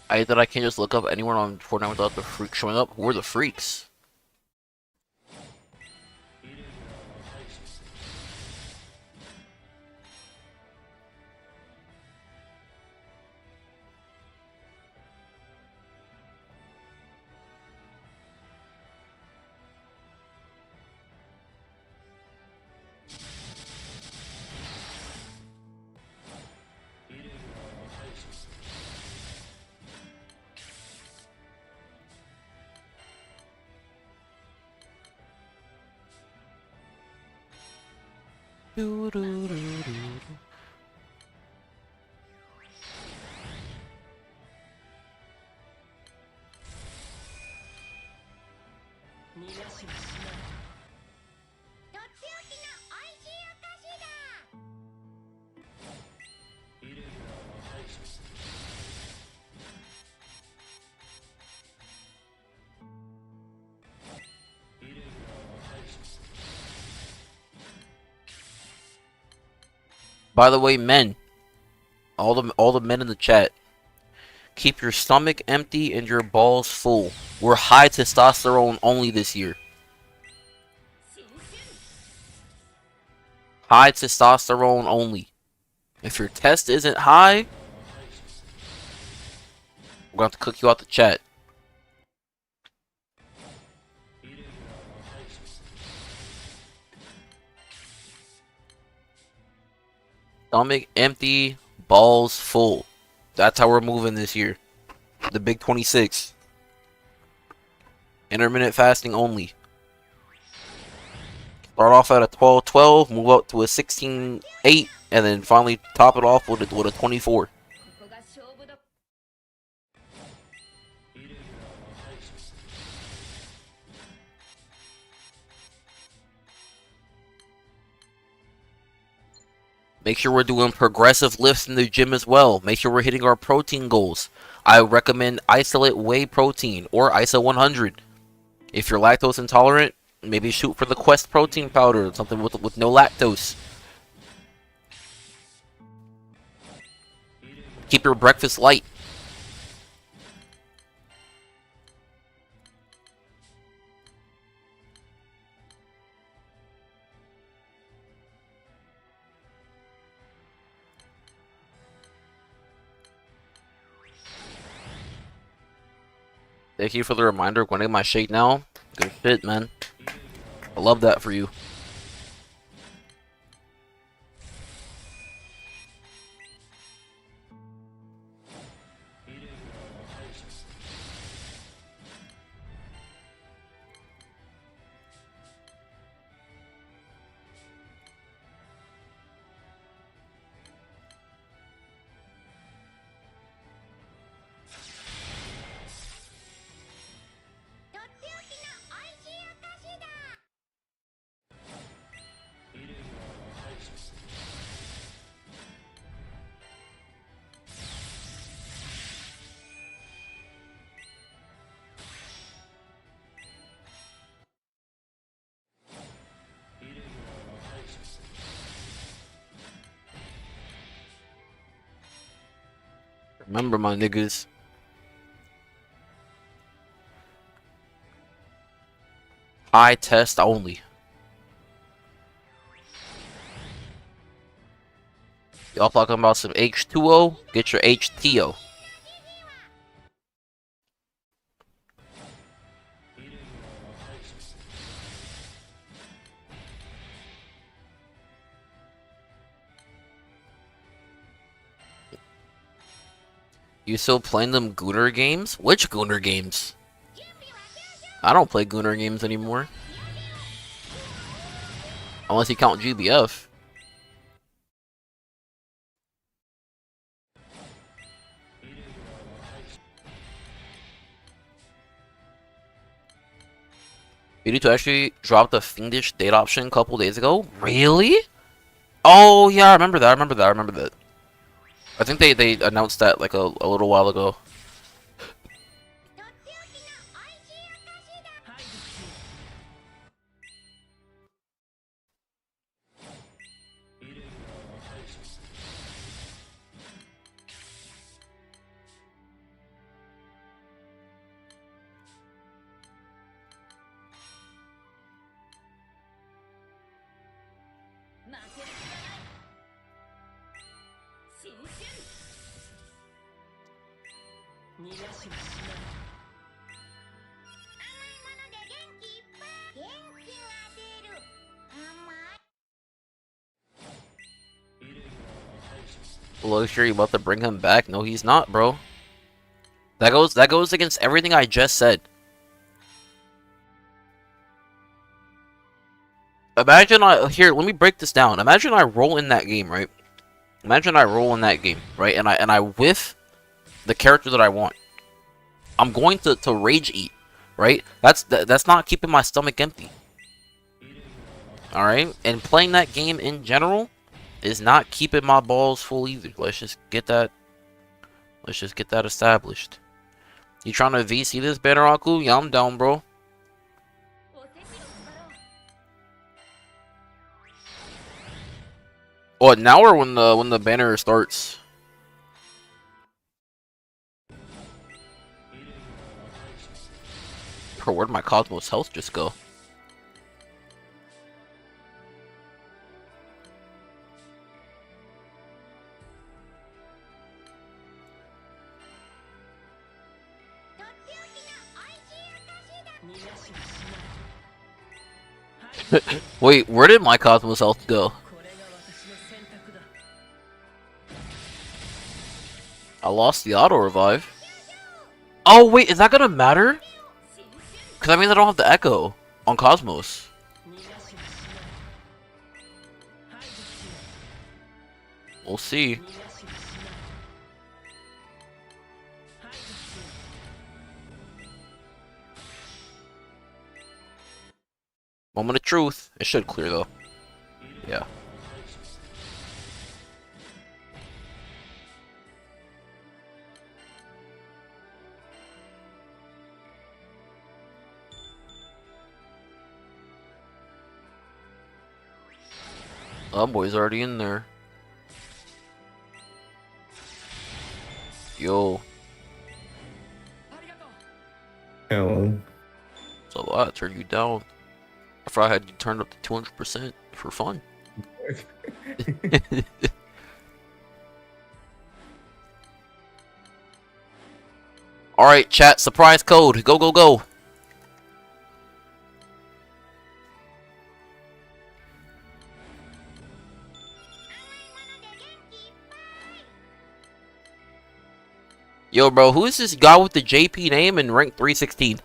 I that I can't just look up anywhere on Fortnite without the freak showing up. Who are the freaks? Doo -doo -doo -doo -doo. By the way, men, all the men in the chat, keep your stomach empty and your balls full. We're high testosterone only this year. High testosterone only. If your test isn't high, we're going to have to cook you out the chat. Stomach empty, balls full. That's how we're moving this year. The big 26. Intermittent fasting only. Start off at a 12-12, move up to a 16-8, and then finally top it off with a 24. Make sure we're doing progressive lifts in the gym as well. Make sure we're hitting our protein goals. I recommend isolate whey protein or ISO 100. If you're lactose intolerant, maybe shoot for the Quest protein powder, something with no lactose. Keep your breakfast light. Thank you for the reminder. Going to get my shake now. Good shit, man. I love that for you. Remember, my niggas. High test only. Y'all talking about some H2O? Get your HTO. You still playing them Gooner games? Which Gooner games? I don't play Gooner games anymore. Unless you count GBF. BD2 actually dropped the Fiendish date option a couple days ago. Really? Oh yeah, I remember that. I remember that. I remember that. I think they announced that like a little while ago. Luxury about to bring him back? No, he's not, bro. That goes against everything I just said. Imagine here, let me break this down. Imagine I roll in that game, right? Imagine I roll in that game, right? And I whiff the character that I want. I'm going to rage eat, right? That's not keeping my stomach empty. All right? And playing that game in general is not keeping my balls full either. Let's just get that established. You trying to VC this banner, Aku? Yeah, I'm down, bro. Oh, now or when the banner starts? Bro, where'd my Cosmos health just go? Wait, where did my Cosmos health go? I lost the auto revive. Oh wait, is that gonna matter? Cause I mean I don't have the echo on Cosmos. We'll see. Moment of truth. It should clear though. Yeah. Oh, boy's already in there. Yo. Hello. So I turned you down. After I had you turned up to 200% for fun. Alright, chat, surprise code. Go, go, go. Yo, bro, who is this guy with the JP name and rank 316?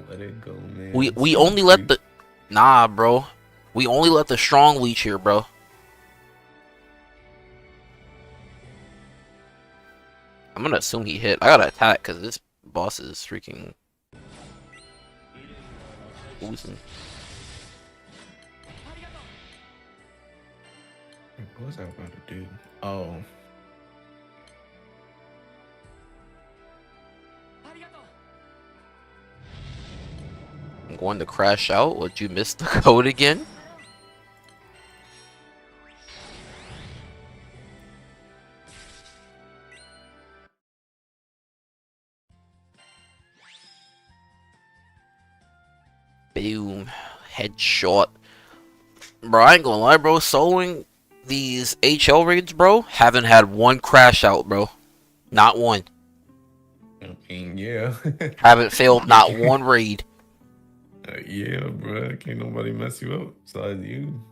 Let it go, man. We only let the... Nah, bro. We only let the strong leech here, bro. I'm gonna assume he hit. I gotta attack because this boss is freaking losing. What was I about to do? Oh. I'm going to crash out. Would you miss the code again? Boom. Headshot. Bro, I ain't gonna lie, bro. Soloing these HL raids, bro, haven't had one crash out, bro. Not one. I mean, yeah. Haven't failed not one raid. Yeah, bro. Can't nobody mess you up besides you.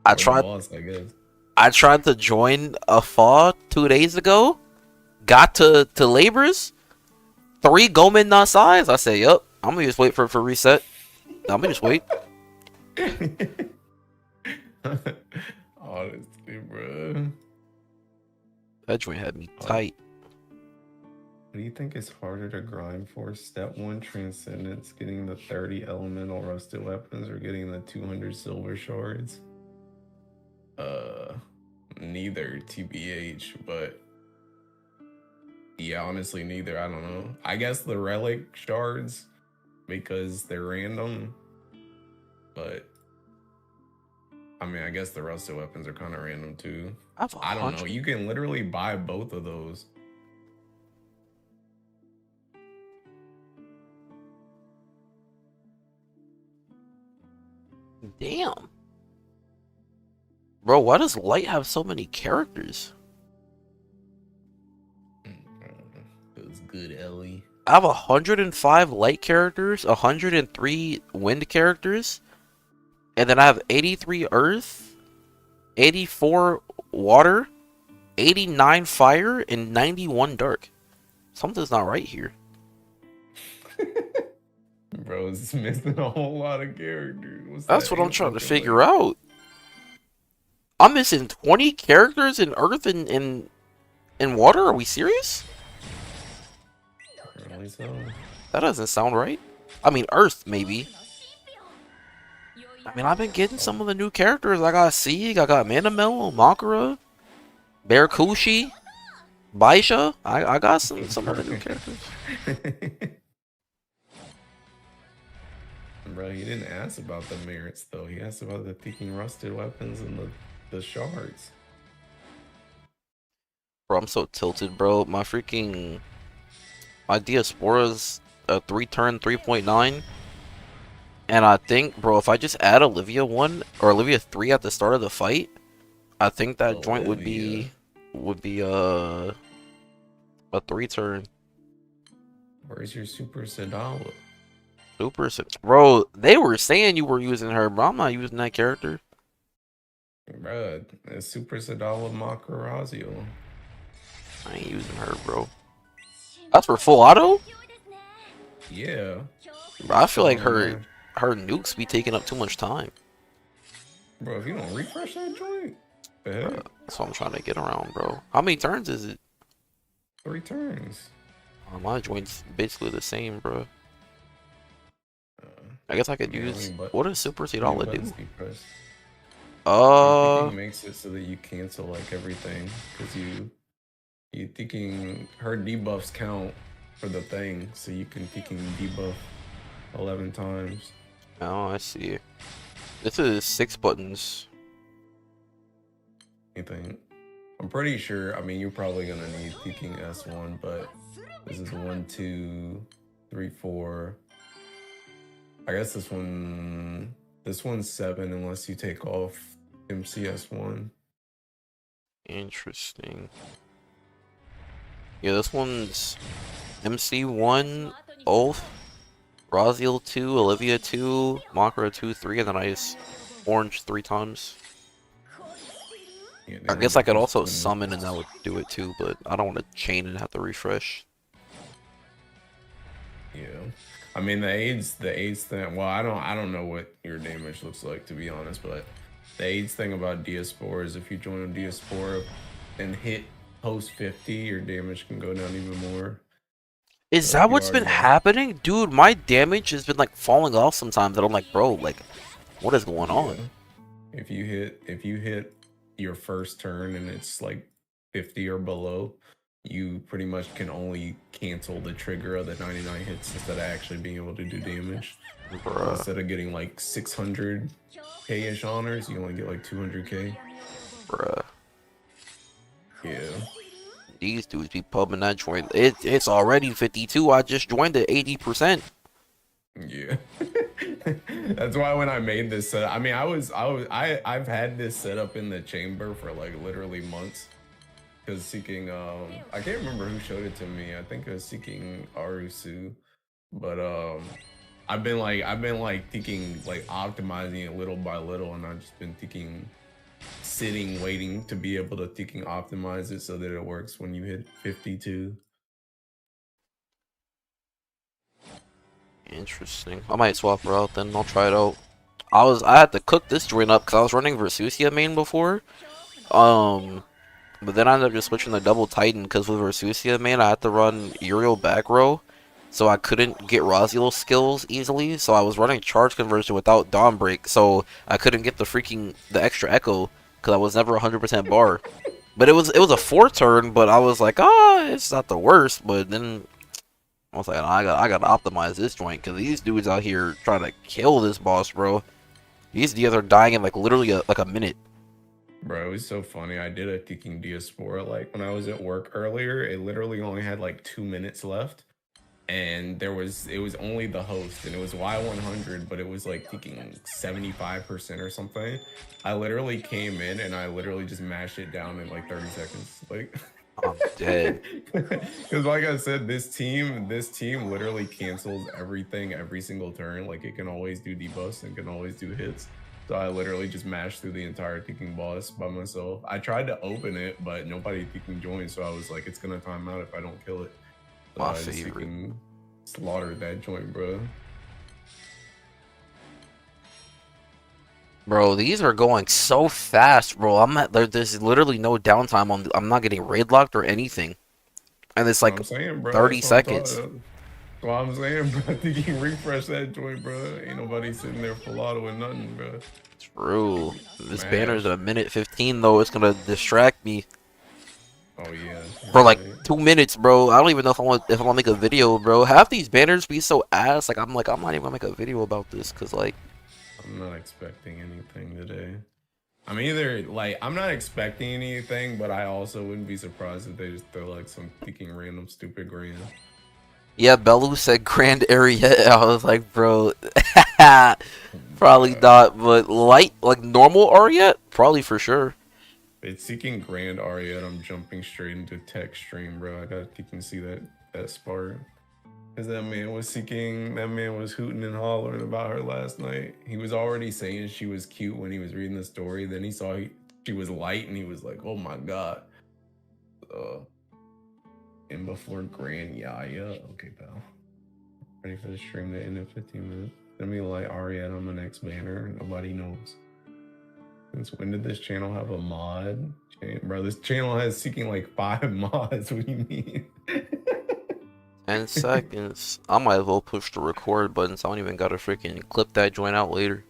I Or the tried. boss, I guess. I tried to join a FAW 2 days ago. Got to Labors. 3 Gomen Nasai's. I say, yup. I'm gonna just wait for reset. I'm gonna just wait. Honestly, bro. That joint had me tight. What do you think is harder to grind for? Step 1 Transcendence, getting the 30 elemental rusted weapons, or getting the 200 silver shards? Neither, TBH, but yeah, honestly, neither. I don't know. I guess the relic shards because they're random, but I mean, I guess the rusted weapons are kind of random too. I don't know. You can literally buy both of those. Damn. Bro, why does Light have so many characters? Feels good, Ellie. I have 105 Light characters, 103 Wind characters, and then I have 83 Earth, 84 Water, 89 Fire, and 91 Dark. Something's not right here. Bro, it's missing a whole lot of characters. What's That's that what I'm ant trying to looking figure like? out. I'm missing 20 characters in Earth and Water? Are we serious? Apparently so. That doesn't sound right. I mean, Earth, maybe. I mean, I've been getting some of the new characters. I got Sieg, I got Manamel, Makara, Barakushi, Baisha. I got some of the new characters. Bro, he didn't ask about the merits though. He asked about the peaking rusted weapons and the shards. Bro, I'm so tilted, bro. My Diaspora's a 3-turn 3.9. And I think, bro, if I just add Olivia 1 or Olivia 3 at the start of the fight, I think that joint would be a 3-turn. Where's your Super Sadala? Bro, they were saying you were using her, bro. I'm not using that character. Bro, it's Super Sadala Makarazio. I ain't using her, bro. That's for full auto? Yeah. Bro, I feel like her nukes be taking up too much time. Bro, if you don't refresh that joint, the Bro, heck? that's what I'm trying to get around, bro. How many turns is it? 3 turns. My joint's basically the same, bro. I guess I could use. What does Super Sidala do? Thinking makes it so that you cancel like everything because you thinking her debuffs count for the thing, so you can thinking debuff 11 times. Oh, I see. This is 6 buttons. You think? I'm pretty sure. I mean, you're probably gonna need thinking S1, but this is 1, 2, 3, 4. I guess this one's 7 unless you take off MCS1. Interesting. Yeah, this one's MC1, Ulf, Raziel 2, Olivia 2, Makara 2, 3, and then I just orange 3 times. Yeah, I guess I could also summon and that would do it too, but I don't want to chain and have to refresh. Yeah. I mean the AIDS thing, well, I don't know what your damage looks like, to be honest, but the AIDS thing about Diaspora is if you join a Diaspora and hit post 50, your damage can go down even more. Is that what's been happening? Dude, my damage has been like falling off sometimes and I'm like, bro, like what is going on? If you hit your first turn and it's like 50 or below, you pretty much can only cancel the trigger of the 99 hits instead of actually being able to do damage. Bruh. Instead of getting like 600k-ish honors, you only get like 200k. Bruh. Yeah. These dudes be pumping that joint. It's already 52. I just joined at 80%. Yeah. That's why when I made this set, I mean, I've had this set up in the chamber for like literally months. Because seeking, I can't remember who showed it to me. I think it was seeking Arusu, but I've been thinking like optimizing it little by little, and I've just been thinking, sitting, waiting to be able to thinking optimize it so that it works when you hit 52. Interesting. I might swap her out then. I'll try it out. I had to cook this joint up because I was running Versusia main before. But then I ended up just switching to double Titan because with Versusia main I had to run Uriel back row, so I couldn't get Raziel skills easily. So I was running charge conversion without Dawnbreak, so I couldn't get the extra echo because I was never 100% bar. But it was a 4-turn, but I was like, it's not the worst. But then I was like, I gotta optimize this joint because these dudes out here trying to kill this boss, bro. These DFs are dying in like literally like a minute. Bro, it was so funny. I did a Thinking Diaspora like when I was at work earlier. It literally only had like 2 minutes left. and it was only the host, and it was Y100, but it was like taking 75% or something. I literally came in and I literally just mashed it down in like 30 seconds. Like, I'm dead. because like I said, this team literally cancels everything every single turn. Like it can always do debuffs and can always do hits. So I literally just mashed through the entire Thinking boss by myself. I tried to open it, but nobody Thinking joined, so I was like, it's gonna time out if I don't kill it. So My I just favorite. freaking slaughtered that joint, bro. Bro, these are going so fast, bro. There's literally no downtime on. I'm not getting raid locked or anything, and it's That's what like I'm saying, bro. 30 That's what I'm seconds. talking. That's what I'm saying, bro. You can refresh that joint, bro. Ain't nobody sitting there full auto with nothing, bro. True. This banner's Smash. a minute 15 though. It's gonna distract me Oh yeah. for like Right. 2 minutes, bro. I don't even know if I want to make a video, bro. Half these banners be so ass. I'm not even gonna make a video about this, cause like, I'm not expecting anything today. I'm either like I'm not expecting anything, but I also wouldn't be surprised if they just throw like some freaking random stupid grand. yeah, Belu said Grand Area. I was like, bro, probably Uh, not. But light, like normal Ariat, probably for sure. it's seeking grand Aria. I'm jumping straight into tech stream, bro. I got you can see that spark. Cause that man was hooting and hollering about her last night. He was already saying she was cute when he was reading the story. Then he saw she was light and he was like, oh my god. And before Grand Yaya. Okay, pal. Ready for the stream to end in 15 minutes. Let me light Ariette on the next banner. Nobody knows. Since when did this channel have a mod? Bro, this channel has seeking like 5 mods. What do you mean? 10 seconds. I might as well push the record button so I don't even gotta freaking clip that joint out later.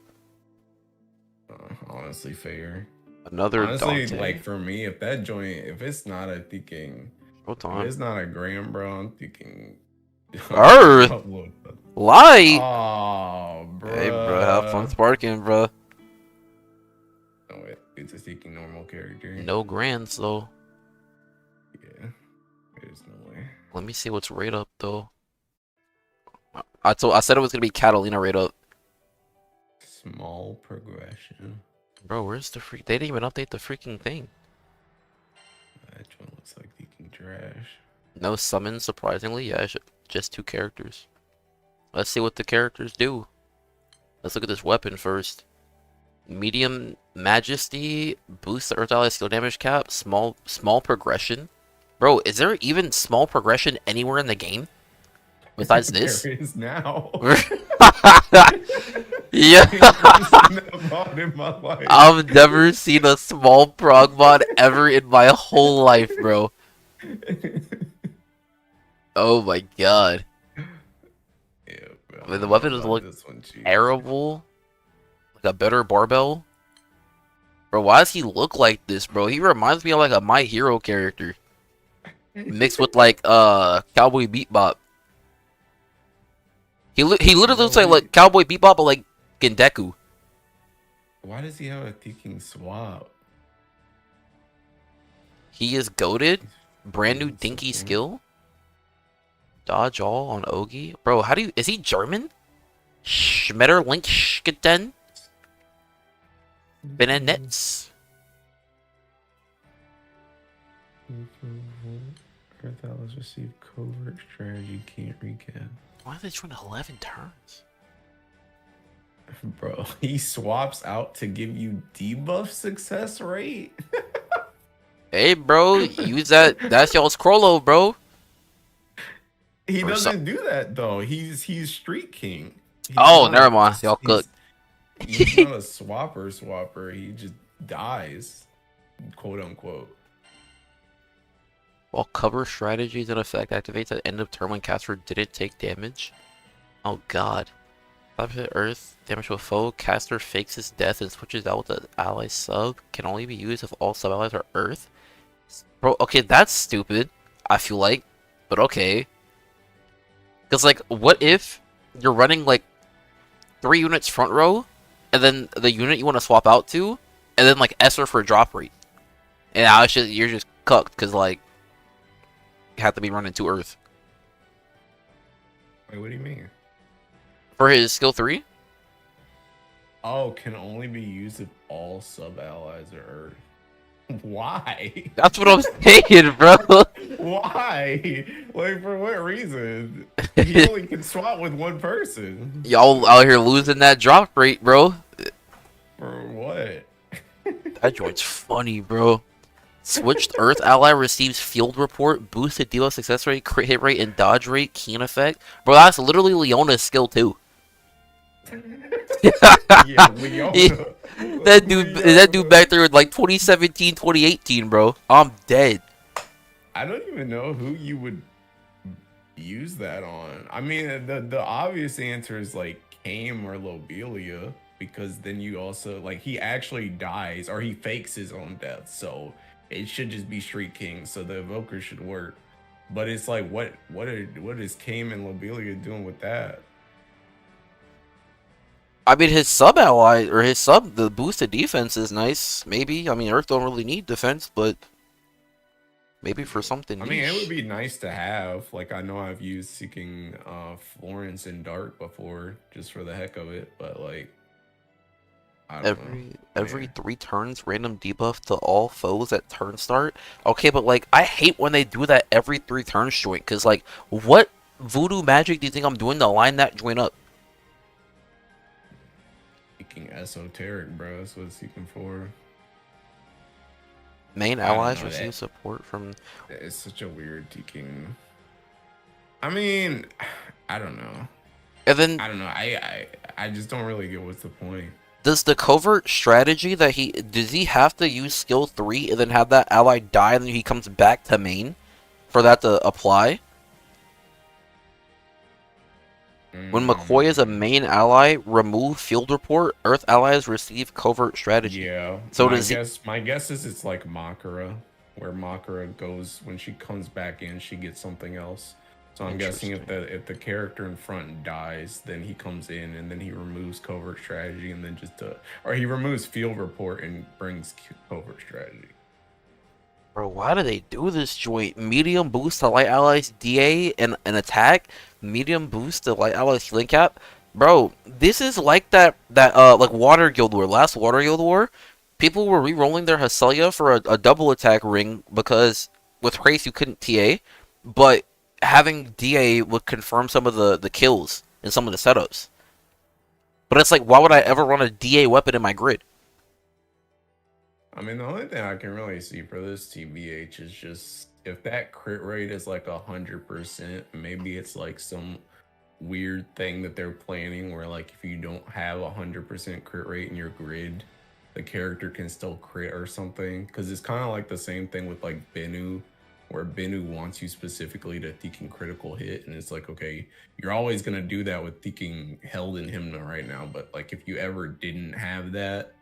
Honestly, fair. Another Honestly, Dante. like for me, if that joint, if it's not a thinking, What if time? it's not a gram, bro, I'm thinking. Earth? Light? Oh, bro. Hey, bro, have fun sparking, bro. No, it's a seeking normal character. No grands, though. Yeah, there's no way. Let me see what's right up, though. I said it was gonna be Catalina right up. Small progression. Bro, where's the freak? They didn't even update the freaking thing. That one looks like seeking trash. No summons, surprisingly. Yeah, just 2 characters. Let's see what the characters do. Let's look at this weapon first. Medium Majesty, boost the Earth Ally skill damage cap, small progression. Bro, is there even small progression anywhere in the game? Besides this? There is now. Yeah. In my life. I've never seen a small prog mod ever in my whole life, bro. Oh my god. Yeah, bro. I mean, the weapon does look terrible. Like a better barbell. Bro, why does he look like this, bro? He reminds me of like a My Hero character. Mixed with like Cowboy Bebop. He literally looks like Cowboy Bebop, but like Gendeku. Why does he have a thinking swap? He is goated. Brand new dinky skill. Dodge all on Ogi. Bro, is he German? Schmetterlinksketen? Benenetz. Earth Allies receive covert strategy, can't recap. Why are they trying 11 turns? Bro, he swaps out to give you debuff success rate. Hey, bro, use that. That's y'all's Crollo, bro. He doesn't do that though. He's Street King. Oh, never mind. Y'all cooked. He's not a swapper. He just dies, quote unquote. While cover strategies in effect activates at end of turn when caster didn't take damage. Oh god. 5 hit earth, damage to a foe, caster fakes his death and switches out with the ally sub. Can only be used if all sub allies are earth. Bro, okay, that's stupid, I feel like. But okay. Because like, what if you're running like 3 units front row, and then the unit you want to swap out to, and then like Esser for drop rate. And actually you're just cucked because like you have to be running to earth. Wait, what do you mean? For his skill 3? Oh, can only be used if all sub allies are Earth. Why? That's what I'm saying, bro. Why? Like, for what reason? He only can swap with one person. Y'all out here losing that drop rate, bro. For what? That joint's funny, bro. Switched Earth ally receives field report, boosted dealer success rate, crit hit rate, and dodge rate, keen effect. Bro, that's literally Leona's skill too. Yeah, Leona. That dude back there in like 2017, 2018, bro. I'm dead. I don't even know who you would use that on. I mean, the obvious answer is like Kame or Lobelia, because then you also like he actually dies or he fakes his own death, so it should just be Street King. So the evoker should work. But it's like, what is Kame and Lobelia doing with that? I mean, his sub ally or his sub, the boosted defense is nice. Maybe. I mean, Earth don't really need defense, but maybe for something. I mean, it would niche. be nice to have. Like, I know I've used Seeking Florence in Dark before, just for the heck of it. But like, I don't know. Every Man. 3 turns, random debuff to all foes at turn start. Okay, but like, I hate when they do that every 3 turns joint. Cause like, what voodoo magic do you think I'm doing to line that joint up? Seeking Esoteric, bro. That's what it's seeking for. Main I don't allies know. receive support from. It's such a weird Seeking. I mean, I don't know. And then I don't know. I just don't really get what's the point. does the covert strategy that does he have to use skill 3 and then have that ally die and then he comes back to main for that to apply? When McCoy is a main ally, remove field report. Earth allies receive covert strategy. Yeah. So My guess is it's like Makara, where Makara goes when she comes back in, she gets something else. So I'm guessing if the character in front dies, then he comes in and then he removes covert strategy and then or he removes field report and brings covert strategy. Bro, why do they do this joint? Medium boost to light allies DA and an attack. Medium boost to light allies healing cap. Bro, this is like that like Water Guild War. Last Water Guild War, people were re-rolling their Hacelia for a double attack ring because with Wraith you couldn't TA, but having DA would confirm some of the kills in some of the setups. But it's like, why would I ever run a DA weapon in my grid? I mean, the only thing I can really see for this TBH is just if that crit rate is like 100%, maybe it's like some weird thing that they're planning where like if you don't have 100% crit rate in your grid, the character can still crit or something. Because it's kind of like the same thing with like Bennu, where Bennu wants you specifically to Theking critical hit, and it's like, okay, you're always gonna do that with Theking Held in Hymna right now, but like if you ever didn't have that,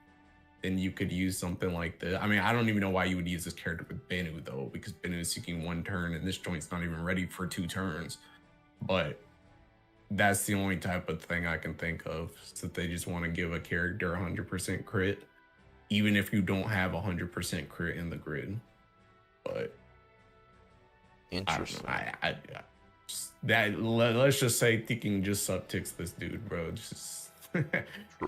then you could use something like that. I mean, I don't even know why you would use this character with Bennu though, because Bennu is seeking 1 turn, and this joint's not even ready for 2 turns. But that's the only type of thing I can think of, so that they just want to give a character 100% crit, even if you don't have 100% crit in the grid. But Interesting. Let's just say Theking just upticks this dude, bro. Just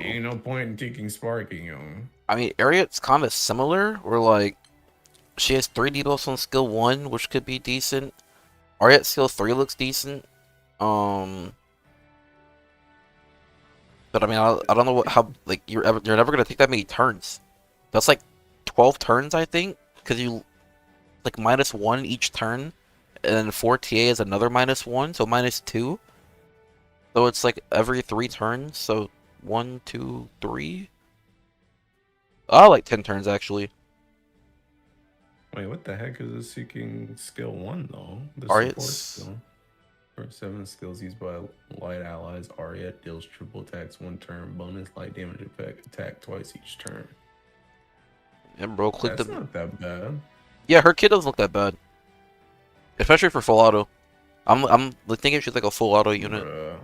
ain't no point in Theking sparking him. I mean, Ariet's kind of similar, where like she has 3 debuffs on skill 1, which could be decent. Ariet skill 3 looks decent. But I mean, I don't know how like you're never gonna take that many turns. That's like 12 turns, I think, because you like -1 each turn, and then 4 TA is another -1, so -2. So it's like every 3 turns. So 1, 2, 3. Oh, like 10 turns actually. Wait, what the heck is this seeking skill 1 though? The Ariet's support skill. For 7 skills used by light allies, Ariet deals triple attacks 1 turn, bonus light damage effect, attack twice each turn. and bro, click That's the. not that bad. Yeah, her kit doesn't look that bad, especially for full auto. I'm thinking she's like a full auto unit. Bruh.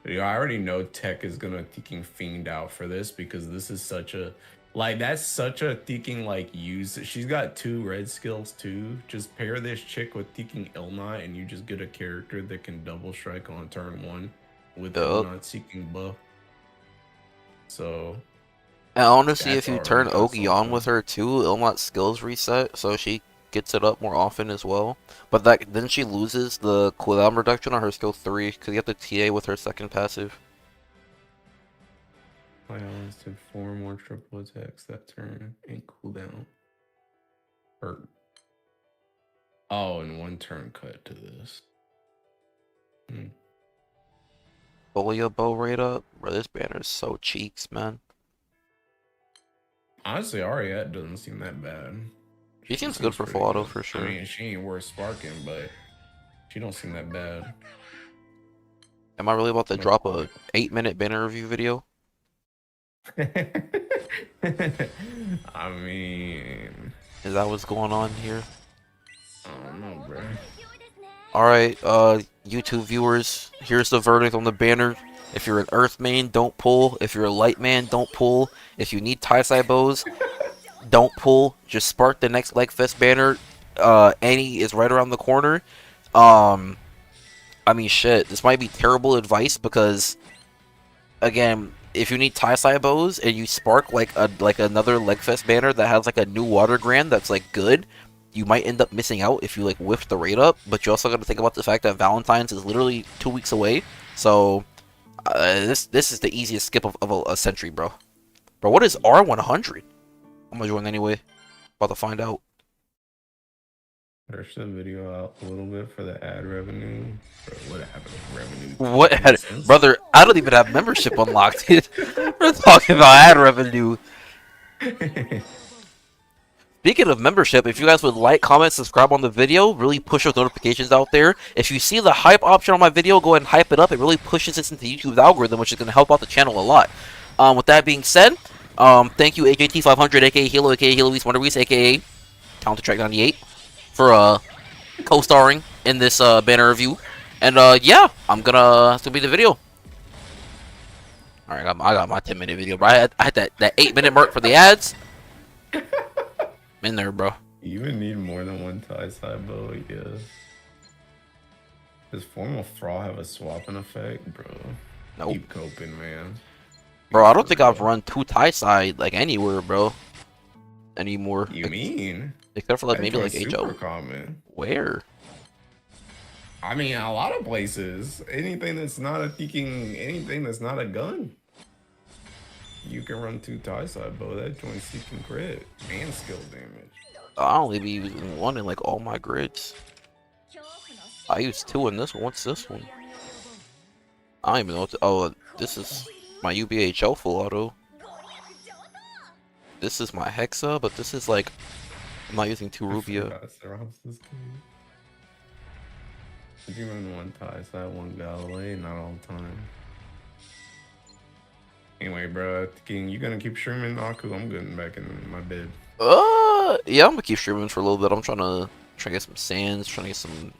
Yeah, I already know Tech is gonna Theking Fiend out for this, because this is such a Like that's such a thinking like use. She's got 2 red skills too. Just pair this chick with Thinking Illnot, and you just get a character that can double strike on turn 1 with Yup. Illnot seeking buff. So And honestly, that's if you already turn got Ogi on with something. her too, Ilmot's skills reset, so she gets it up more often as well. But that then she loses the cooldown reduction on her skill 3 because you have to TA with her second passive. My allies did 4 more triple attacks that turn and cooldown. Hurt. Oh, and 1 turn cut to this. Folia bow rate up. Bro, this banner is so cheeks, man. Honestly, Ariette doesn't seem that bad. She seems good for pretty full auto good. for sure. I mean, she ain't worth sparking, but she don't seem that bad. Am I really about to No drop point. a 8-minute banner review video? I mean, Is that what's going on here? I don't know, bro. Alright, YouTube viewers, here's the verdict on the banner. If you're an Earth main, don't pull. If you're a Light man, don't pull. If you need tie-side bows, don't pull. Just spark the next Legfest banner. Annie is right around the corner. I mean, shit, this might be terrible advice because, again, if you need tie-side bows and you spark like another Legfest banner that has like a new Water Grand that's like good, you might end up missing out if you like whiff the rate up. But you also got to think about the fact that Valentine's is literally 2 weeks away. So this is the easiest skip of a century, bro. Bro, what is R100? I'm gonna join anyway. About to find out. Push the video out a little bit for the ad revenue. Bro, what happened to revenue? What ad, brother? I don't even have membership unlocked. We're talking about ad revenue. Speaking of membership, if you guys would like, comment, subscribe on the video, really push those notifications out there. If you see the hype option on my video, go ahead and hype it up. It really pushes us into YouTube's algorithm, which is going to help out the channel a lot. With that being said, thank you AJT500, aka Halo, aka Halo East Wonder Weast, aka Counter-Strike 98, for co-starring in this banner review. And yeah, it's gonna be the video. Alright, I got my 10-minute video, bro. I had that 8-minute mark for the ads. I'm in there, bro. You even need more than 1 tie side bow, I guess. Does Formal Thrall have a swapping effect, bro? Nope. Keep coping, man. Bro, I don't think I've run 2 tie side like anywhere, bro. Anymore. You mean? Except for like That maybe like joint's HO. super common. Where? I mean, a lot of places. Anything that's not a thinking, anything that's not a gun. You can run 2 tie side bow. That joint seeking crit and skill damage. I only be using 1 in like all my grids. I used 2 in this one. What's this one? I don't even know what to, oh, this is my UBHL full auto. This is my Hexa, but this is like, I'm not using 2 Rubia. Did you run 1 tie side, 1 Galilei? Not all the time. Anyway, bro, King, you gonna keep streaming, Aku? I'm getting back in my bed. Yeah, I'm gonna keep streaming for a little bit. I'm trying to get some sands, trying to get some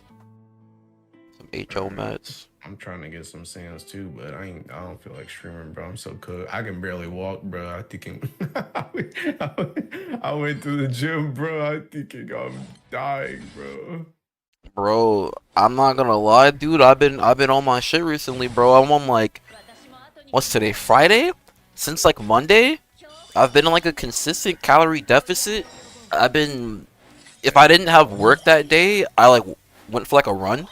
HO mats. I'm trying to get some sands too, but I don't feel like streaming, bro. I'm so cooked. I can barely walk, bro. I thinking I went to the gym, bro. I thinking I'm dying, bro. Bro, I'm not gonna lie, dude. I've been on my shit recently, bro. I'm on like, what's today? Friday? Since like Monday, I've been in like a consistent calorie deficit. If I didn't have work that day, I like went for like a run.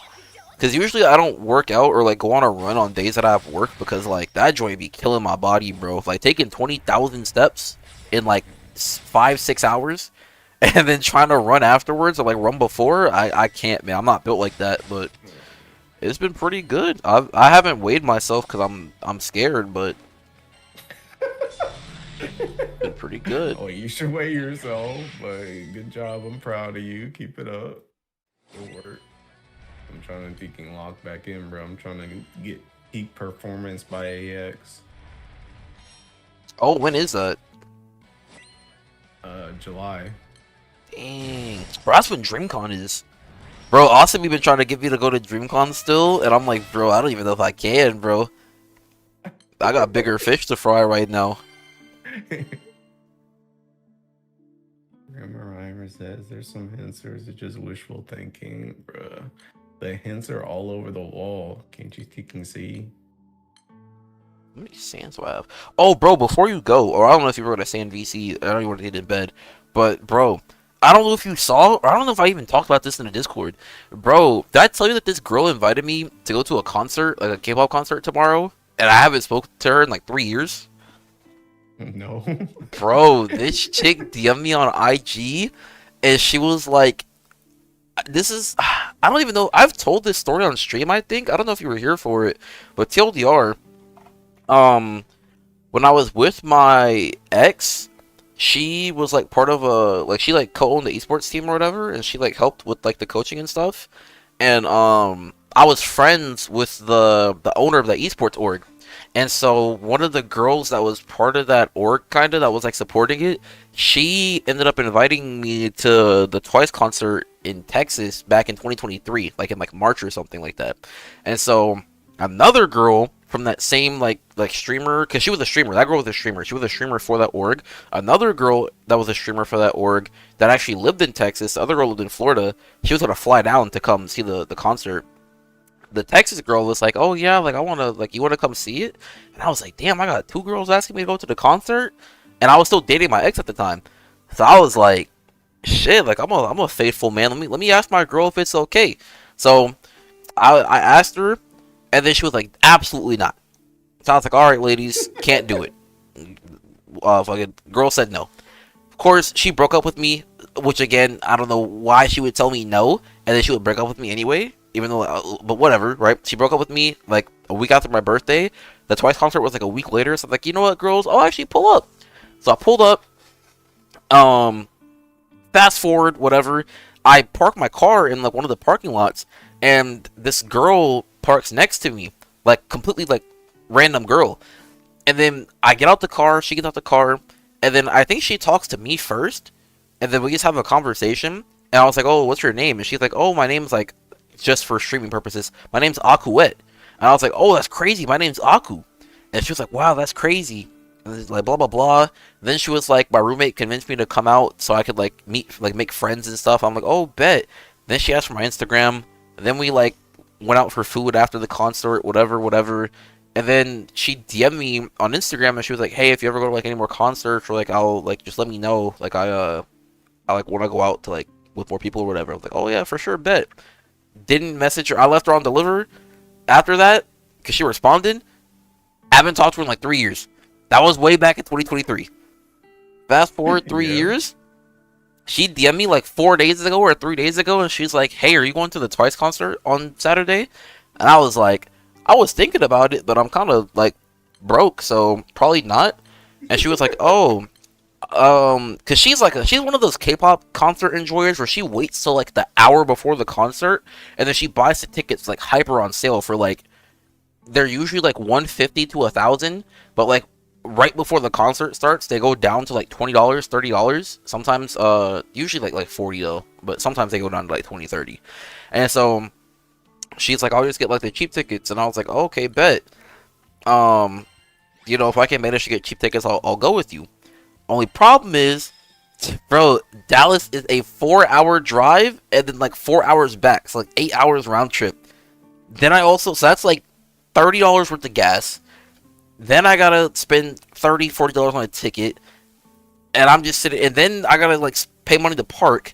Cause usually I don't work out or like go on a run on days that I have work because like that joint be killing my body, bro. If like taking 20,000 steps in like 5-6 hours, and then trying to run afterwards or like run before, I can't, man. I'm not built like that, but it's been pretty good. I haven't weighed myself because I'm scared, but it's been pretty good. Oh, you should weigh yourself, but good job. I'm proud of you. Keep it up. Good work. I'm trying to peeking lock back in, bro. I'm trying to get peak performance by AX. Oh, when is that? July. Dang, bro, that's when DreamCon is. Bro, Austin, we've been trying to get me to go to DreamCon still, and I'm like, bro, I don't even know if I can, bro. I got bigger fish to fry right now. Gamer says there's some hints, or is it just wishful thinking, bruh? The hints are all over the wall. Can't you fucking see? How many sands do I have? Oh, bro, before you go, or I don't know if you wrote a sand VC. I don't know what you did in bed, but bro, I don't know if you saw, or I don't know if I even talked about this in the Discord. Bro, did I tell you that this girl invited me to go to a concert, like a K-pop concert tomorrow, and I haven't spoken to her in like 3 years? No. Bro, this chick DM'd me on IG, and she was like, this is, I don't even know, I've told this story on stream, I think. I don't know if you were here for it, but TLDR, when I was with my ex, she was like part of a, like, she like co-owned the esports team or whatever, and she like helped with like the coaching and stuff. And I was friends with the owner of the esports org. And so one of the girls that was part of that org, kind of, that was like supporting it, she ended up inviting me to the Twice concert in Texas back in 2023, like in like March or something like that. And so another girl from that same like streamer, because she was a streamer, that girl was a streamer, she was a streamer for that org. Another girl that was a streamer for that org that actually lived in Texas, the other girl lived in Florida, she was gonna fly down to come see the concert. The Texas girl was like, oh yeah, like I want to, like, you want to come see it? And I was like, damn, I got 2 girls asking me to go to the concert, and I was still dating my ex at the time. So I was like, shit, like I'm a faithful man. Let me ask my girl if it's okay. So I asked her, and then she was like, absolutely not. So I was like, all right, ladies, can't do it. Fucking girl said no. Of course, she broke up with me, which again, I don't know why she would tell me no, and then she would break up with me anyway. Even though, but whatever, right? She broke up with me like a week after my birthday. The Twice concert was like a week later, so I'm like, you know what, girls? I'll actually pull up. So I pulled up. Fast forward, whatever. I park my car in like one of the parking lots, and this girl parks next to me, like completely like random girl. And then I get out the car, she gets out the car, and then I think she talks to me first, and then we just have a conversation. And I was like, oh, what's your name? And she's like, oh, my name's like, just for streaming purposes, my name's Akuet. And I was like, oh, that's crazy, my name's Aku. And she was like, wow, that's crazy. And it's like blah blah blah. And then she was like, my roommate convinced me to come out so I could like meet, like make friends and stuff. I'm like, oh, bet. Then she asked for my Instagram. And then we like went out for food after the concert, whatever. And then she DM'd me on Instagram, and she was like, hey, if you ever go to like any more concerts, or like I'll like just let me know, like I like want to go out to like with more people or whatever. I was like, oh yeah, for sure, bet. Didn't message her. I left her on deliver after that because she responded. I haven't talked to her in like 3 years. That was way back in 2023. Fast forward 3 Yeah. years. She DM'd me like 4 days ago or 3 days ago, and she's like, hey, are you going to the Twice concert on Saturday? And I was like, I was thinking about it, but I'm kind of like broke, so probably not. And she was like, oh, cause she's one of those K-pop concert enjoyers where she waits till like the hour before the concert, and then she buys the tickets like hyper on sale for like, they're usually like 150 to 1,000, but like right before the concert starts they go down to like $20, $30, sometimes usually like 40 though, but sometimes they go down to like 20, 30. And so she's like, I'll just get like the cheap tickets, and I was like, oh, okay, bet. You know, if I can manage to get cheap tickets, I'll go with you. Only problem is, bro, Dallas is a 4-hour drive and then like 4 hours back. So like 8 hours round trip. Then I also, so that's like $30 worth of gas. Then I gotta spend $30, $40 on a ticket. And I'm just sitting, and then I gotta like pay money to park,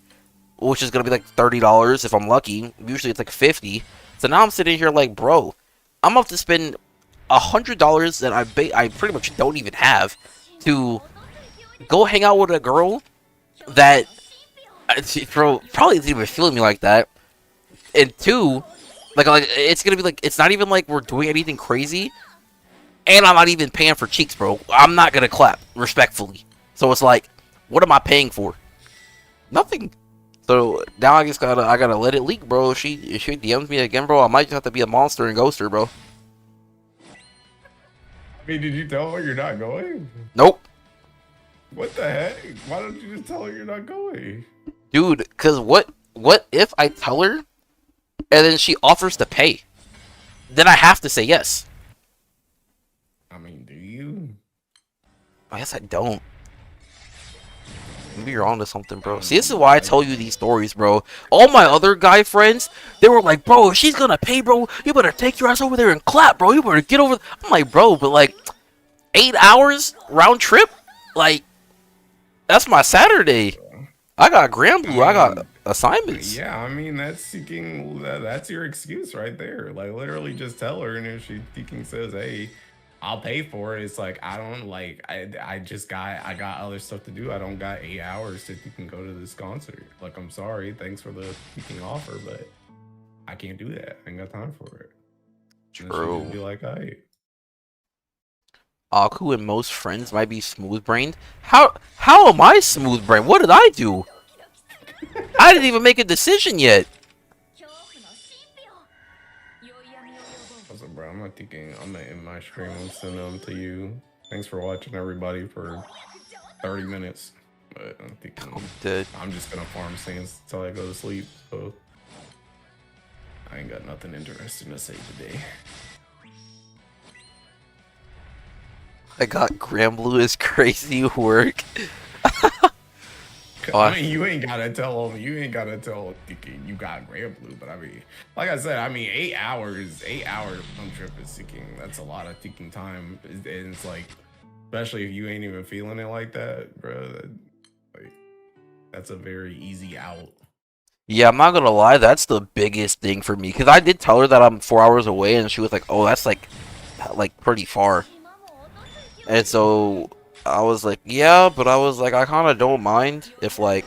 which is gonna be like $30 if I'm lucky. Usually it's like 50. So now I'm sitting here like, bro, I'm about to spend $100 that I pretty much don't even have to go hang out with a girl that, bro, probably isn't even feeling me like that. And 2, like it's gonna be like, it's not even like we're doing anything crazy, and I'm not even paying for cheeks, bro. I'm not gonna clap respectfully. So it's like, what am I paying for? Nothing. So now I gotta let it leak, bro. If she DMs me again, bro, I might just have to be a monster and ghost her, bro. I mean, did you tell her you're not going? Nope. What the heck? Why don't you just tell her you're not going? Dude, cause what if I tell her and then she offers to pay? Then I have to say yes. I mean, do you? I guess I don't. Maybe you're onto something, I bro. don't See, know, this is why I man. tell you these stories, bro. All my other guy friends, they were like, bro, if she's gonna pay, bro, you better take your ass over there and clap, bro. You better get over. I'm like, bro, but like, 8 hours round trip, like that's my Saturday. I got Grand I Blue. I got mean, assignments. yeah, I mean that's seeking. That's your excuse right there. Like literally, just tell her, and if she seeking says, "Hey, I'll pay for it," it's like I don't like. I got other stuff to do. I don't got 8 hours to you can go to this concert. Like I'm sorry. Thanks for the seeking offer, but I can't do that. I ain't got time for it. And then she just True. be like, "Hey, Aku and most friends might be smooth brained. How am I smooth brained? What did I do? I didn't even make a decision yet. listen, bro, I'm not thinking. I'm gonna end my stream and send them to you. Thanks for watching, everybody, for 30 minutes. But I'm thinking I'm dead. I'm just gonna farm sands until I go to sleep. So I ain't got nothing interesting to say today. I got Grand Blue is crazy work. I mean, you ain't gotta tell them. You ain't gotta tell thinking you got Grand Blue. But I mean, like I said, I mean, 8 hours. 8 hours one trip is seeking. That's a lot of thinking time. And it's like, especially if you ain't even feeling it like that, bro. Like, that's a very easy out. Yeah, I'm not gonna lie, that's the biggest thing for me. Cause I did tell her that I'm 4 hours away, and she was like, "Oh, that's like pretty far." And so I was like, "Yeah," but I was like, I kind of don't mind if like,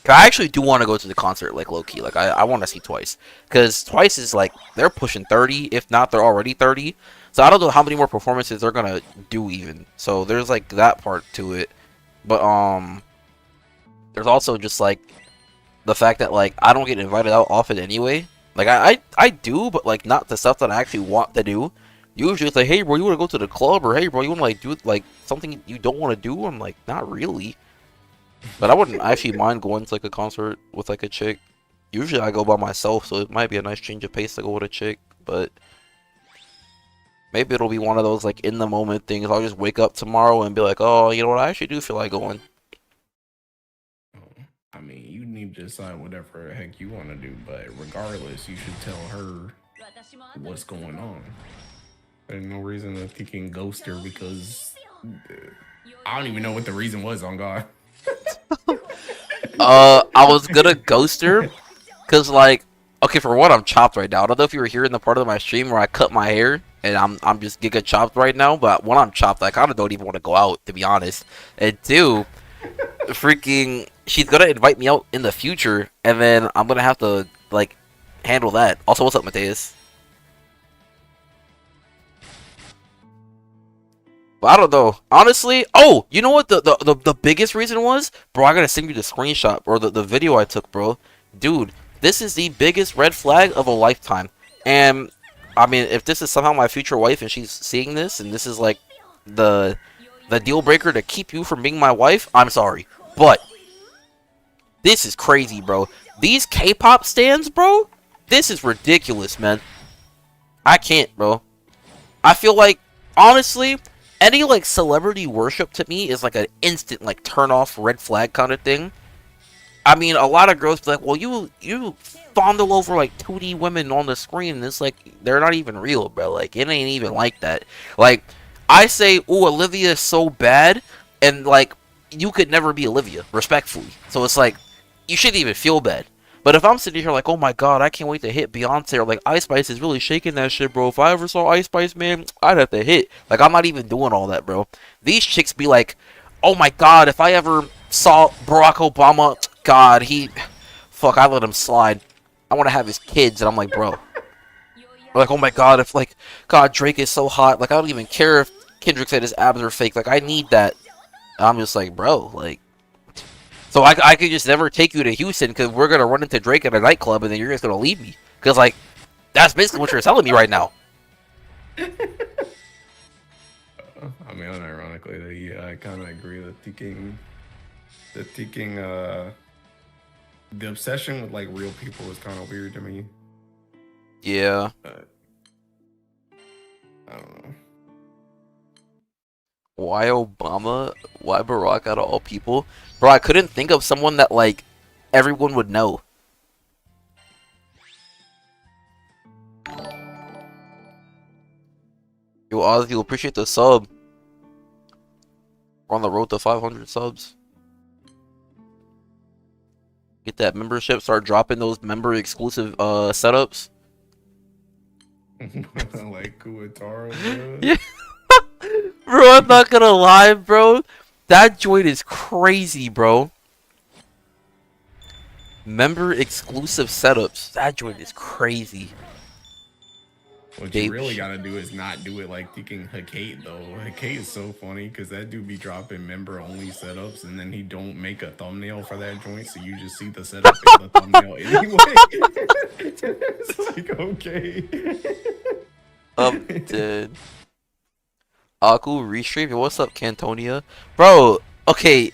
'cause I actually do want to go to the concert, like low key. Like I want to see Twice, cause Twice is like they're pushing 30, if not they're already 30. So I don't know how many more performances they're gonna do even. So there's like that part to it, but there's also just like the fact that like I don't get invited out often anyway. Like I do, but like not the stuff that I actually want to do. Usually it's like, hey bro, you want to go to the club, or hey bro, you want to like do like something you don't want to do. I'm like, not really. But I wouldn't actually mind going to like a concert with like a chick. Usually I go by myself, so it might be a nice change of pace to go with a chick. But maybe it'll be one of those like in the moment things. I'll just wake up tomorrow and be like, oh, you know what, I actually do feel like going. I mean, you need to decide whatever the heck you want to do, but regardless, you should tell her what's going on. There's no reason that you can ghost her because I don't even know what the reason was on God. I was gonna ghost her. Cause like, okay, for one, I'm chopped right now. I don't know if you were here in the part of my stream where I cut my hair, and I'm just giga chopped right now. But when I'm chopped, I kind of don't even want to go out, to be honest. And two, freaking, she's gonna invite me out in the future, and then I'm gonna have to like handle that. Also, what's up, Mateus? But I don't know. Honestly, oh, you know what the biggest reason was? Bro, I gotta send you the screenshot or the video I took, bro. Dude, this is the biggest red flag of a lifetime. And I mean, if this is somehow my future wife and she's seeing this and this is like the the deal breaker to keep you from being my wife, I'm sorry. But this is crazy, bro. These K-pop stands, bro, this is ridiculous, man. I can't, bro. I feel like, honestly, any like celebrity worship to me is like an instant like turn off red flag kind of thing. I mean, a lot of girls be like, well, you fondle over like 2D women on the screen, and it's like they're not even real, bro. Like it ain't even like that. Like I say, ooh, Olivia is so bad, and like you could never be Olivia, respectfully. So it's like you shouldn't even feel bad. But if I'm sitting here like, oh my god, I can't wait to hit Beyonce, or like Ice Spice is really shaking that shit, bro. If I ever saw Ice Spice, man, I'd have to hit. Like I'm not even doing all that, bro. These chicks be like, oh my god, if I ever saw Barack Obama, god, fuck, I let him slide. I want to have his kids, and I'm like, bro. Or like, oh my god, if like, god, Drake is so hot, like I don't even care if Kendrick said his abs are fake, like I need that. And I'm just like, bro, like. So I could just never take you to Houston because we're gonna run into Drake at a nightclub and then you're just gonna leave me. Because like, that's basically what you're telling me right now. I mean, unironically, yeah, I kind of agree that the obsession with like real people is kind of weird to me. Yeah. But I don't know. Why Obama? Why Barack out of all people? Bro, I couldn't think of someone that, like, everyone would know. Yo, Ozzy, you'll appreciate the sub. We're on the road to 500 subs. Get that membership, start dropping those member exclusive setups. Like Kuwataro, bro. Yeah. Bro, I'm not gonna lie, bro. That joint is crazy, bro. Member exclusive setups. That joint is crazy. What Dave- you really gotta do is not do it like thinking Hecate though. Hecate is so funny because that dude be dropping member only setups and then he don't make a thumbnail for that joint, so you just see the setup in the thumbnail anyway. It's like okay. I'm dead. Aku restream. Yo, what's up, Cantonia? Bro, okay.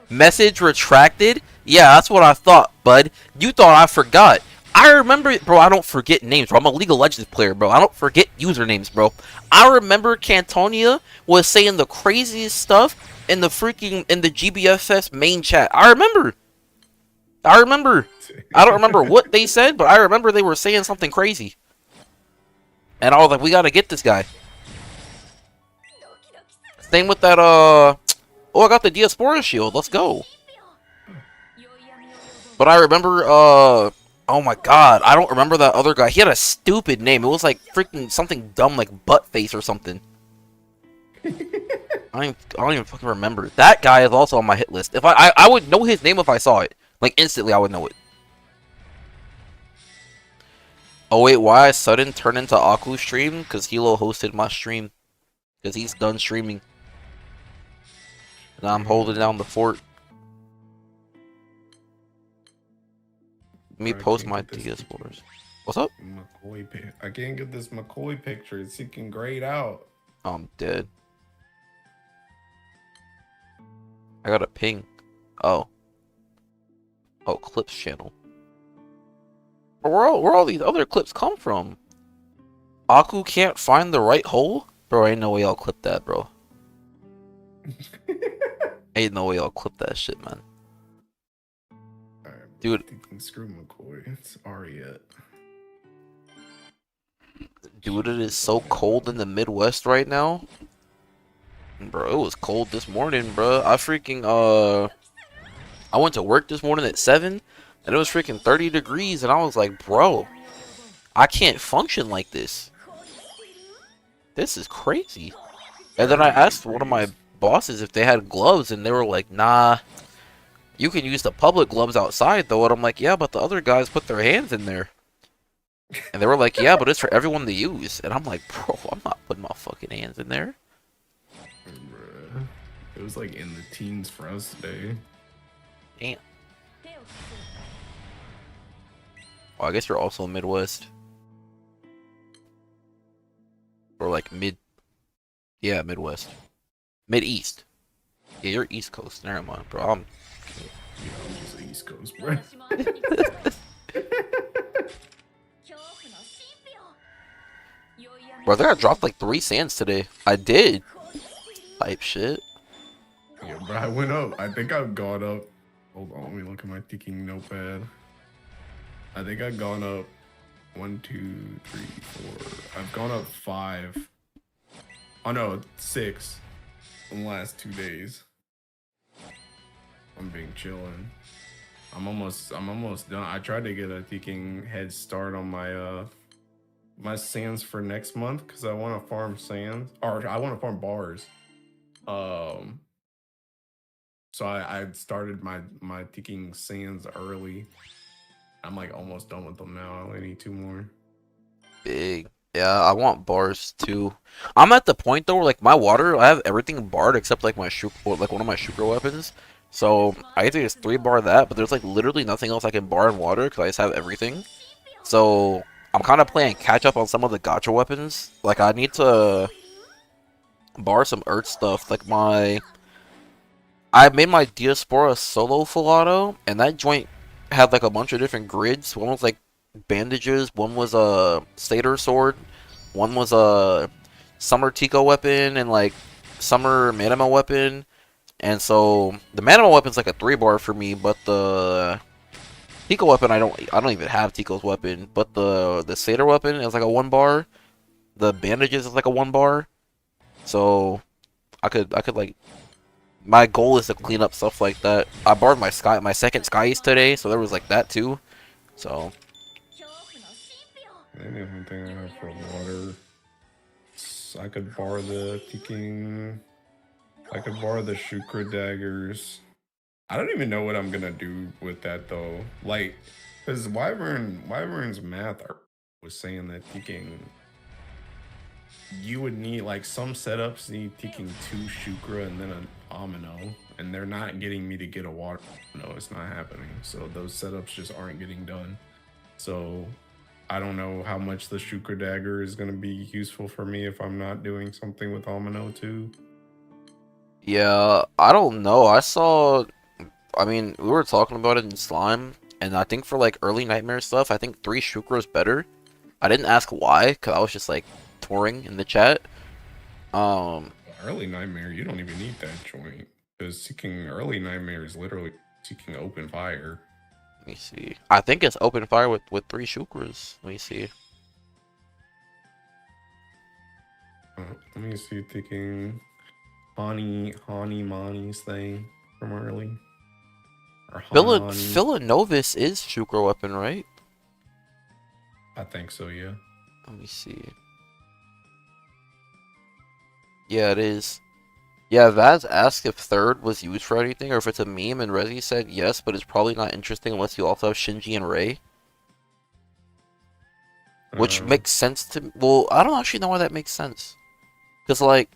Message retracted? Yeah, that's what I thought, bud. You thought I forgot. I remember, bro, I don't forget names, bro. I'm a League of Legends player, bro. I don't forget usernames, bro. I remember Cantonia was saying the craziest stuff in the GBFS main chat. I remember. I don't remember what they said, but I remember they were saying something crazy. And I was like, we gotta get this guy. Same with that, oh, I got the Diaspora shield. Let's go. But I remember, oh my god, I don't remember that other guy. He had a stupid name. It was like freaking something dumb like Buttface or something. I don't even fucking remember. That guy is also on my hit list. If I would know his name if I saw it. Like instantly I would know it. Oh wait, why I sudden turn into Aku stream? Because Hilo hosted my stream. Because he's done streaming. And I'm holding down the fort. Let me Bro, I post can't my get this Diasporas. What's up? McCoy I can't get this McCoy picture. It's looking grayed out. Oh, I'm dead. I got a ping. Oh. Oh, clips channel. Where all these other clips come from? Aku can't find the right hole? Bro, ain't no way I'll clip that, bro. Ain't no way I'll clip that shit, man. Alright, Dude. Screw McCoy. It's Ariette. Dude, it is so cold in the Midwest right now. Bro, it was cold this morning, bro. I went to work this morning at 7, and it was freaking 30 degrees, and I was like, bro, I can't function like this. This is crazy. And then I asked one of my bosses if they had gloves, and they were like, nah, you can use the public gloves outside, though. And I'm like, yeah, but the other guys put their hands in there. And they were like, yeah, but it's for everyone to use. And I'm like, bro, I'm not putting my fucking hands in there. Bruh. It was like in the teens for us today. Damn. Oh, I guess you're also Midwest. Or like yeah, Midwest. Mid-East. Yeah, you're East Coast. Never mind, bro. I'm just East Coast, bro. Bro, I think I dropped like 3 sands today. I did. Type shit. Yeah, bro, I went up. I think I've gone up. Hold on, let me look at my ticking notepad. I think I've gone up 1, 2, 3, 4. I've gone up 5. Oh no, 6 in the last 2 days. I'm being chillin'. I'm almost done. I tried to get a ticking head start on my my sands for next month because I want to farm sands, or I want to farm bars. So I started my ticking sands early. I'm like almost done with them now. I only need 2 more. Big. Yeah, I want bars too. I'm at the point though where like my water, I have everything barred except like my like one of my Shukra weapons. So I get to just 3 bar that, but there's like literally nothing else I can bar in water because I just have everything. So I'm kind of playing catch up on some of the gacha weapons. Like I need to bar some Earth stuff. Like I made my Diaspora solo full auto, and that joint had like a bunch of different grids. One was like bandages, one was a Satyr sword, one was a Summer Tico weapon, and like summer Manimal weapon, and so the Manimal weapon's like a 3-bar for me, but the Tico weapon I don't even have Tico's weapon, but the Satyr weapon is like a 1-bar. The bandages is like a 1-bar. So I could like my goal is to clean up stuff like that. I borrowed my second Skies today, so there was like that too. So I didn't think I have for water. I could borrow the kicking. I could borrow the Shukra daggers. I don't even know what I'm gonna do with that though. Like, cause Wyvern's math was saying that kicking. You would need like some setups need kicking 2 Shukra and then an Amino, and they're not getting me to get a water. No, it's not happening. So those setups just aren't getting done. So I don't know how much the Shukra dagger is going to be useful for me if I'm not doing something with Amino too. yeah, I don't know. I mean, we were talking about it in Slime, and I think for like early Nightmare stuff, I think 3 Shukra is better. I didn't ask why, cause I was just like touring in the chat. Early Nightmare, you don't even need that joint because seeking early Nightmare is literally seeking open fire. Let me see. I think it's open fire with 3 Shukras. Let me see. Let me see, taking Hani Mani's thing from early. Or Hanani. Villanovis is Shukra weapon, right? I think so, yeah. Let me see. Yeah, it is. Yeah, Vaz asked if third was used for anything or if it's a meme, and Rezi said yes, but it's probably not interesting unless you also have Shinji and Rei. Which makes sense to... Well, I don't actually know why that makes sense. Because, like...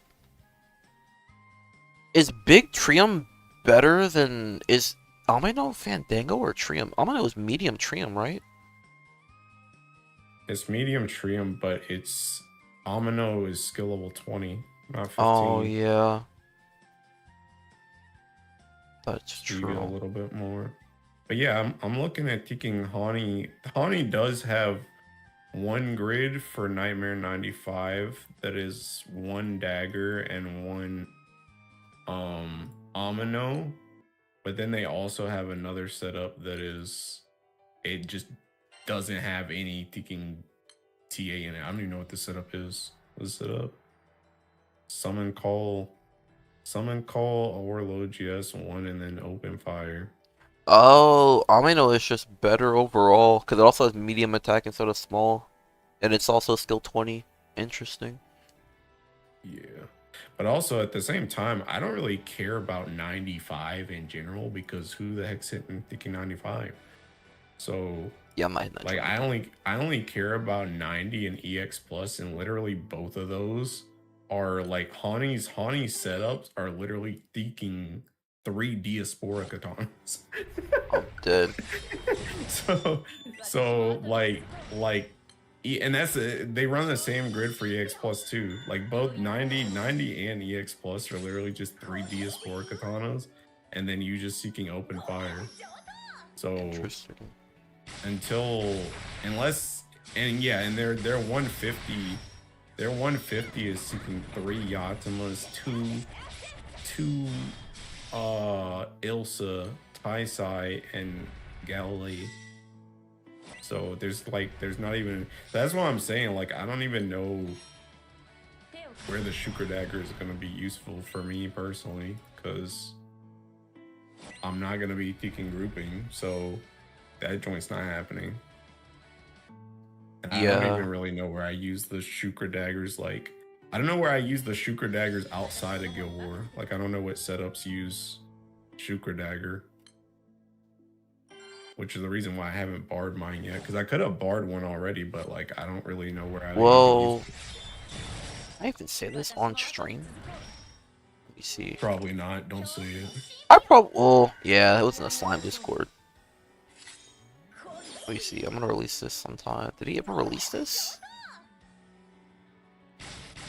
Is Big Trium better than... Is Amino Fandango or Trium? Amino is medium Trium, right? It's medium Trium, but it's... Amino is skill level 20, not 15. Oh, yeah. That's You true. get a little bit more. But yeah, I'm looking at taking Hani. Hani does have 1 grid for Nightmare 95 that is 1 dagger and 1 Amino. But then they also have another setup that is, it just doesn't have any ticking TA in it. I don't even know what the setup is. What's the setup? Summon call overload GS1 and then open fire. Oh, Amino is just better overall because it also has medium attack instead of small, and it's also skill 20. Interesting. Yeah, but also at the same time, I don't really care about 95 in general because who the heck's hitting thinking 95? So yeah, I only care about 90 and EX plus, and literally both of those are like Hani's setups are literally thinking 3 Diaspora katanas. I'm dead. So like and that's they run the same grid for EX plus too. Like both 90 and EX plus are literally just 3 Diaspora katanas, and then you just seeking open fire. So Interesting. Unless and they're 150. Their 150 is seeking 3 Yatimas, 2 Ilsa, Taisai, and Galilee. So there's not even, that's what I'm saying, like I don't even know where the Shukra dagger is gonna be useful for me personally, because I'm not gonna be taking grouping, so that joint's not happening. And I don't even really know where I use the Shukra daggers. Like, I don't know where I use the Shukra daggers outside of Guild War. Like, I don't know what setups use Shukra dagger, which is the reason why I haven't barred mine yet. Because I could have barred one already, but like, I don't really know where I. Well, I even say this on stream. Let me see. Probably not. Don't say it. Well, yeah, it was in the Slime Discord. Let me see. I'm gonna release this sometime. Did he ever release this?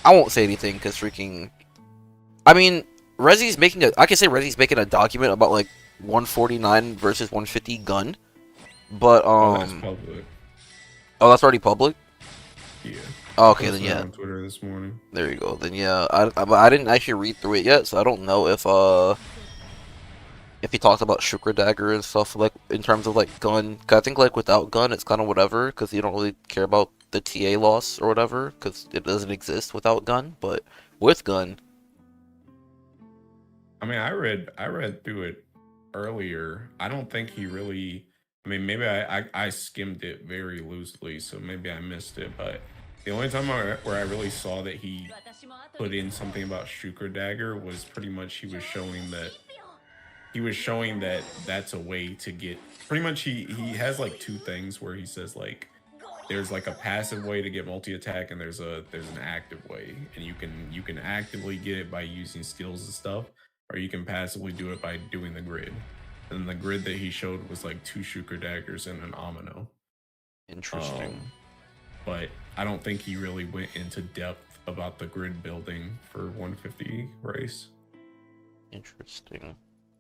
I won't say anything because freaking. I mean, Rezi's making a. I can say Rezi's making a document about like 149 versus 150 gun, but Oh, that's public. Oh, that's already public. Yeah. Oh, okay, then Posted it yeah. on Twitter this morning. There you go. Then yeah, I didn't actually read through it yet, so I don't know if he talks about Shukra Dagger and stuff like in terms of like gun. 'Cause I think like without gun, it's kind of whatever because you don't really care about the TA loss or whatever because it doesn't exist without gun. But with gun, I mean, I read through it earlier. I don't think he really. I mean, maybe I skimmed it very loosely, so maybe I missed it. But the only time where I really saw that he put in something about Shukra Dagger was pretty much he was showing that that's a way to get. Pretty much he has like two things where he says like there's like a passive way to get multi attack and there's an active way, and you can actively get it by using skills and stuff, or you can passively do it by doing the grid. And the grid that he showed was like 2 Shukra Daggers and an Amino. interesting. But I don't think he really went into depth about the grid building for 150 race. Interesting.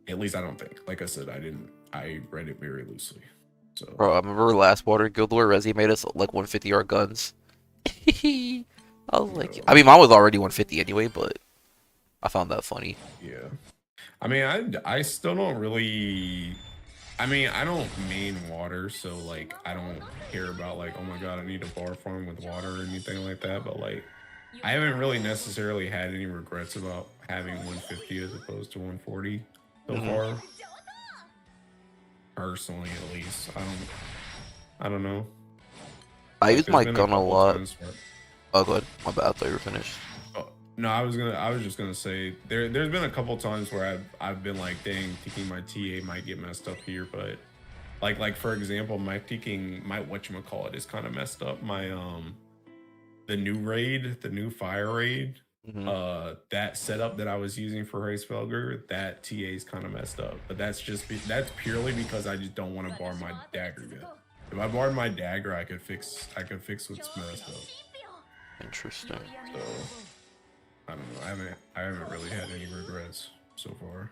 At least I don't think. Like I said, I read it very loosely. So Bro, I remember last Water Guild War, Rezi made us like 150 yard guns. I was like, I mean, mine was already 150 anyway, but I found that funny. yeah. I mean, I still don't really. I mean, I don't main water, so like I don't care about like, oh my god, I need a bar farm with water or anything like that. But like, I haven't really necessarily had any regrets about having 150 as opposed to 140 so far. Personally, at least, I don't know. I Like, use there's my been a gun a couple lot. times where- Oh, good. My bad. I thought you were finished. Oh, no, I was just gonna say there's been a couple times where I've been like, dang, thinking my TA might get messed up here, but like for example, my whatchamacallit is kind of messed up. My the new fire raid, that setup that I was using for Racefelger, that TA is kind of messed up. But that's purely because I just don't want to bar my dagger yet. If I barred my dagger, I could fix what's messed up. Interesting. So I don't know. I haven't really had any regrets so far.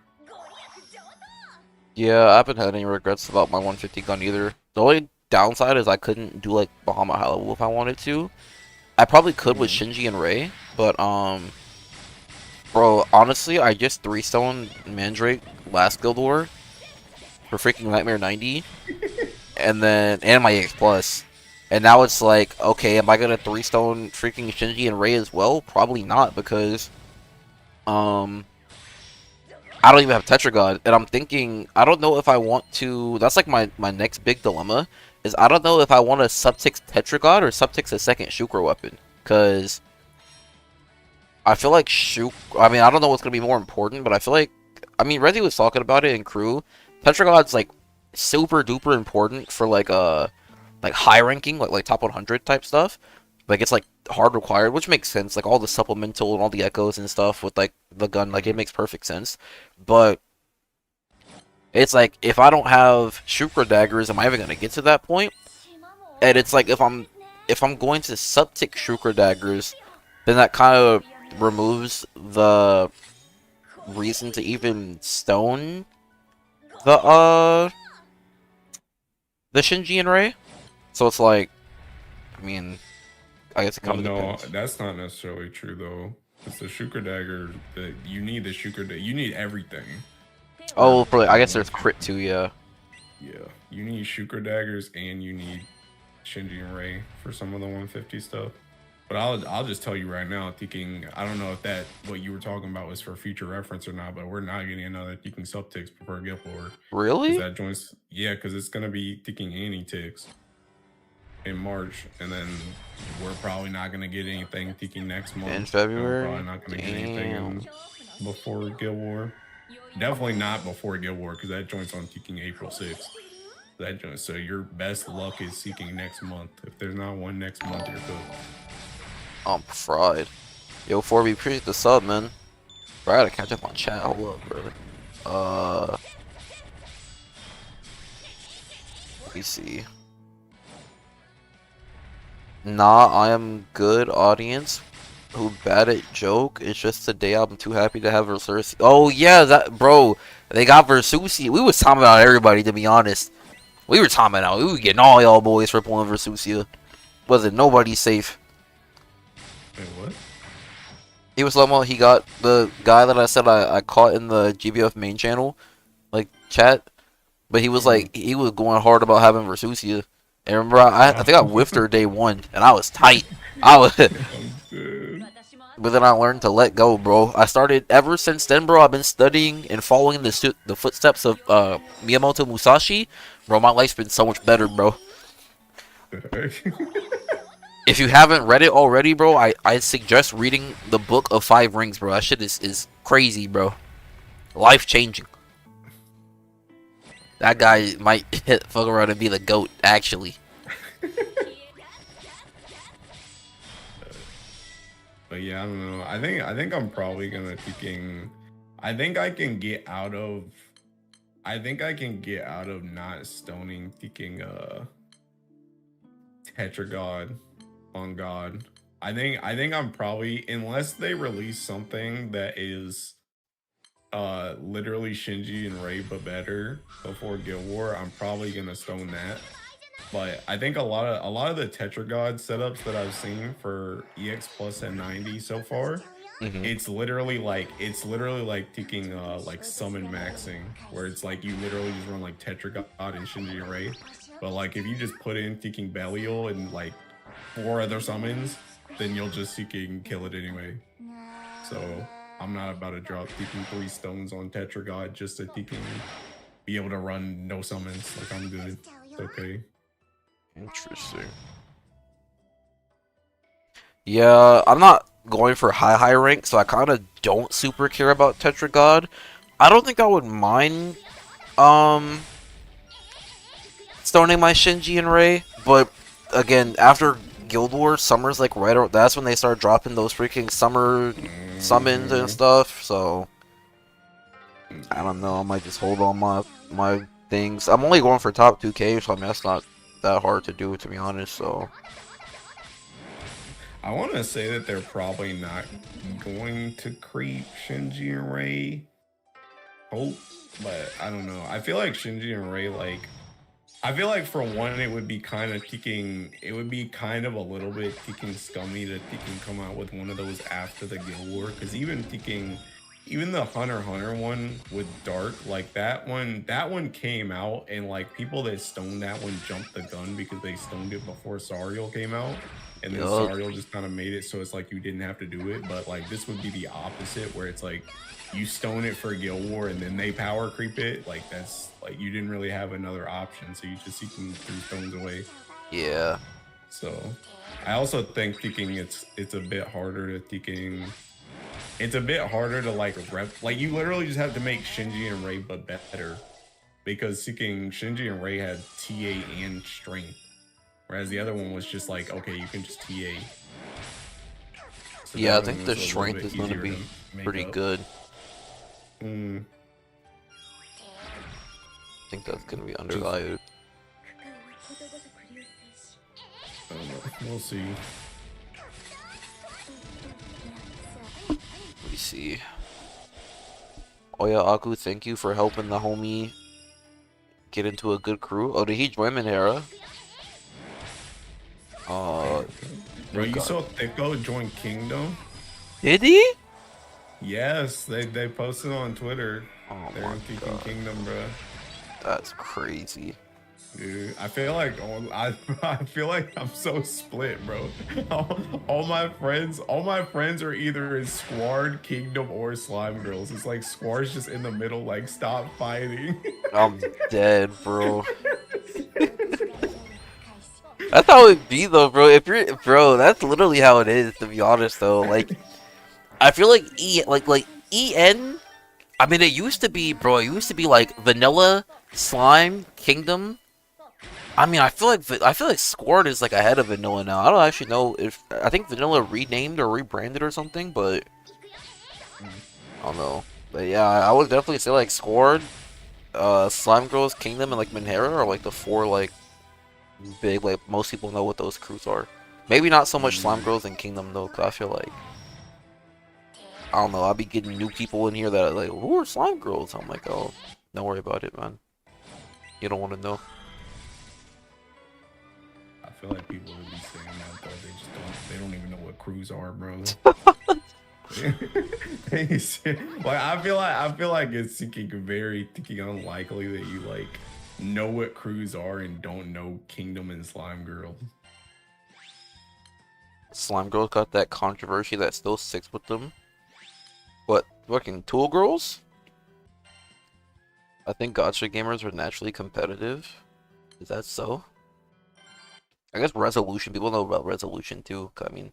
Yeah, I haven't had any regrets about my 150 gun either. The only downside is I couldn't do like Bahama Halloween if I wanted to. I probably could with Shinji and Ray, but bro, honestly, I just 3-stone Mandrake last Guild War for freaking Nightmare 90, and my EX Plus, and now it's like, okay, am I gonna 3-stone freaking Shinji and Ray as well? Probably not, because I don't even have Tetragod, and I'm thinking, I don't know if I want to. That's like my next big dilemma is I don't know if I want to subtix Tetragod or subtix a second Shukra weapon, because I feel like I mean, I don't know what's gonna be more important, but I feel like, I mean, Rezi was talking about it in crew. Tetragod's like super duper important for like high ranking, like top 100 type stuff. Like it's like hard required, which makes sense. Like all the supplemental and all the echoes and stuff with like the gun, like it makes perfect sense. But it's like if I don't have Shukra daggers, am I even gonna get to that point? And it's like if I'm going to subtick Shukra daggers, then that kind of removes the reason to even stone the Shinji and Ray. So it's like, I mean, I guess it kind of depends. That's not necessarily true though. It's the Shukra dagger that you need. The Shukra dagger, you need everything. Oh, probably. I guess there's crit too. Yeah. Yeah, you need Shukra daggers and you need Shinji and Ray for some of the 150 stuff. But I'll just tell you right now, thinking, I don't know if that what you were talking about was for future reference or not, but we're not getting another thinking subticks before Guild War. Really? That joins, yeah, because it's gonna be thinking anti-ticks in March, and then we're probably not gonna get anything thinking next month. In February? We're probably not gonna get anything before Guild War. Definitely not before Guild War, because that joins on thinking April 6th. That joint. So your best luck is seeking next month. If there's not one next month, you're cooked. I'm fried. Yo, 4B, appreciate the sub, man. Bro, I gotta catch up on chat. Hold up, brother. Let me see. Nah, I am good, audience. Who bad at joke? It's just today I'm too happy to have Versusi. Oh yeah, that bro. They got Versusi. We was talking about everybody, to be honest. We were talking about. We were getting all y'all boys for pulling Versusia. Wasn't nobody safe. Wait, what? He was talking about he got the guy that I said I caught in the GBF main channel, like chat, but he was like he was going hard about having Versusia. And remember, I think I whiffed her day one, and I was tight. I was, I'm dead. but then I learned to let go, bro. I started ever since then, bro. I've been studying and following the footsteps of Miyamoto Musashi, bro. My life's been so much better, bro. If you haven't read it already, bro, I suggest reading the Book of Five Rings, bro. That shit is crazy, bro. Life changing. That guy might fuck around and be the GOAT, actually. But yeah, I don't know. I think I'm probably gonna thinking. I think I can get out of. I think I can get out of not stoning thinking Tetragod on God. I think I'm probably, unless they release something that is literally Shinji and Rei but better before Guild War, I'm probably gonna stone that. But I think a lot of the Tetragod setups that I've seen for EX Plus and 90 so far, it's literally like taking like summon maxing, where it's like you literally just run like Tetragod and Shinji and Rei. But like if you just put in thinking Belial and like 4 other summons, then you'll just seeking kill it anyway. So I'm not about to drop thinking 3 stones on Tetragod just to thinking be able to run no summons. Like I'm good. It's okay. Interesting. Yeah, I'm not going for high rank, so I kind of don't super care about Tetragod. I don't think I would mind stoning my Shinji and Rei, but again, after Guild Wars, summer's like right around, that's when they start dropping those freaking summer summons and stuff, so I don't know, I might just hold on my things. I'm only going for top 2k, so I mean that's not that hard to do, to be honest, so I want to say that they're probably not going to creep Shinji and Rei. Hope, but I don't know. I feel like Shinji and Rei, like, I feel like for one, it would be kind of kicking. It would be kind of a little bit kicking scummy that they can come out with one of those after the Guild War, because even kicking, even the Hunter x Hunter one with Dark, like that one came out, and like people that stoned that one jumped the gun because they stoned it before Sariel came out. And then Sariel just kind of made it so it's like you didn't have to do it. But like this would be the opposite, where it's like you stone it for Guild War and then they power creep it. Like that's like you didn't really have another option, so you just seeking 3 stones away. yeah. So I also think thinking it's a bit harder to thinking. It's a bit harder to like rep. Like you literally just have to make Shinji and Rei but better, because seeking Shinji and Rei had TA and strength. Whereas the other one was just like, okay, you can just TA. So Yeah, I think the strength is going to be pretty good. I think that's going to be undervalued. I don't know. We'll see. Let me see. Oh yeah, Aku, thank you for helping the homie get into a good crew. Oh, did he join Minera? Bro, you saw Thicko join Kingdom? Did he? Yes, they posted on Twitter. Oh They're my in Kicking god, Kingdom, bro. that's crazy. Dude, I feel like I feel like I'm so split, bro. all my friends are either in Squad, Kingdom, or Slime Girls. It's like Squad's just in the middle, like stop fighting. I'm dead, bro. That's how it be though, bro. If you're, bro, that's literally how it is. To be honest, though, like, I feel like like EN. I mean, it used to be, bro. It used to be like Vanilla, Slime, Kingdom. I mean, I feel like Squad is like ahead of Vanilla now. I don't actually know if I think Vanilla renamed or rebranded or something, but I don't know. But yeah, I would definitely say like Squad, Slime Girls, Kingdom, and like Minera are like the 4 like big, like most people know what those crews are. Maybe not so much Slime Girls and Kingdom though, cause I feel like I don't know. I'll be getting new people in here that are like, who are Slime Girls? I'm like, oh, don't worry about it, man. You don't want to know. I feel like people would be saying that though. They don't even know what crews are, bro. Like I feel like it's thinking unlikely that you like know what crews are and don't know Kingdom and Slime Girl. Slime Girls got that controversy that still sticks with them. What, fucking Tool Girls? I think gacha gamers are naturally competitive. Is that so? I guess Resolution, people know about Resolution too. I mean,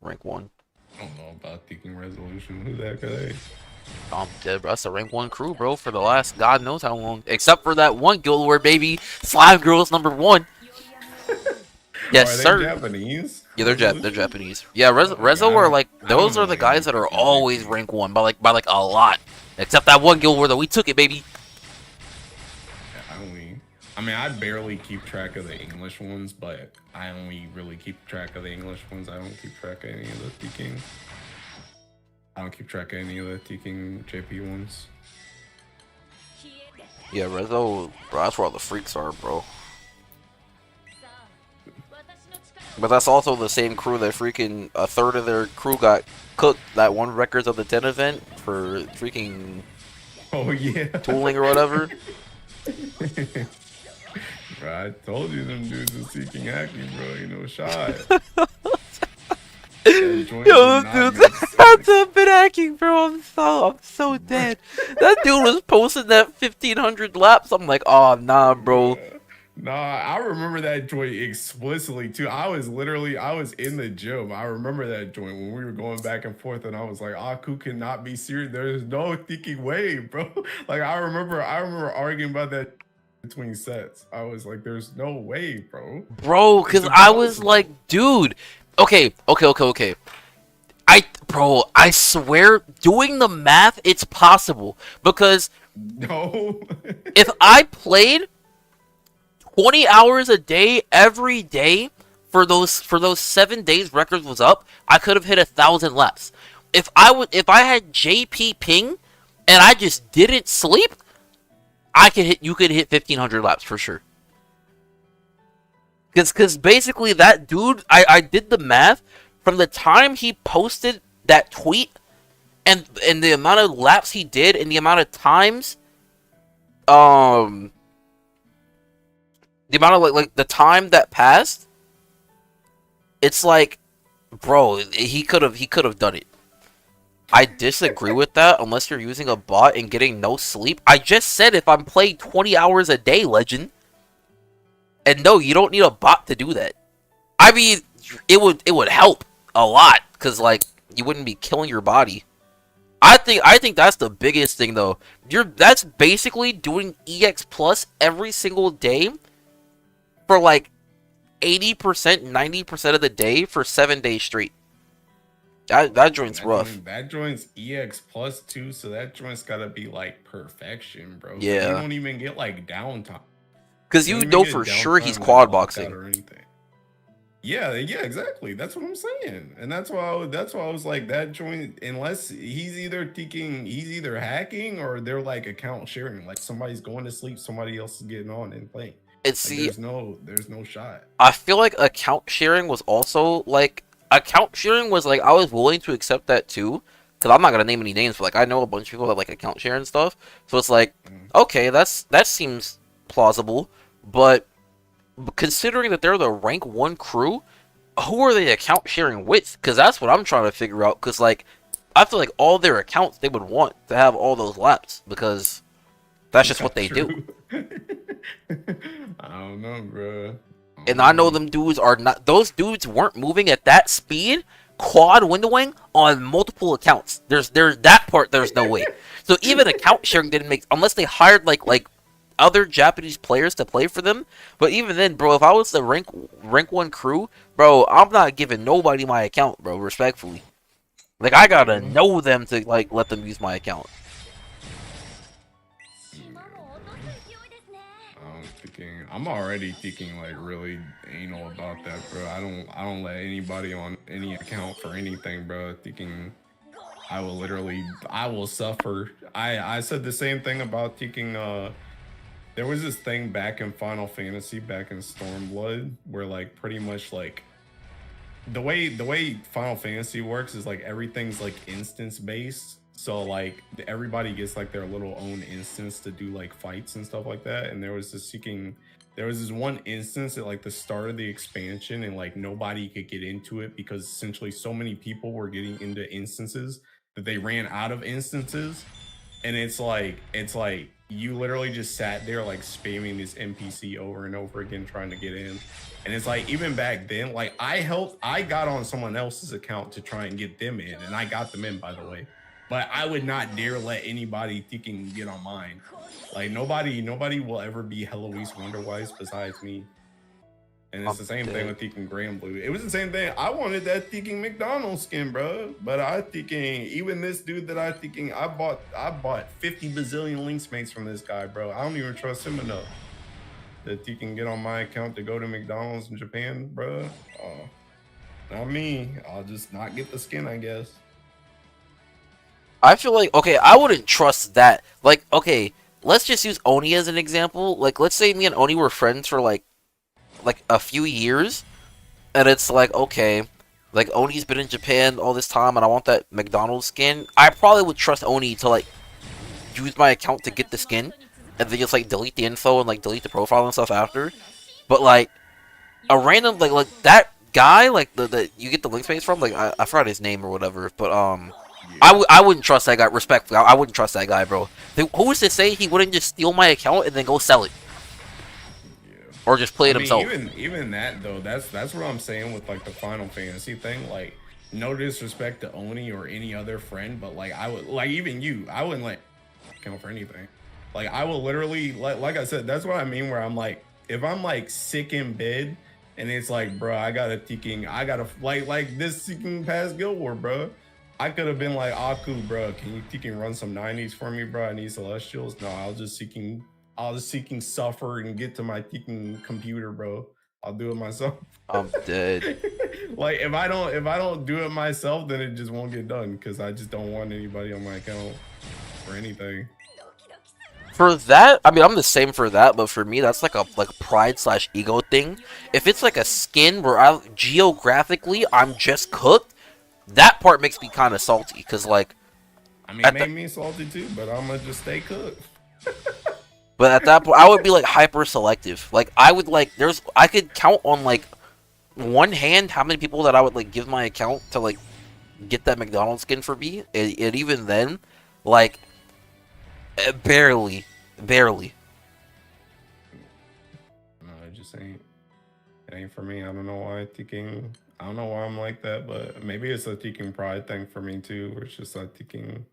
rank 1. I don't know about thinking Resolution. Who's that guy? I'm dead, bro. That's the rank 1 crew, bro, for the last God knows how long. Except for that one guild where, baby, Slime Girls #1. Yes, Are sir. they Japanese? Yeah, they're Japanese. Yeah, Rezo are like, those are the guys that are always rank 1 by like a lot. Except that one guild where we took it, baby. I mean, I barely keep track of the English ones, but I only really keep track of the English ones. I don't keep track of any of the Teking. I don't keep track of any of the Teking JP ones. Yeah, Rezo, bro, that's where all the freaks are, bro. But that's also the same crew that freaking a third of their crew got cooked that one Records of the 10 event for freaking tooling or whatever. Bro, I told you them dudes was seeking acting, bro. You know, shot. Yo, dude, that's been hacking, bro. I'm so dead. That dude was posting that 1500 laps. I'm like, oh nah, bro. Nah, I remember that joint explicitly too. I was in the gym. I remember that joint when we were going back and forth, and I was like, Aku cannot be serious. There's no thinking way, bro. Like I remember arguing about that between sets. I was like, there's no way, bro. Bro, cause I was like, dude. Okay. I swear, doing the math, it's possible. Because no, if I played 20 hours a day every day for those 7 days Records was up, I could have hit 1,000 laps. If I had JP ping and I just didn't sleep, you could hit 1,500 laps for sure. Cause basically that dude, I did the math from the time he posted that tweet and the amount of laps he did and the amount of times the amount of like the time that passed, it's like, bro, he could have done it. I disagree with that unless you're using a bot and getting no sleep. I just said if I'm playing 20 hours a day, Legend. And no, you don't need a bot to do that. I mean, it would help a lot cuz like you wouldn't be killing your body. I think that's the biggest thing though. That's basically doing EX Plus every single day for like 80%, 90% of the day for 7 days straight. That joint's rough. That joint's EX Plus too, so that joint's gotta be like perfection, bro. Yeah. You don't even get like downtime. Because you know for sure he's quad boxing or anything. Yeah, exactly. That's what I'm saying, and that's why I was like that joint. Unless he's either hacking or they're like account sharing. Like somebody's going to sleep, somebody else is getting on and playing. And see, there's no shot. I feel like account sharing was also like I was willing to accept that too. Because I'm not gonna name any names, but like I know a bunch of people that like account share and stuff. So it's like, okay, that seems plausible. But considering that they're the rank 1 crew, who are they account sharing with? Because that's what I'm trying to figure out. Because like I feel like all their accounts they would want to have all those laps because that's just what they do. I don't know, bro. And I know them dudes are not. Those dudes weren't moving at that speed, quad windowing on multiple accounts. There's that part. There's no way. So even account sharing didn't make unless they hired like other Japanese players to play for them. But even then, bro, if I was the rank 1 crew, bro, I'm not giving nobody my account, bro. Respectfully, like I gotta know them to like let them use my account. I'm already thinking like really anal about that, bro. I don't let anybody on any account for anything, bro. Thinking I will suffer. I said the same thing about thinking there was this thing back in Final Fantasy, back in Stormblood, where like pretty much like the way Final Fantasy works is like everything's like instance based. So like everybody gets like their little own instance to do like fights and stuff like that. And there was this one instance at like the start of the expansion, and like nobody could get into it because essentially so many people were getting into instances that they ran out of instances. And it's like you literally just sat there like spamming this NPC over and over again trying to get in. And it's like even back then, like I got on someone else's account to try and get them in, and I got them in, by the way. But I would not dare let anybody thinking get on mine. Like nobody will ever be Heloise Wonderwise besides me. And it's the same thing with Tekken Grand Blue. It was the same thing. I wanted that Tekken McDonald's skin, bro. But I thinking even this dude that I thinking I bought 50 bazillion links mates from this guy, bro. I don't even trust him enough that he can get on my account to go to McDonald's in Japan, bro. Not me. I'll just not get the skin, I guess. I feel like, okay, I wouldn't trust that. Like, okay, let's just use Oni as an example. Like, let's say me and Oni were friends for like a few years, and it's like, okay, like Oni's been in Japan all this time, and I want that McDonald's skin. I probably would trust Oni to like use my account to get the skin, and then just like delete the info and like delete the profile and stuff after. But like a random like that guy, like the you get the link space from, like I forgot his name or whatever, but I wouldn't trust that guy. Respectfully, I wouldn't trust that guy, bro. Who was to say he wouldn't just steal my account and then go sell it? Or just play it himself. Even that though, that's what I'm saying with like the Final Fantasy thing. Like, no disrespect to Oni or any other friend, but like I would, like even you, I wouldn't like count for anything. Like I will literally, like I said, that's what I mean. Where I'm like, if I'm like sick in bed and it's like, bro, I gotta like this seeking past Guild War, bro. I could have been like, Aku, bro, can you run some 90s for me, bro? I need Celestials. No, I'll just seeking suffer and get to my freaking computer, bro. I'll do it myself. I'm dead. Like if I don't do it myself, then it just won't get done because I just don't want anybody on my account or anything. For that, I mean, I'm the same for that, but for me, that's like a pride/ego thing. If it's like a skin where geographically I'm just cooked, that part makes me kind of salty because like. I mean, it made me salty too, but I'm gonna just stay cooked. But at that point, I would be like hyper selective. Like I would like I could count on like one hand how many people that I would like give my account to like get that McDonald's skin for me, and even then, like barely. No, it just ain't. It ain't for me. I don't know why I don't know why I'm like that, but maybe it's a Tekken pride thing for me too. Where it's just like thinking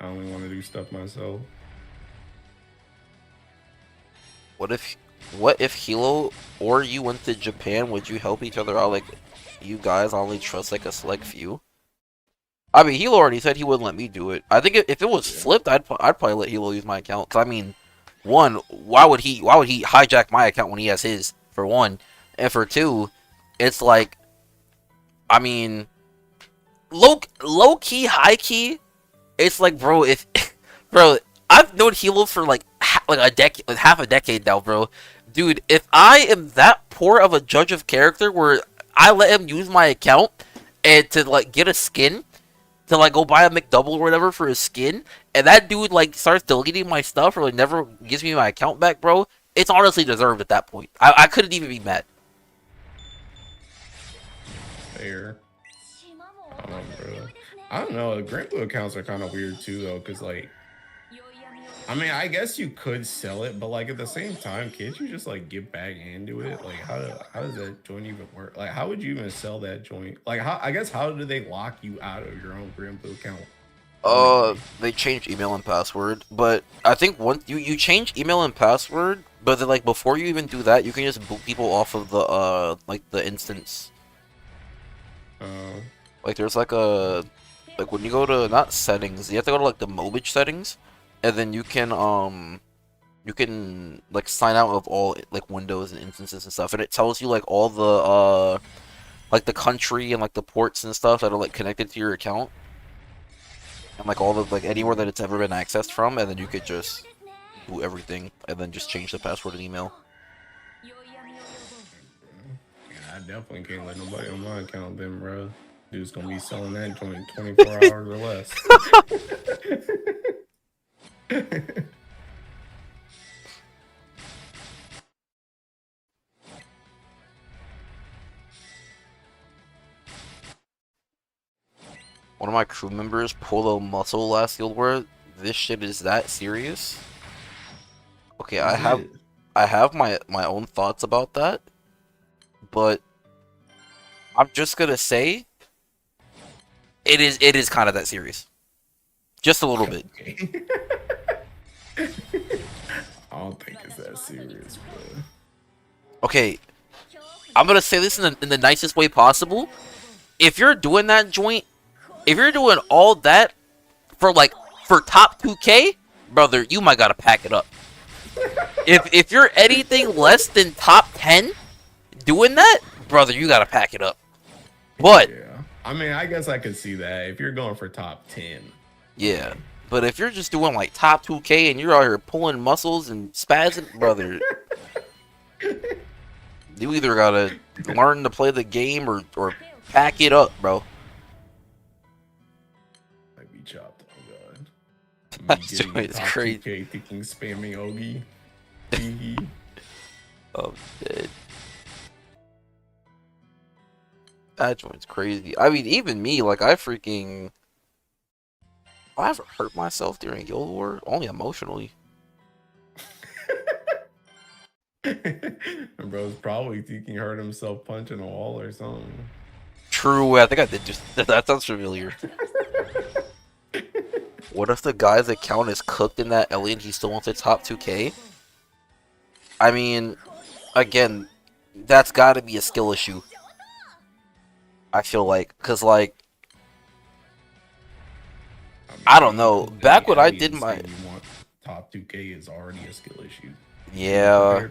I only want to do stuff myself. What if Hilo or you went to Japan? Would you help each other out? Like, you guys only trust like a select few. I mean, Hilo already said he wouldn't let me do it. I think if it was flipped, I'd probably let Hilo use my account. Cause I mean, one, why would he hijack my account when he has his? For one, and for two, it's like, I mean, low key, high key. It's like, bro, bro, I've known Hilo for like a decade, like half a decade now, bro. Dude, if I am that poor of a judge of character where I let him use my account and to like get a skin, to like go buy a McDouble or whatever for a skin, and that dude like starts deleting my stuff or like never gives me my account back, bro, it's honestly deserved at that point. I couldn't even be mad. Fair. I don't know. Grand Blue accounts are kind of weird too, though, because like, I mean, I guess you could sell it, but like at the same time, can't you just like get back into it? Like, how does that joint even work? Like, how would you even sell that joint? Like, how do they lock you out of your own Grand Blue account? They changed email and password, but I think once you change email and password, but then like before you even do that, you can just boot people off of the like the instance. Like there's like when you go to not settings, you have to go to like the Mobage settings, and then you can like sign out of all like windows and instances and stuff, and it tells you like all the like the country and like the ports and stuff that are like connected to your account. And like all the like anywhere that it's ever been accessed from, and then you could just do everything and then just change the password and email. Yeah, definitely can't let nobody on my account then, bro. Dude's gonna be selling that joint 24 hours or less. One of my crew members pulled a muscle last Guild War. This shit is that serious? Okay, I have my own thoughts about that, but I'm just gonna say it is kind of that serious. Just a little bit. Okay. I don't think it's that serious, bro. Okay, I'm gonna say this in the nicest way possible. If you're doing that joint, if you're doing all that for top 2K, brother, you might gotta pack it up. If you're anything less than top 10 doing that, brother, you gotta pack it up. But Yeah, I mean, I guess I could see that if you're going for top 10. yeah, but if you're just doing like top 2K and you're out here pulling muscles and spazzing, brother, you either gotta learn to play the game or pack it up, bro. Like be chopped. Oh god. That's Me getting it's top crazy. 2K thinking spamming Ogi. Hee Oh, dead. That joint's crazy. I mean, even me, like, I ever hurt myself during Guild War? Only emotionally. And bro's probably thinking he hurt himself punching a wall or something. True, I think I did just... That sounds familiar. What if the guy's account is cooked in that Ellie and he still wants a top 2K? I mean, again, that's gotta be a skill issue. I feel like, because, like, I don't know. Back when I did my... You want top 2K is already a skill issue. Yeah.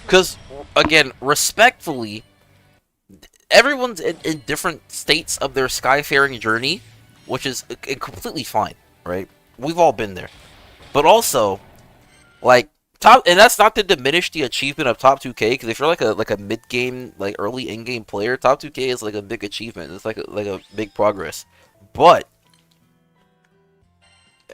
Because, again, respectfully, everyone's in different states of their skyfaring journey, which is completely fine, right? We've all been there. But also, like, and that's not to diminish the achievement of top 2K, because if you're like a mid-game, like early in-game player, top 2K is like a big achievement. It's like a big progress. But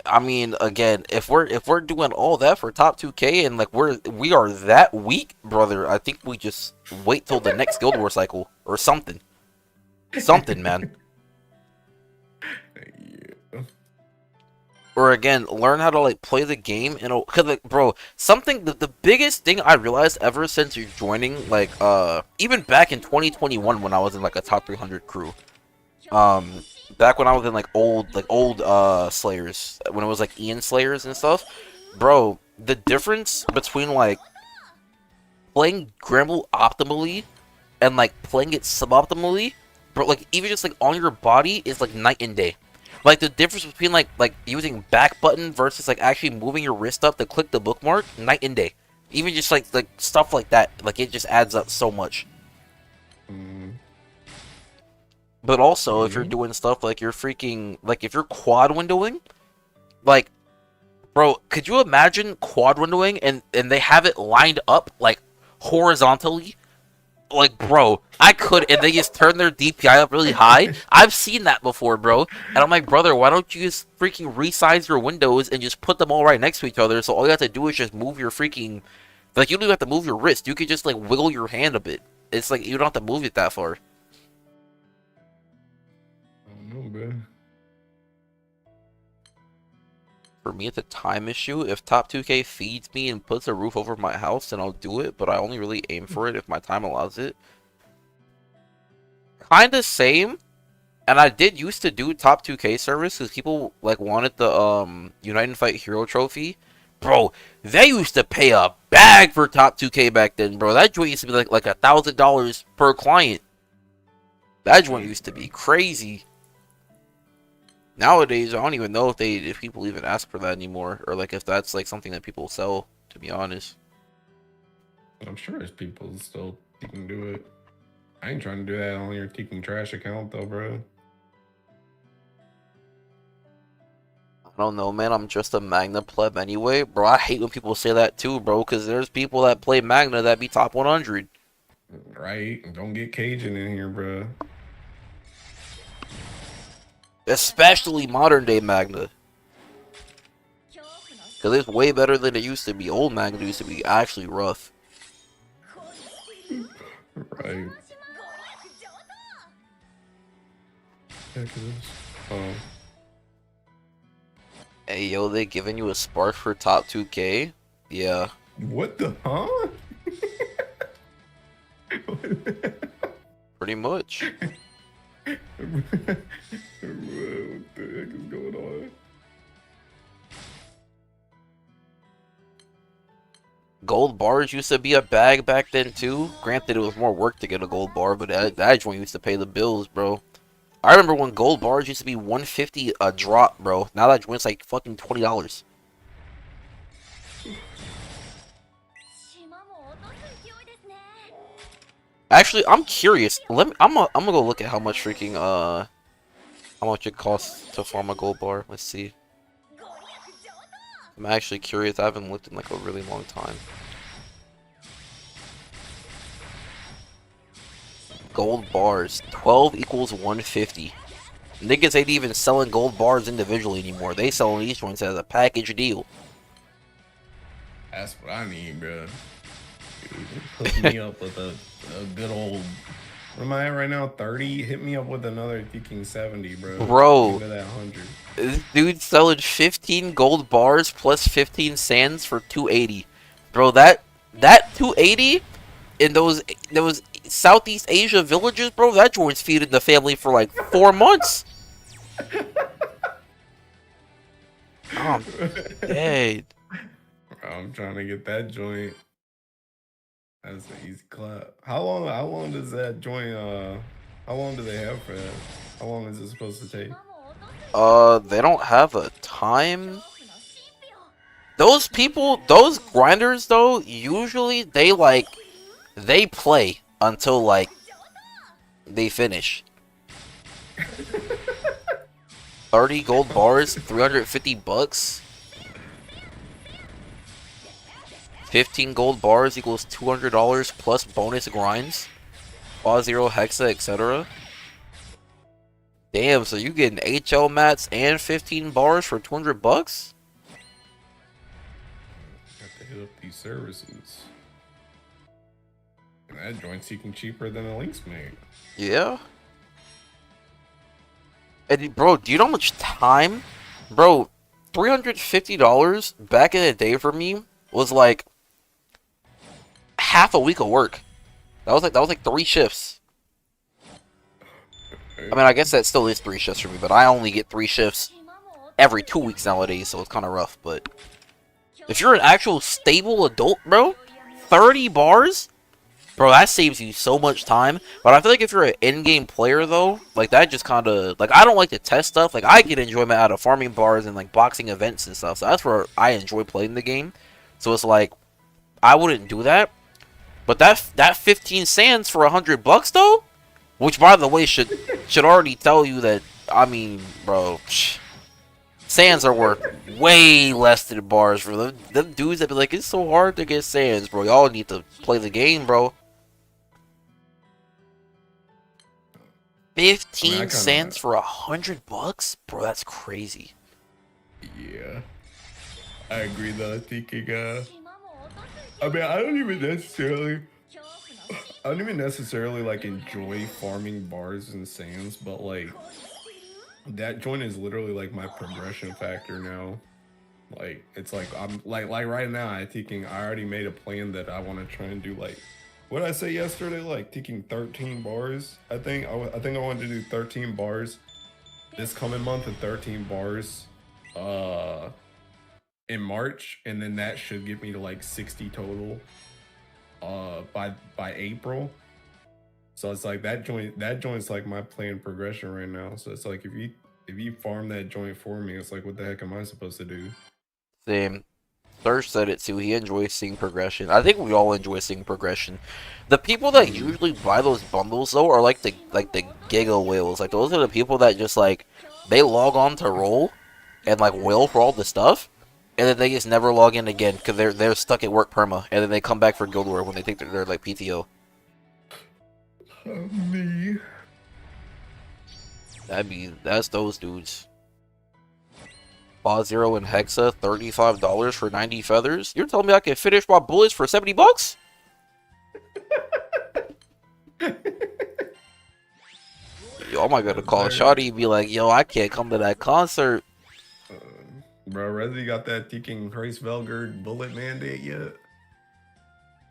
I mean, again, if we're doing all that for top 2K and like we are that weak, brother, I think we just wait till the next Guild War cycle or something. Something, man. Yeah. Or again, learn how to like play the game and cause like, bro, something the biggest thing I realized ever since you're joining, like even back in 2021 when I was in like a top 300 crew, back when I was in like old Slayers, when it was like Ian Slayers and stuff, bro, the difference between like playing Gramble optimally and like playing it suboptimally, bro, like even just like on your body is like night and day. Like the difference between like using back button versus like actually moving your wrist up to click the bookmark, night and day. Even just like stuff like that, like it just adds up so much. But also, if you're doing stuff like you're freaking, like if you're quad windowing, like, bro, could you imagine quad windowing and they have it lined up like horizontally? Like, bro, I could, and they just turn their DPI up really high. I've seen that before, bro. And I'm like, brother, why don't you just freaking resize your windows and just put them all right next to each other? So all you have to do is just move your freaking, like, you don't even have to move your wrist. You could just like wiggle your hand a bit. It's like you don't have to move it that far. I don't know, bro. For me, it's a time issue. If top 2K feeds me and puts a roof over my house, then I'll do it, but I only really aim for it if my time allows it. Kinda same, and I did used to do top 2K service because people like wanted the Unite and Fight Hero trophy. Bro, they used to pay a bag for top 2K back then, bro. That joint used to be like $1,000 per client. That joint used to be crazy. Nowadays, I don't even know if people even ask for that anymore, or like if that's like something that people sell. To be honest, I'm sure there's people still that can do it. I ain't trying to do that on your Tekken Trash account though, bro. I don't know, man. I'm just a Magna pleb anyway, bro. I hate when people say that too, bro, because there's people that play Magna that be top 100. Right? Don't get Cajun in here, bro. Especially modern day Magna. Because it's way better than it used to be. Old Magna used to be actually rough. Right. Heck is this? Oh. Hey, yo, they giving you a spark for top 2K? Yeah. What the huh? Pretty much. What the heck is going on? Gold bars used to be a bag back then too. Granted, it was more work to get a gold bar, but that joint used to pay the bills, bro. I remember when gold bars used to be 150 a drop, bro. Now that joint's like fucking $20. Actually, I'm curious. I'm gonna go look at how much freaking how much it costs to farm a gold bar. Let's see. I'm actually curious. I haven't looked in like a really long time. Gold bars. 12 equals 150. Niggas ain't even selling gold bars individually anymore. They selling each ones as a package deal. That's what I need, bro. Hook me up with a good old. What am I at right now? 30? Hit me up with another fucking 70, bro. Bro. Give me that 100. This dude's selling 15 gold bars plus 15 sands for 280. Bro, that 280 in those Southeast Asia villages, bro, that joint's feeding the family for like 4 months. Oh, dead. I'm trying to get that joint. That's an easy clap. How long does that joint how long do they have for that? How long is it supposed to take? They don't have a time. Those people, those grinders though, usually they play until like they finish. 30 gold bars, 350 bucks. 15 gold bars equals $200 plus bonus grinds. Quad Zero, Hexa, etc. Damn, so you getting HL mats and 15 bars for 200 bucks? Have to hit up these services. And that joint's even cheaper than a Lynx mate. Yeah. And bro, do you know how much time? Bro, $350 back in the day for me was like half a week of work. That was like 3 shifts. I mean, I guess that still is 3 shifts for me, but I only get 3 shifts every 2 weeks nowadays, so it's kind of rough. But if you're an actual stable adult, bro, 30 bars, bro, that saves you so much time. But I feel like if you're an in-game player, though, like that just kind of like I don't like to test stuff. Like I get enjoyment out of farming bars and like boxing events and stuff. So that's where I enjoy playing the game. So it's like I wouldn't do that. But that 15 sands for 100 bucks though, which by the way should already tell you that I mean, bro, sands are worth way less than bars for them dudes that be like it's so hard to get sands, bro. Y'all need to play the game, bro. 15 sands for 100 bucks, bro. That's crazy. Yeah, I agree though. I think I mean, I don't even necessarily like enjoy farming bars and sands, but like that joint is literally like my progression factor now. Like it's like I'm like right now I already made a plan that I want to try and do like what did I say yesterday, like taking 13 bars. I think I wanted to do 13 bars this coming month and 13 bars in March, and then that should get me to like 60 total by April. So it's like that joint's like my planned progression right now. So it's like if you farm that joint for me, it's like what the heck am I supposed to do? Same. Serge said it too. He enjoys seeing progression. I think we all enjoy seeing progression. The people that usually buy those bundles though are like the giga whales. Like those are the people that just like they log on to roll and like whale for all the stuff, and then they just never log in again because they're stuck at work perma, and then they come back for guild war when they think they're like PTO. Me. That's those dudes. Boss Zero and Hexa, $35 for 90 feathers. You're telling me I can finish my bullets for 70 bucks? Yo, I might gotta call Shawty and be like, yo, I can't come to that concert. Bro, Resi got that Teking Christ Velgard bullet mandate yet?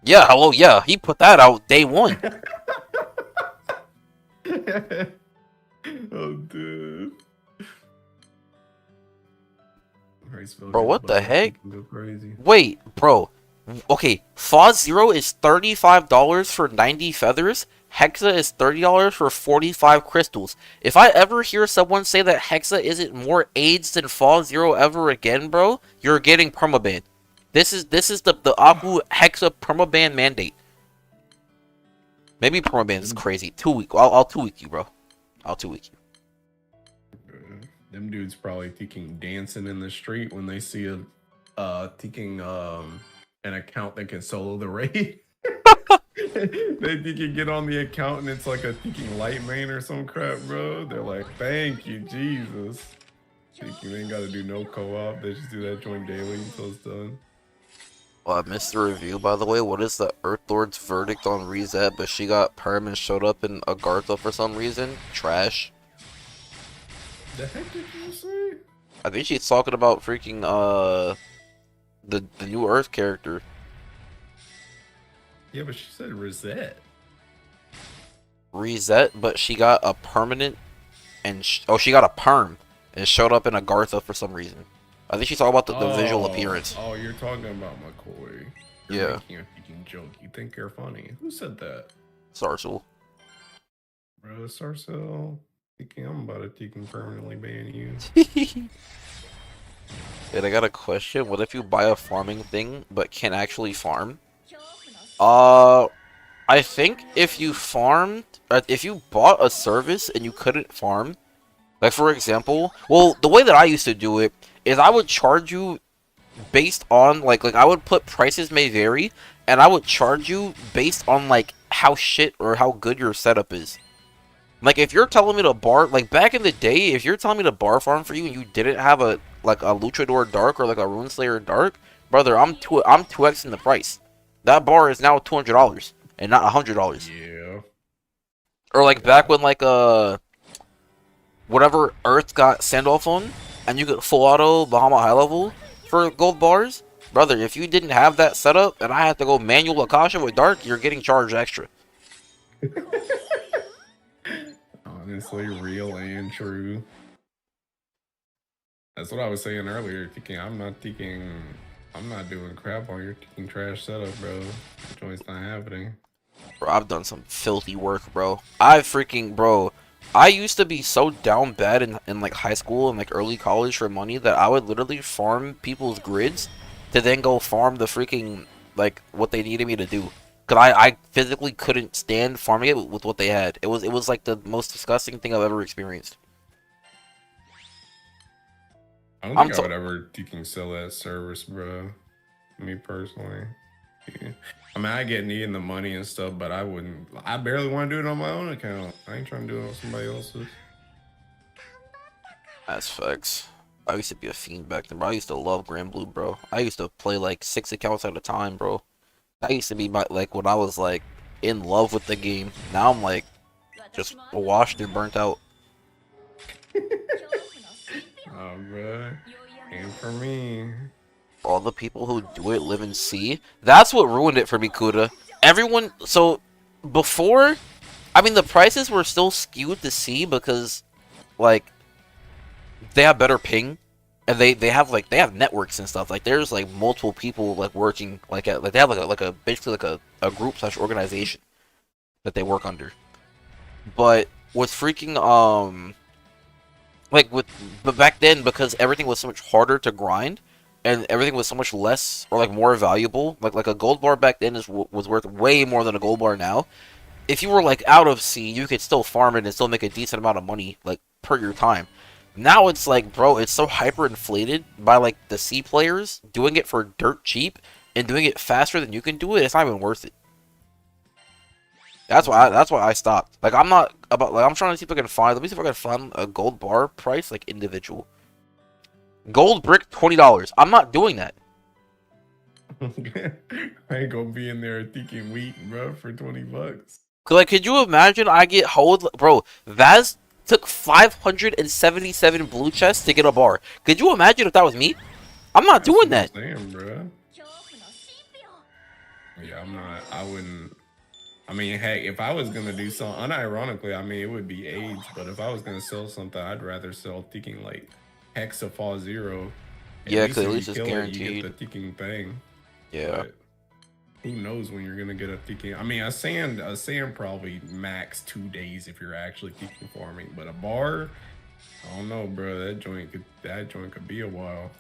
Yeah, hello, yeah. He put that out day one. Oh, dude. Christ Bro, what Velgard the bullet heck? can go crazy. Wait, bro. Okay, Foz Zero is $35 for 90 feathers. Hexa is $30 for 45 crystals. If I ever hear someone say that Hexa isn't more AIDS than Foz Zero ever again, bro, you're getting permaban. This is the Aku Hexa permaban mandate. Maybe permaban is crazy. 2 week. I'll 2 week you, bro. I'll 2 week you. Them dudes probably thinking dancing in the street when they see a thinking an account that can solo the raid. They think you get on the account and it's like a thinking light main or some crap, bro. They're like, thank you, Jesus. Thinking they ain't gotta do no co-op, they just do that joint daily until it's done. Well, I missed the review, by the way. What is the Earth Lord's verdict on Reset? But she got perm and showed up in Agartha for some reason. Trash. The heck did you say? I think she's talking about freaking the new Earth character. Yeah, but she said reset. Reset, but she got a permanent and she got a perm and showed up in Agartha for some reason. I think she's talking about the visual appearance. Oh, you're talking about McCoy. You're Yeah. making a thinking joke. You think you're funny. Who said that? Sarsul. Bro, Sarcel. Thinking I'm about to thinking permanently ban you. And I got a question. What if you buy a farming thing but can't actually farm? I think if you farmed, if you bought a service and you couldn't farm, like for example, well, the way that I used to do it is I would charge you based on like I would put prices may vary, and I would charge you based on like how shit or how good your setup is. Like if you're telling me to bar, like back in the day, if you're telling me to bar farm for you and you didn't have a like a Luchador Dark or like a Runeslayer Dark, brother, I'm 2xing the price. That bar is now $200 and not $100. Yeah. Or like back when like whatever Earth got Sandalph on, and you get full auto Bahama high level for gold bars, brother. If you didn't have that setup and I had to go manual Akasha with Dark, you're getting charged extra. Honestly, real and true. That's what I was saying earlier. Thinking I'm not doing crap on your thinking trash setup, bro. The joint's not happening. Bro, I've done some filthy work, bro. I used to be so down bad in like high school and like early college for money that I would literally farm people's grids to then go farm the freaking like what they needed me to do. Cause I physically couldn't stand farming it with what they had. It was like the most disgusting thing I've ever experienced. I don't think I would ever thinking sell that service, bro. Me personally. Yeah. I mean, I get needing the money and stuff, but I wouldn't. I barely want to do it on my own account. I ain't trying to do it on somebody else's. That's facts. I used to be a fiend back then, bro. I used to love Grand Blue, bro. I used to play like 6 accounts at a time, bro. That used to be my like when I was like in love with the game. Now I'm like just washed and burnt out. Oh, bro. And for me. All the people who do it live in C. That's what ruined it for me, Kuda. Everyone, so before, I mean, the prices were still skewed to C because, like, they have better ping, and they have networks and stuff. Like, there's like multiple people like working like they have basically a group / organization that they work under. But with freaking but back then, because everything was so much harder to grind and everything was so much less or like more valuable, like a gold bar back then was worth way more than a gold bar now. If you were like out of C, you could still farm it and still make a decent amount of money like per your time. Now it's like, bro, it's so hyper inflated by like the C players doing it for dirt cheap and doing it faster than you can do it. It's not even worth it. That's why I stopped. Like I'm not about like I'm trying to see if I can find. Let me see if I can find a gold bar price like individual. Gold brick $20. I'm not doing that. I ain't gonna be in there thinking wheat, bro, for $20. Cause like, could you imagine I get hold, bro? Vaz took 577 blue chests to get a bar. Could you imagine if that was me? I'm not doing that. Damn, bro. Yeah, I'm not. I wouldn't. I mean, hey, if I was gonna do something, unironically, I mean, it would be age. But if I was gonna sell something, I'd rather sell thinking like Hexa Fall Zero. Yeah, cause at if least you it's kill it, guaranteed. you get the thinking thing. Yeah. But who knows when you're gonna get a thinking? I mean, a sand probably max 2 days if you're actually thinking farming. But a bar, I don't know, bro. That joint could be a while.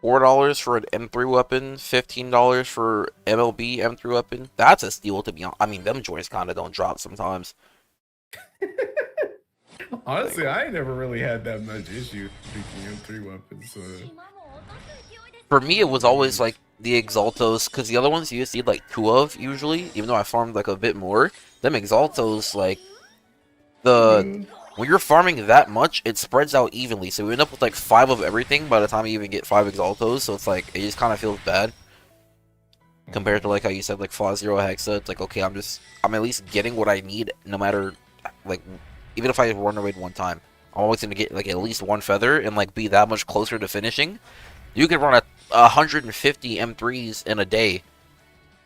$4 for an M3 weapon, $15 for MLB M3 weapon. That's a steal to be honest. I mean, them joints kind of don't drop sometimes. Honestly, I ain't never really had that much issue picking M3 weapons. So. For me, it was always like the Exaltos, because the other ones you just need like 2 of usually. Even though I farmed like a bit more, them Exaltos like when you're farming that much, it spreads out evenly. So we end up with like 5 of everything by the time you even get 5 Exaltos. So it's like it just kind of feels bad compared to like how you said like Flaw Zero Hexa. It's like okay, I'm at least getting what I need no matter like. Even if I run away one time, I'm always gonna get like at least 1 feather and like be that much closer to finishing. You can run 150 M3s in a day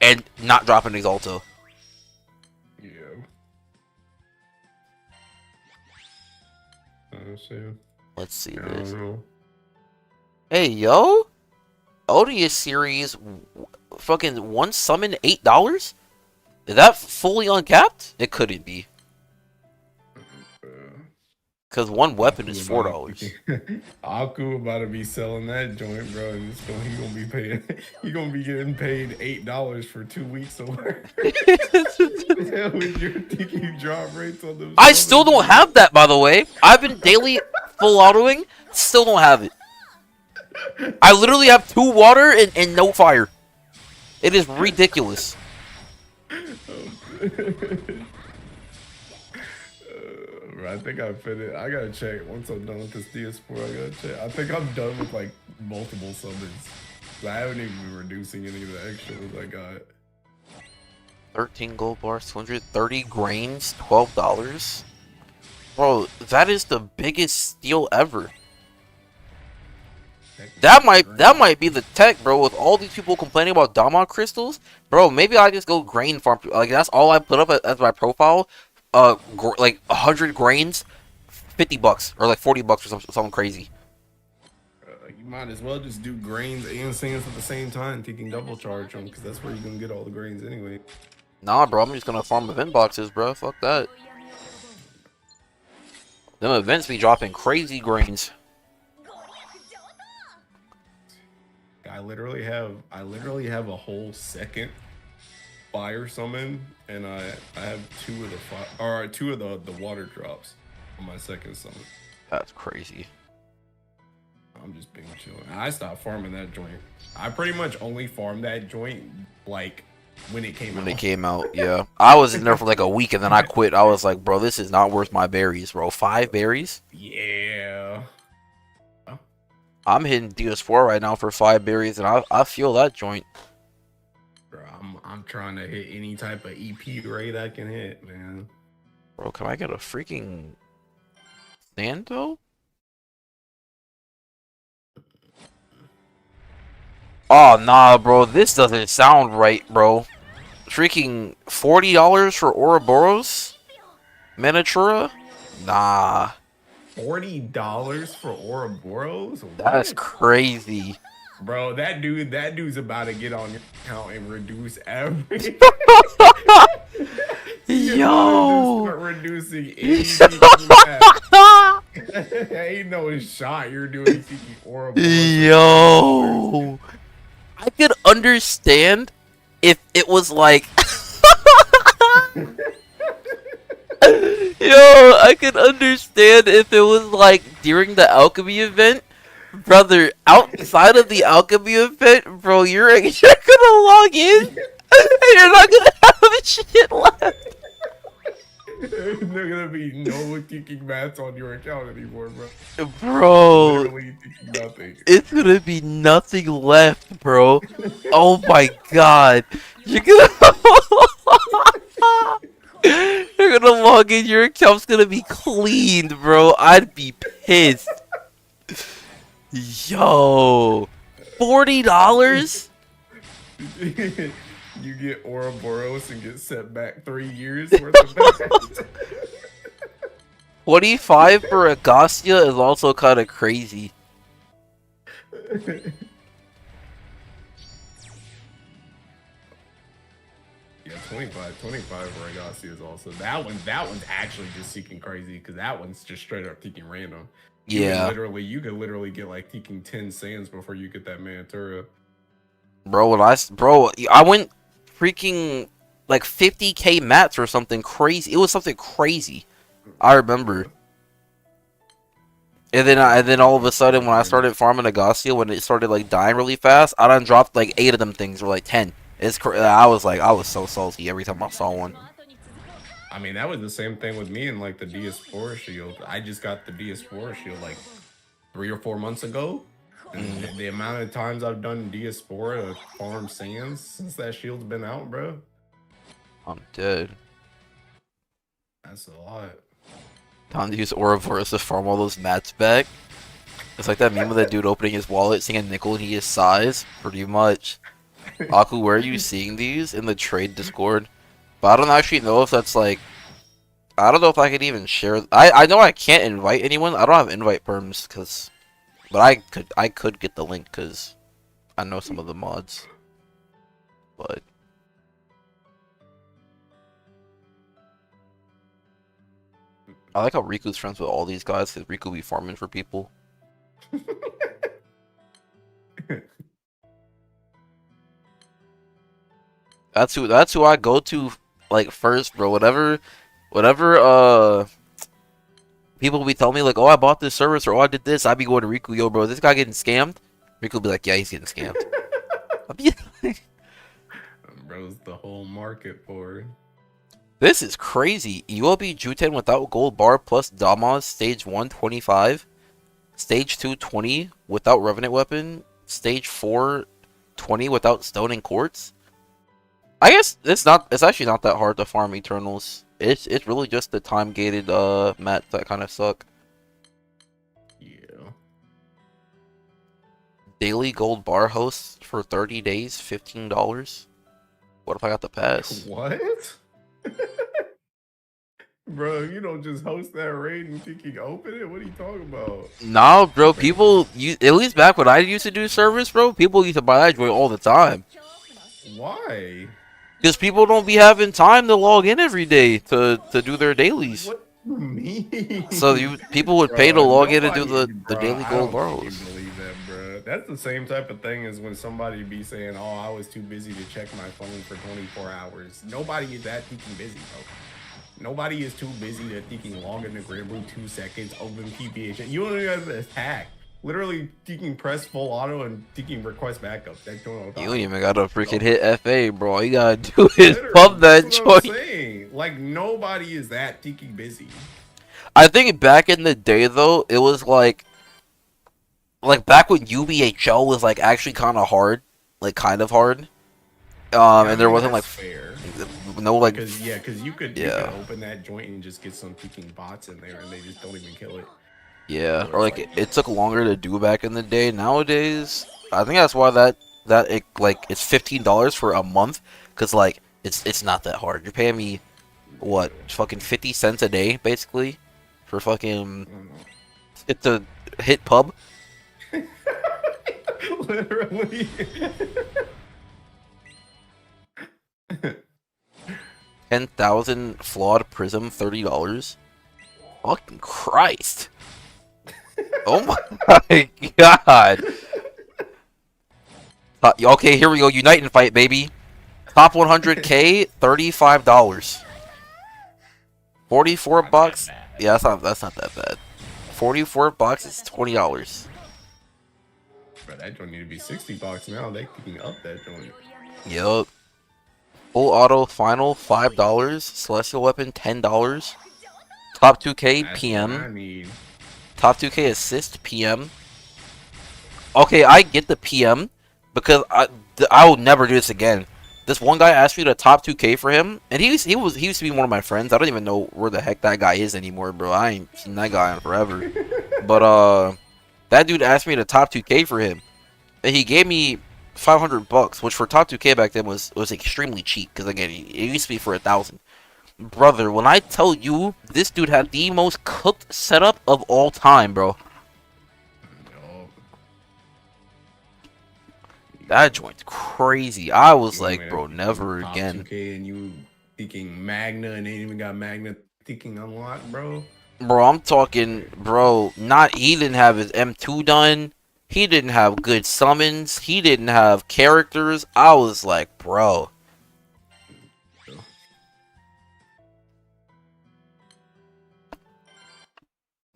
and not drop an Exalto. Yeah. Let's see I this. don't know. Hey yo, Odious series, fucking one summon $8. Is that fully uncapped? It couldn't be. Cause one weapon is $4. Aku about to be selling that joint, bro, and he gonna be paying. He gonna be getting paid $8 for 2 weeks of work. With your thinking drop rates on those. I still don't have that, by the way. I've been daily full autoing, still don't have it. I literally have 2 water and no fire. It is ridiculous. I think I fit it. I gotta check once I'm done with this DS4. I gotta check. I think I'm done with like multiple summons. I haven't even been reducing any of the extras I got. 13 gold bars, 230 grains, $12. Bro, that is the biggest steal ever. That might be the tech, bro. With all these people complaining about Dama crystals, bro, maybe I just go grain farm. Like that's all I put up as my profile. Like 100 grains, $50 or like $40 or something crazy. You might as well just do grains and sands at the same time, thinking double charge them, because that's where you're gonna get all the grains anyway. Nah, bro, I'm just gonna farm event boxes, bro. Fuck that. Them events be dropping crazy grains. I literally have a whole second fire summon, and I have 2 of the water drops on my second summon. That's crazy. I'm just being chilling. I stopped farming that joint. I pretty much only farmed that joint like when it came out. When it came out, yeah. I was in there for like a week and then I quit. I was like, bro, this is not worth my berries, bro. 5 berries? Yeah. I'm hitting DS4 right now for 5 berries and I feel that joint. Bro, I'm trying to hit any type of EP rate I can hit, man. Bro, can I get a freaking stand though? Oh nah, bro, this doesn't sound right, bro. Freaking $40 for Ouroboros? Miniatura? Nah. $40 for Ouroboros? That's crazy. Bro, that dude's about to get on your account and reduce every. Yo. Start reducing anything you have. Ain't no shot you're doing thinking Ouroboros. Yo. I could understand if it was like. Yo, I could understand if it was like during the alchemy event. Brother, outside of the alchemy event, bro, you're gonna log in You're not gonna have shit left. There's not gonna be no kicking mats on your account anymore, bro. Bro, Literally kicking nothing. it's gonna be nothing left, bro. Oh my god. You're gonna You're gonna log in, your account's gonna be cleaned, bro. I'd be pissed. Yo. $40? You get Ouroboros and get set back 3 years worth of mats. 25 for a Gassia is also kind of crazy. Yeah, 25 for Agassi is also that one's actually just seeking crazy because that one's just straight up seeking random. Yeah. You could literally get like seeking 10 sands before you get that Manatura. Bro, I went freaking like 50k mats or something crazy. It was something crazy. I remember. And then all of a sudden when I started farming Agassia, when it started like dying really fast, I done dropped like 8 of them things or like 10. I was so salty every time I saw one. I mean, that was the same thing with me in like the Diaspora Shield. I just got the Diaspora Shield like 3 or 4 months ago. And the amount of times I've done Diaspora to farm sands since that shield's been out, bro. I'm dead. That's a lot. Time to use Ouroboros to farm all those mats back. It's like that meme of that dude opening his wallet, seeing a nickel, and he gets size. Pretty much. Aku, where are you seeing these? In the trade Discord. But I don't actually know if that's like... I don't know if I could even share... I know I can't invite anyone. I don't have invite perms, because... But I could get the link, because I know some of the mods. But... I like how Riku's friends with all these guys, because Riku be farming for people. That's who I go to like first, bro. Whatever people be telling me like, oh, I bought this service or oh, I did this, I be going to Riku, yo, bro, this guy getting scammed. Riku be like, yeah, he's getting scammed. I'll be like, bro's the whole market for. This is crazy. ULB Juten without gold bar plus Damas stage 125, stage 2 20 without revenant weapon, stage 4 20 without stone and quartz. I guess it's actually not that hard to farm Eternals. It's really just the time gated mats that kind of suck. Yeah. Daily gold bar hosts for 30 days, $15. What if I got the pass? What? Bro, you don't just host that raid and think you can open it? What are you talking about? Nah, bro, people at least back when I used to do service, bro, people used to buy that joint all the time. Why? Because people don't be having time to log in every day to do their dailies. What do you mean? So people would pay to log in and do the daily gold borrows. I don't believe that, bro. That's the same type of thing as when somebody be saying, "Oh, I was too busy to check my phone for 24 hours." Nobody is that freaking busy, bro. Nobody is too busy to thinking log into Granblue 2 seconds, open PPH. You don't even have to attack. Literally thinking press full auto and thinking request backup. That don't You don't even gotta freaking hit FA, bro. All you gotta do is pump that joint. Like, nobody is that thinking busy. I think back in the day, though, it was like back when UBHL was like actually kind of hard, and there wasn't like fair. No, like because you could open that joint and just get some freaking bots in there and they just don't even kill it. Yeah, or like it took longer to do back in the day. Nowadays, I think that's why it's $15 for a month, because like it's not that hard. You're paying me what, fucking 50 cents a day basically for fucking hit pub. Literally. 10,000 flawed prism, $30. Fucking Christ. Oh my god. Okay, here we go. Unite and fight, baby. Top 100k, $35. 44 bucks. Yeah, that's not that bad. 44 bucks is $20. But that joint need to be $60 now. They picking up that joint. Yup. Full auto final $5. Celestial weapon $10. Top 2K That's what PM. I need. Top 2K assist PM. Okay, I get the PM because I will never do this again. This one guy asked me to top 2K for him, and he used to be one of my friends. I don't even know where the heck that guy is anymore, bro. I ain't seen that guy in forever. But that dude asked me to top 2K for him, and he gave me $500, which for top 2K back then was extremely cheap. Because again, it used to be for 1,000. Brother, when I tell you, this dude had the most cooked setup of all time, bro. Yo, That joint's crazy. I was you like, went bro, never top again. 2K and you thinking Magna and they ain't even got Magna thinking unlocked, bro. Bro, I'm talking, bro, he didn't have his M2 done. He didn't have good summons. He didn't have characters. I was like, bro.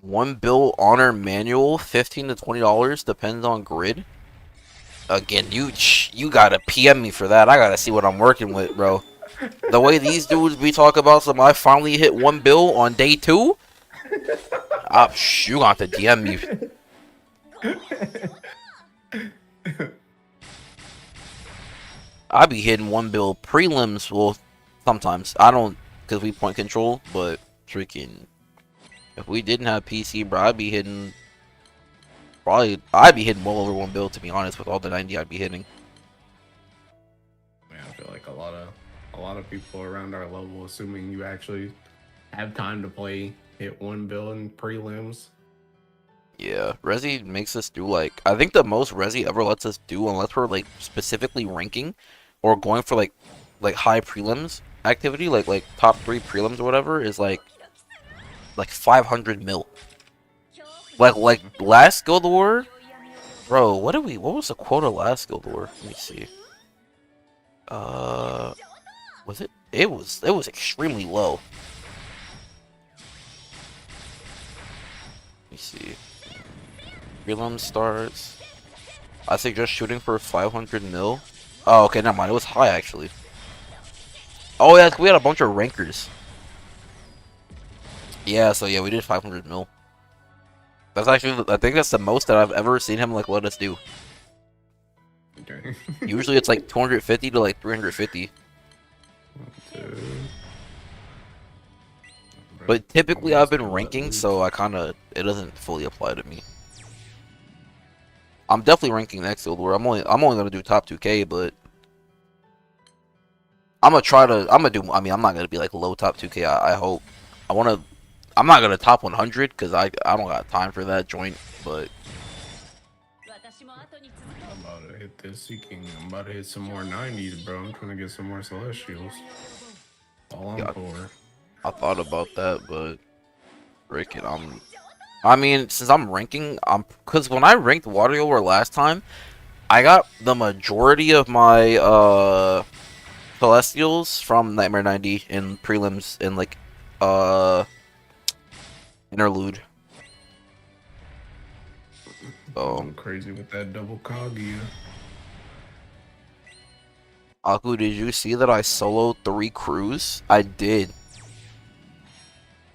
One bill honor manual, $15 to $20, depends on grid. Again, you gotta PM me for that. I gotta see what I'm working with, bro. The way these dudes be talking about some, I finally hit one bill on day 2. You gonna have to DM me. I be hitting one bill prelims. Well, sometimes I don't, cause we point control. But freaking, if we didn't have PC, bro, I'd be hitting well over one bill, to be honest, with all the 90 I'd be hitting. Man, I feel like a lot of people around our level, assuming you actually have time to play, hit one bill in prelims. Yeah, Resi makes us do like, I think the most Resi ever lets us do, unless we're like specifically ranking or going for like high prelims activity, like top 3 prelims or whatever, is like 500 mil. Like last Guild War, bro. What was the quota last Guild War? Let me see. Was it? It was extremely low. Let me see. Prelim starts. I suggest shooting for 500 mil. Oh, okay, never mind. It was high actually. Oh yeah, we had a bunch of rankers. Yeah, so yeah, we did 500 mil. That's actually, I think that's the most that I've ever seen him like let us do. Okay. Usually it's like 250 to like 350. But typically I've been ranking, so it doesn't fully apply to me. I'm definitely ranking next Guild War. I'm only gonna do top 2K, but I'm not gonna be like low top 2K. I hope. I'm not gonna top 100 because I don't got time for that joint. But I'm about to hit this seeking. I'm about to hit some more 90s, bro. I'm trying to get some more Celestials. All I'm for. I thought about that, but freaking I mean, since I'm ranking, because when I ranked Water War last time, I got the majority of my Celestials from Nightmare 90 in prelims and like interlude. So I'm crazy with that double Kaguya. Aku, did you see that I soloed 3 crews? I did.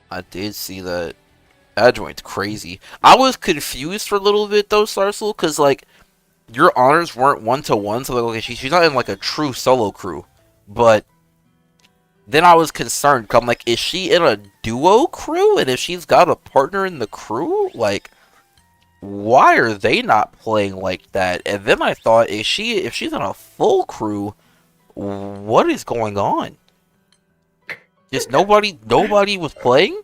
I did see that. That joint's crazy. I was confused for a little bit though, Sarsul, because like your honors weren't 1-to-1, so like okay, she's not in like a true solo crew. But then I was concerned, 'cause I'm like, is she in a duo crew? And if she's got a partner in the crew, like, why are they not playing like that? And then I thought, if she's in a full crew, what is going on? Just nobody was playing?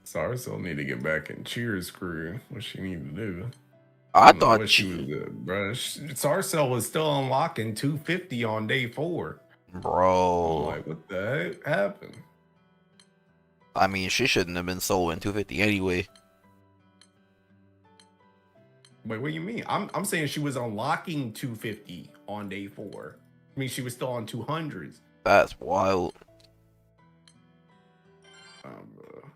Sarcel need to get back in Cheers crew. What she need to do? I don't know thought what she was good, bro. Sarcel was still unlocking 250 on day 4. Bro. I'm like, what the heck happened? I mean, she shouldn't have been soloing 250 anyway. Wait, what do you mean? I'm saying she was unlocking 250 on day 4. I mean, she was still on 200s. That's wild. Bro.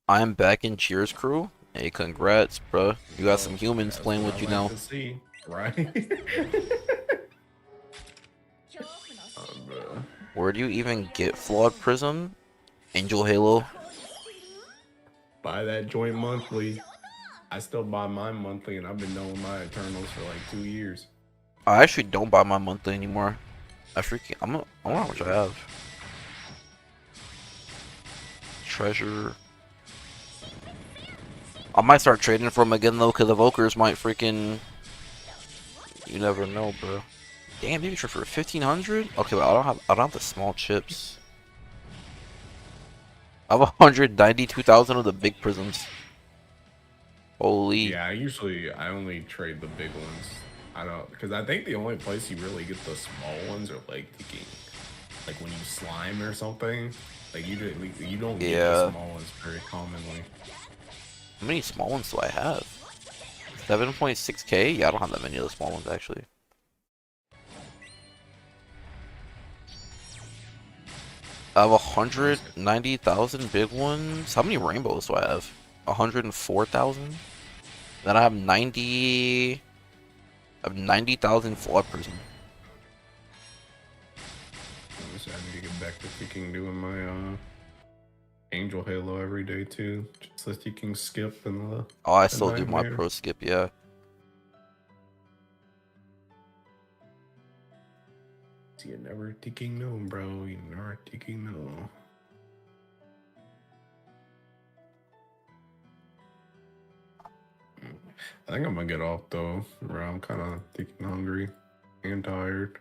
I am back in Cheers crew. Hey, congrats, bro. You got some humans playing with you now. To see, right? Bro. Where do you even get Flawed Prism? Angel Halo? Buy that joint monthly. I still buy mine monthly, and I've been doing my Eternals for like 2 years. I actually don't buy my monthly anymore. I wonder how much I have. Treasure. I might start trading for them again though, cause the Evokers might freaking. You never know, bro. Damn, you trade for 1,500? Okay, but I don't have the small chips. I have 192,000 of the big prisms. Holy. Yeah, I only trade the big ones. I don't, because I think the only place you really get the small ones are like thinking, like when you slime or something. Like you don't get the small ones very commonly. How many small ones do I have? 7.6k? Yeah, I don't have that many of the small ones actually. I have 190,000 big ones. How many rainbows do I have? 104,000. Then I have 90. I have 90,000 Flawed Prism. I need to get back to freaking doing my Angel Halo every day too, just so you can skip and the. Oh, I still do my pro skip, yeah. You never ticking no, bro. You never ticking no. I think I'm gonna get off though. Bro, I'm kind of ticking hungry and tired.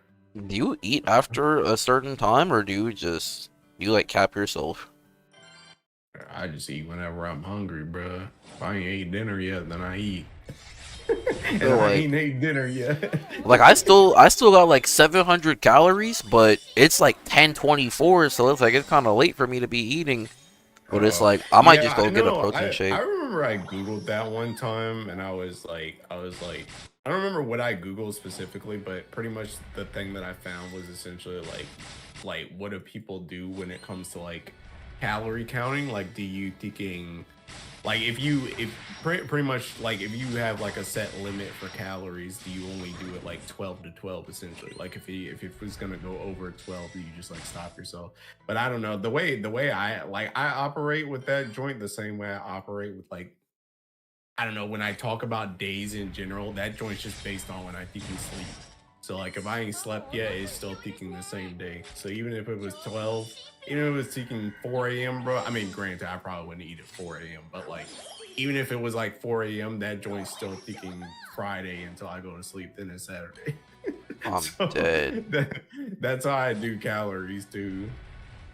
Do you eat after a certain time, or do you like cap yourself? I just eat whenever I'm hungry, bro. If I ain't ate dinner yet, then I eat. And I ain't ate dinner yet. Like I still got like 700 calories, but it's like 10:24, so it's like it's kind of late for me to be eating. But it's like I might just go get a protein shake. I remember I googled that one time, and I was like, I don't remember what I googled specifically, but pretty much the thing that I found was essentially like what do people do when it comes to like calorie counting? Like, do you thinking? Like if pretty much like if you have like a set limit for calories, do you only do it like 12 to 12 essentially? Like if it was gonna go over 12, you just like stop yourself. But I don't know, the way I operate with that joint the same way I operate with like, I don't know, when I talk about days in general, that joint's just based on when I think and sleep. So like if I ain't slept yet, it's still ticking the same day. So even if it was 12, even if it was ticking 4 a.m., bro. I mean, granted, I probably wouldn't eat at 4 a.m., but like even if it was like 4 a.m., that joint's still ticking Friday until I go to sleep. Then it's Saturday. I'm dead. That's how I do calories too.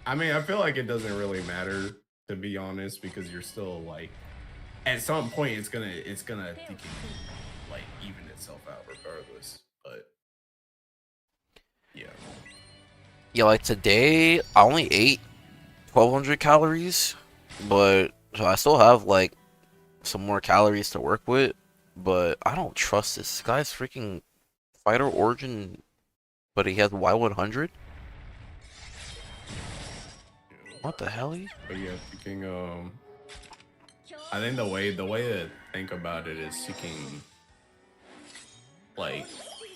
I mean, I feel like it doesn't really matter, to be honest, because you're still like at some point it's gonna like even itself out regardless. But yeah, like today I only ate 1,200 calories, but so I still have like some more calories to work with. But I don't trust this guy's freaking fighter origin, but he has Y100. What the hell? But yeah, thinking I think the way to think about it is seeking like,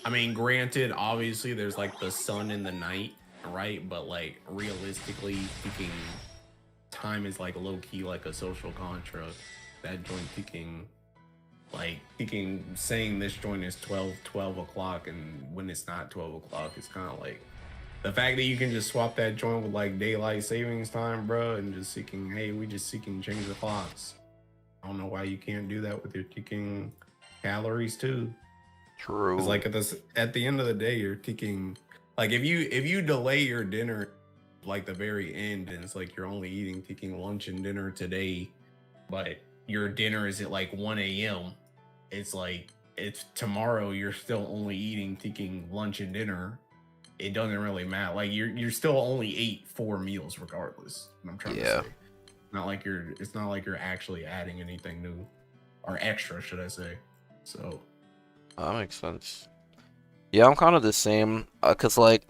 I mean, granted, obviously there's like the sun and the night, right? But like realistically speaking, time is like low key like a social construct. That joint thinking saying this joint is 12 o'clock, and when it's not 12 o'clock, it's kind of like the fact that you can just swap that joint with like daylight savings time, bro, and just seeking, hey, we just seeking change the clocks. I don't know why you can't do that with your ticking calories too. True. It's like at the end of the day, you're ticking. Like if you delay your dinner, like the very end, and it's like you're only ticking lunch and dinner today, but your dinner is at like 1 a.m. It's like it's tomorrow. You're still only ticking lunch and dinner. It doesn't really matter. Like you're still only ate 4 meals regardless. What I'm trying to say. It's not like you're actually adding anything new or extra, should I say? So that makes sense. Yeah, I'm kind of the same. Cause like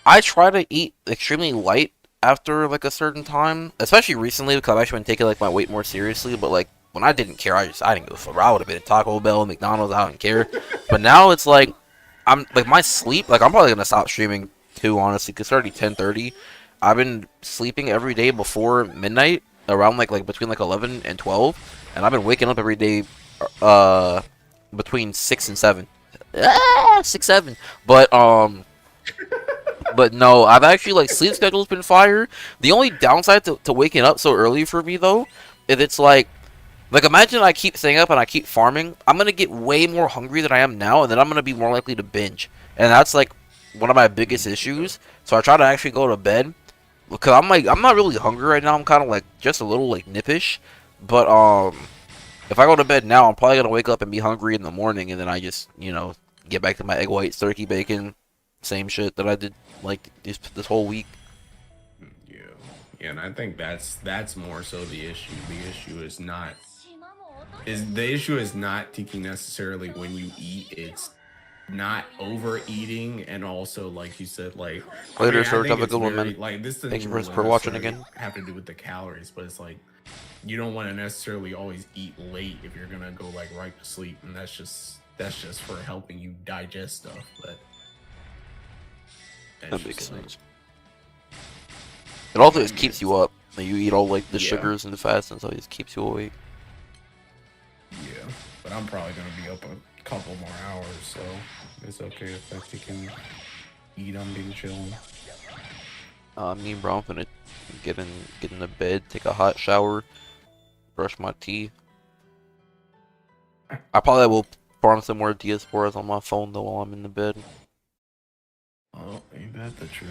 I try to eat extremely light after like a certain time, especially recently because I've actually been taking like my weight more seriously. But like when I didn't care, I didn't go for. I would have been at Taco Bell, McDonald's. I don't care. But now it's like I'm like my sleep. Like I'm probably gonna stop streaming 2, honestly, because it's already 10:30. I've been sleeping every day before midnight, around like between like 11 and 12, and I've been waking up every day, uh, between 6 and 7. 6, 7. But no, I've actually like sleep schedule's been fire. The only downside to waking up so early for me though, is it's like imagine I keep staying up and I keep farming, I'm gonna get way more hungry than I am now, and then I'm gonna be more likely to binge, and that's like one of my biggest issues. So I try to actually go to bed because I'm not really hungry right now. I'm kind of like just a little like nippish, but if I go to bed now, I'm probably gonna wake up and be hungry in the morning, and then I just get back to my egg whites, turkey bacon, same shit that I did like this whole week. Yeah, yeah, and I think that's more so the issue. The issue is not thinking necessarily when you eat. It's not overeating, and also like you said, like Later, I sir. think Have a it's good one, very man. like this Thank you doesn't for really watching necessarily again. have to do with the calories, but it's like you don't want to necessarily always eat late if you're gonna go like right to sleep, and that's just for helping you digest stuff. But that's That makes just, like, sense. It also just keeps you up. Like, you eat all like the Yeah. sugars and the fats, and so it just keeps you awake. Yeah, but I'm probably gonna be up a couple more hours, so it's okay if I can eat. I'm being chilling. Me and bro, I'm gonna get in the bed, take a hot shower, brush my teeth. I probably will farm some more Diasporas on my phone though while I'm in the bed. Oh, ain't that the truth?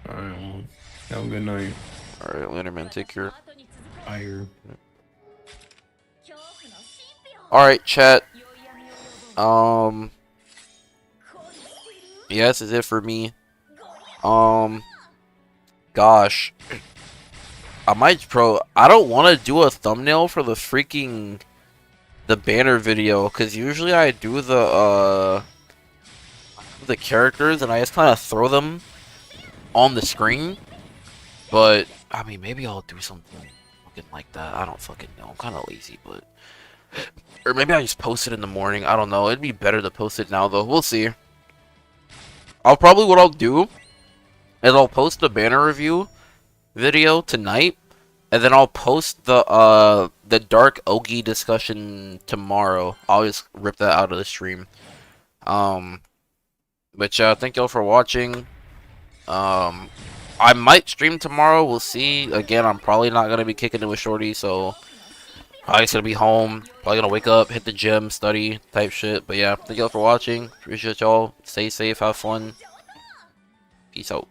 Alright, well, have a good night. Alright, later, man. Take care. Fire. Alright, chat. Yeah, this is it for me. Gosh. I might, bro, I don't want to do a thumbnail for the banner video, because usually I do the characters and I just kind of throw them on the screen. But, I mean, maybe I'll do something fucking like that. I don't fucking know. I'm kind of lazy, but... Or maybe I just post it in the morning. I don't know. It'd be better to post it now, though. We'll see. What I'll do is I'll post the banner review video tonight, and then I'll post the Dark Ogi discussion tomorrow. I'll just rip that out of the stream. But yeah, thank y'all for watching. I might stream tomorrow. We'll see. Again, I'm probably not gonna be kicking it with Shorty, so probably just gonna be home. Probably gonna wake up, hit the gym, study type shit. But yeah, thank y'all for watching. Appreciate y'all. Stay safe, have fun. Peace out.